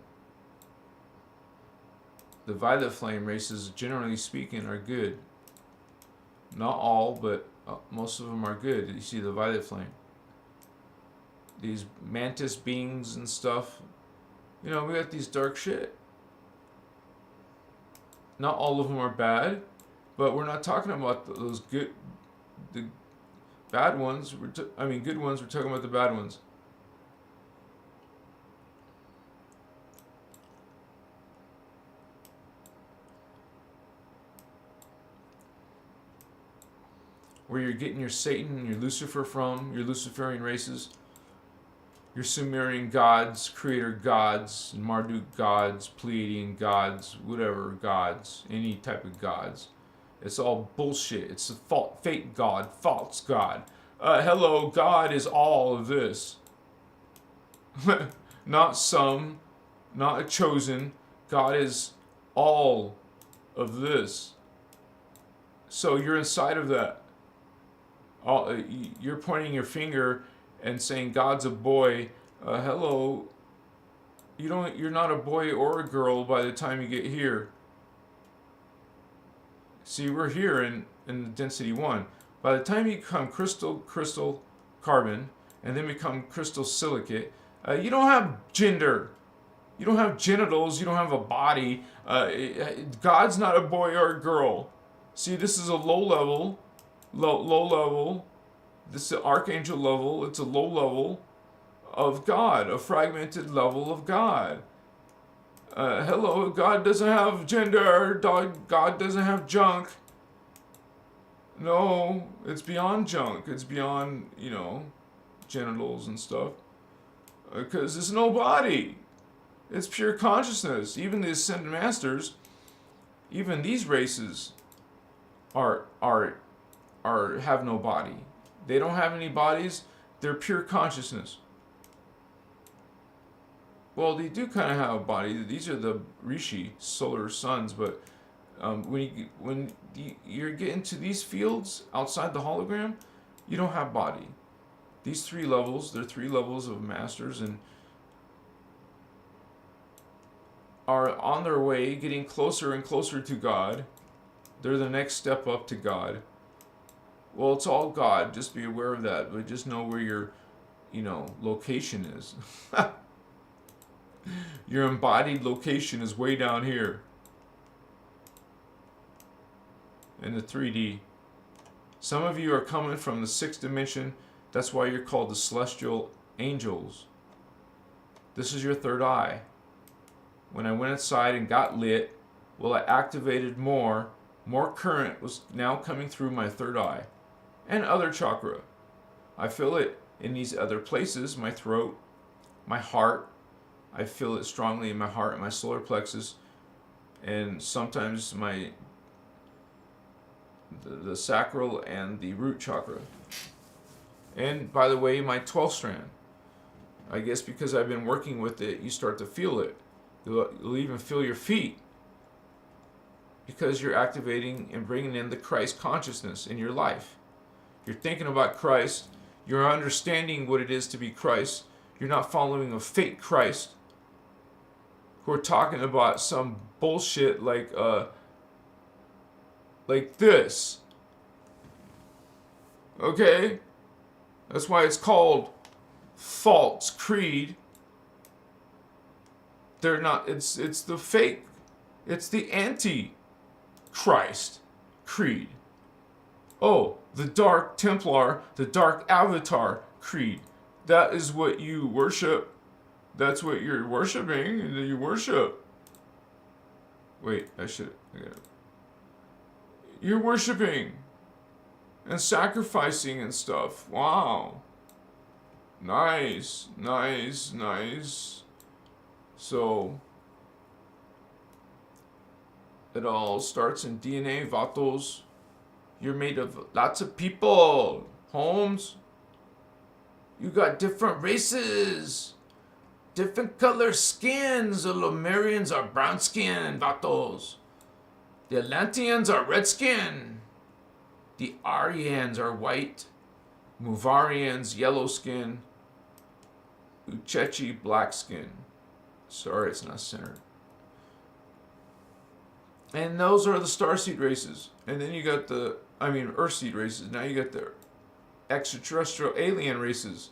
The violet flame races, generally speaking, are good. Not all, but most of them are good. You see the violet flame. These mantis beings and stuff. You know, we got these dark shit. Not all of them are bad, but we're not talking about those good, the bad ones. Good ones. We're talking about the bad ones. Where you're getting your Satan and your Lucifer from, your Luciferian races, your Sumerian gods, creator gods, Marduk gods, Pleiadian gods, whatever gods, any type of gods. It's all bullshit. It's a fake god, false god. Hello, God is all of this. Not some, not a chosen. God is all of this. So you're inside of that. You're pointing your finger and saying God's a boy. Hello, you're not a boy or a girl by the time you get here. See, we're here in the density 1. By the time you become crystal carbon, and then become crystal silicate, you don't have gender. You don't have genitals. You don't have a body. God's not a boy or a girl. See, this is a low level. This is the archangel level. It's a low level of God, a fragmented level of God. Hello, God doesn't have gender. God doesn't have junk. No, it's beyond junk. It's beyond, genitals and stuff. Because it's no body. It's pure consciousness. Even the ascended masters, even these races are have no body. They don't have any bodies. They're pure consciousness. Well, they do kind of have a body. These are the Rishi, solar suns, but when you get into these fields outside the hologram, you don't have body. These 3 levels, they're 3 levels of masters and are on their way, getting closer and closer to God. They're the next step up to God. Well, it's all God. Just be aware of that. But just know where your, location is. Your embodied location is way down here. In the 3D. Some of you are coming from the 6th dimension. That's why you're called the celestial angels. This is your 3rd eye. When I went inside and got lit, well, I activated more current was now coming through my 3rd eye and other chakra. I feel it in these other places, my throat, my heart. I feel it strongly in my heart and my solar plexus, and sometimes the sacral and the root chakra. And by the way, my 12th strand. I guess because I've been working with it, you start to feel it. You'll even feel your feet, because you're activating and bringing in the Christ consciousness in your life. You're thinking about Christ. You're understanding what it is to be Christ. You're not following a fake Christ who are talking about some bullshit like this. Okay? That's why it's called false creed. They're not, it's the fake, it's the anti-Christ creed. Oh, the Dark Templar, the Dark Avatar creed. That is what you worship. That's what you're worshiping, and you worship. Wait, you're worshiping and sacrificing and stuff. Wow. Nice, nice, nice. So, it all starts in DNA, Vatos. You're made of lots of people, Holmes. You got different races, different color skins. The Lemurians are brown skin, Vatos. The Atlanteans are red skin. The Aryans are white. Muvarians, yellow skin. Uchechi, black skin. Sorry, it's not centered. And those are the starseed races. And then you got Earthseed races. Now you got the extraterrestrial alien races.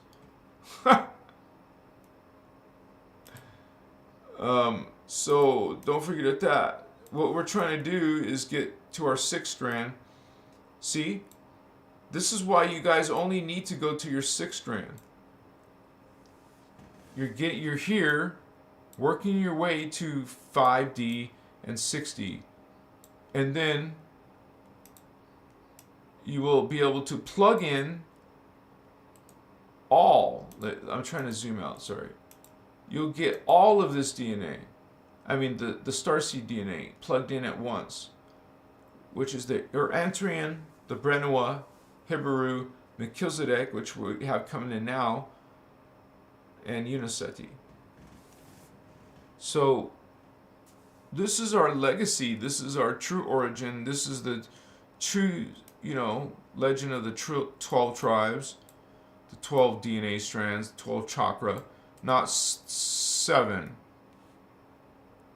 So don't forget that. What we're trying to do is get to our 6th strand. See? This is why you guys only need to go to your 6th strand. You're here working your way to 5D and 6D. And then you will be able to plug in all. I'm trying to zoom out, sorry. You'll get all of this DNA. I mean, the starseed DNA plugged in at once, which is the Urantrian, the Brenua, Hibaru, Melchizedek, which we have coming in now, and Uniseti. So, this is our legacy. This is our true origin. This is the true, legend of the 12 tribes, the 12 DNA strands, 12 chakra, not 7.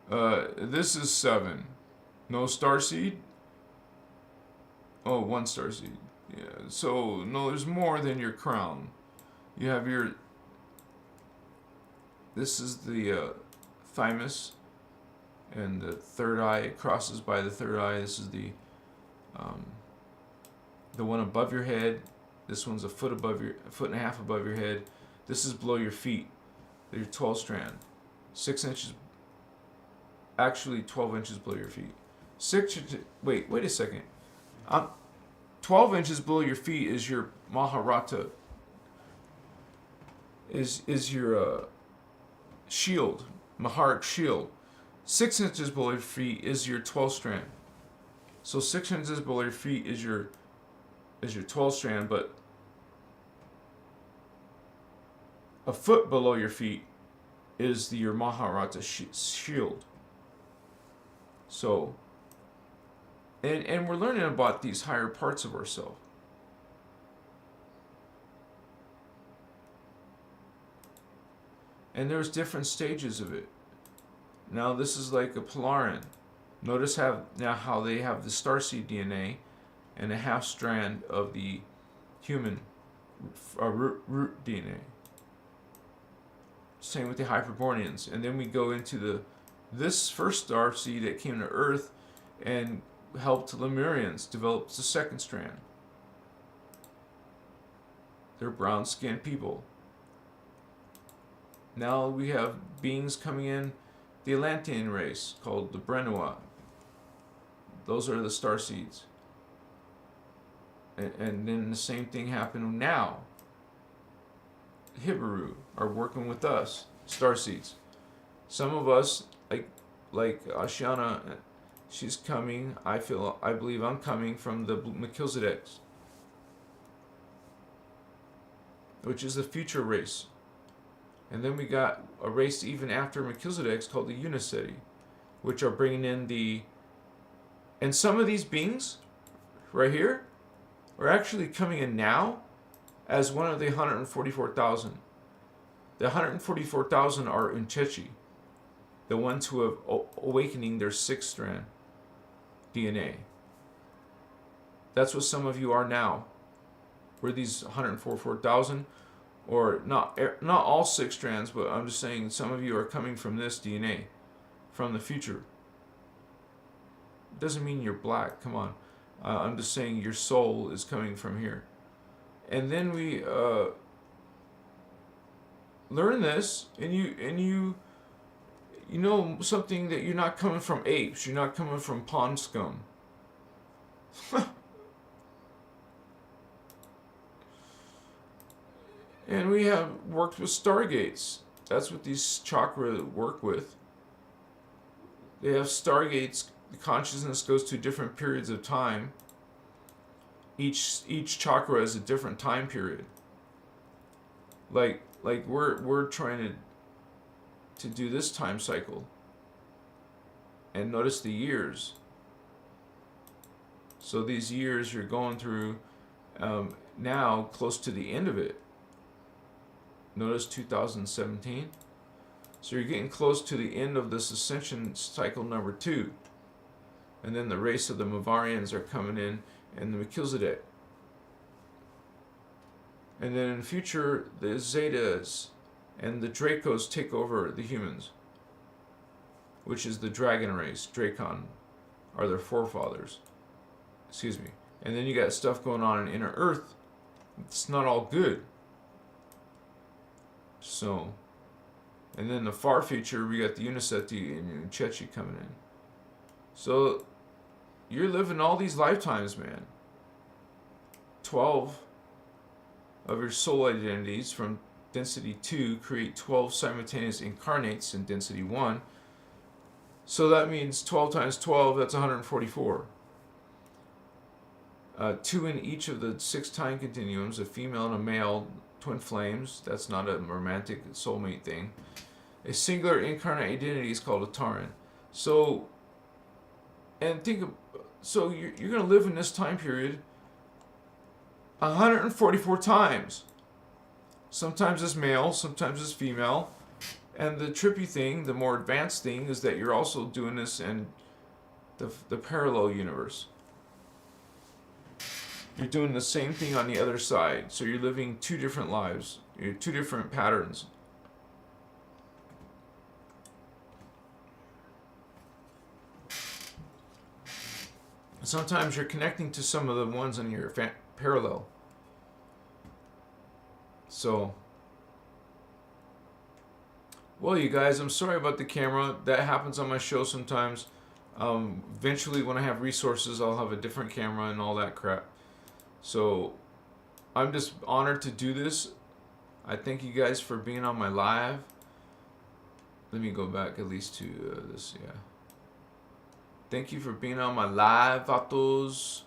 This is 7. No starseed? Oh, 1 starseed. Yeah, so, no, there's more than your crown. You have this is the thymus, and the 3rd eye crosses by the 3rd eye. This is the one above your head. This one's a foot and a half above your head. This is below your feet. Your 12 strand, 6 inches. Actually, 12 inches below your feet. 6 inches. Wait a second. 12 inches below your feet is your Maharata. is your shield, Maharic shield. 6 inches below your feet is your 12 strand. So 6 inches below your feet is your 12 strand, but a foot below your feet is your Maharata shield. So, and we're learning about these higher parts of ourselves. And there's different stages of it. Now this is like a Polaran. Notice how they have the starseed DNA and a half strand of the human root DNA. Same with the Hyperboreans. And then we go into this first starseed that came to Earth and helped Lemurians develop the second strand. They're brown-skinned people. Now we have beings coming in, the Atlantean race, called the Brenua. Those are the starseeds. And then the same thing happened now. Hibaru are working with us, starseeds. Some of us, like Ashiana, she's coming. I believe I'm coming from the Melchizedeks, which is the future race. And then we got a race even after Melchizedeks called the Uniceti, which are bringing in and some of these beings right here are actually coming in now as one of the 144,000. The 144,000 are Unchechi, the ones who have awakening their 6th strand DNA. That's what some of you are now. We're these 144,000, or not all 6 strands, but I'm just saying some of you are coming from this DNA, from the future. Doesn't mean you're black. Come on. I'm just saying your soul is coming from here. And then we learn this, and you know something, that you're not coming from apes. You're not coming from pond scum. And we have worked with stargates. That's what these chakra work with. They have stargates. The consciousness goes to different periods of time. Each chakra is a different time period. Like we're trying to do this time cycle. And notice the years. So these years you're going through now, close to the end of it. Notice 2017. So you're getting close to the end of this ascension cycle number 2. And then the race of the Mavarians are coming in, and the Melchizedek. And then in the future, the Zetas and the Dracos take over the humans, which is the dragon race. Dracon are their forefathers. Excuse me. And then you got stuff going on in inner Earth. It's not all good. So, and then the far future, we got the Uniceti and Unchechi coming in. So, you're living all these lifetimes, man. 12 of your soul identities from density 2 create 12 simultaneous incarnates in density 1. So that means 12 times 12, that's 144. 2 in each of the 6 time continuums, a female and a male, twin flames. That's not a romantic soulmate thing. A singular incarnate identity is called a Taran. So, and so you're going to live in this time period 144 times. Sometimes it's male, sometimes it's female. And the trippy thing, the more advanced thing, is that you're also doing this in the parallel universe. You're doing the same thing on the other side. So you're living 2 different lives. You're 2 different patterns. Sometimes you're connecting to some of the ones on your parallel. So, well, you guys, I'm sorry about the camera. That happens on my show sometimes. Eventually, when I have resources, I'll have a different camera and all that crap. So, I'm just honored to do this. I thank you guys for being on my live. Let me go back at least to this, yeah. Thank you for being on my live, vatos.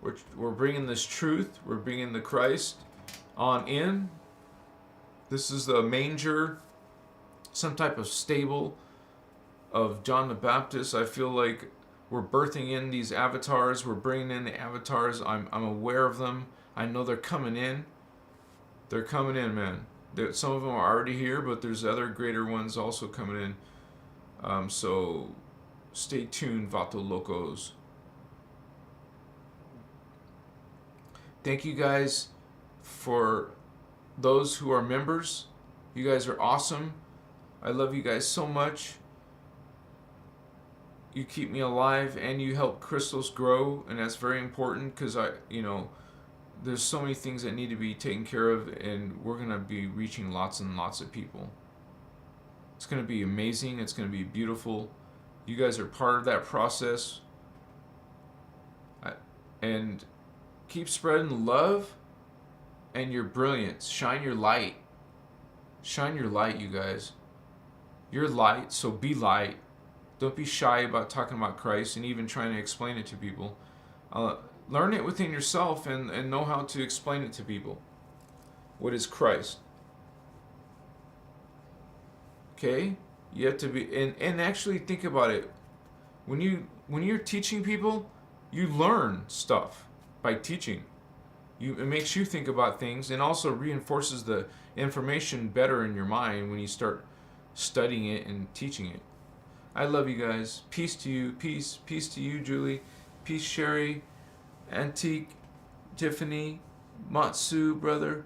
We're bringing this truth. We're bringing the Christ on in. This is the manger, some type of stable of John the Baptist. I feel like we're birthing in these avatars. We're bringing in the avatars. I'm aware of them. I know they're coming in. They're coming in, man. Some of them are already here, but there's other greater ones also coming in. So stay tuned, Vato Locos. Thank you guys for those who are members. You guys are awesome. I love you guys so much. You keep me alive and you help Christos grow, and that's very important because there's so many things that need to be taken care of, and we're going to be reaching lots and lots of people. It's going to be amazing. It's going to be beautiful. You guys are part of that process. And keep spreading love and your brilliance. Shine your light. Shine your light, you guys. You're light, so be light. Don't be shy about talking about Christ and even trying to explain it to people. Learn it within yourself and know how to explain it to people. What is Christ? Okay? You have to be, and actually think about it. When you're teaching people, you learn stuff by teaching. It makes you think about things and also reinforces the information better in your mind when you start studying it and teaching it. I love you guys. Peace to you. Peace to you, Julie. Peace, Sherry. Antique, Tiffany, Matsu, brother,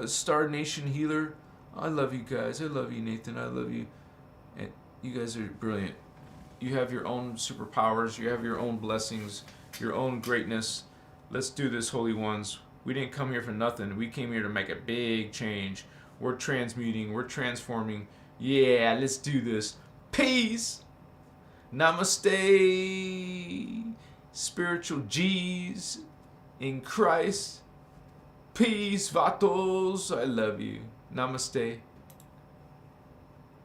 Star Nation Healer. I love you guys. I love you, Nathan. I love you. And you guys are brilliant. You have your own superpowers. You have your own blessings, your own greatness. Let's do this, Holy Ones. We didn't come here for nothing. We came here to make a big change. We're transmuting. We're transforming. Yeah, let's do this. Peace. Namaste. Spiritual G's in Christ. Peace, vatos. I love you. Namaste.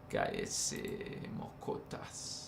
Cállese, mocotas.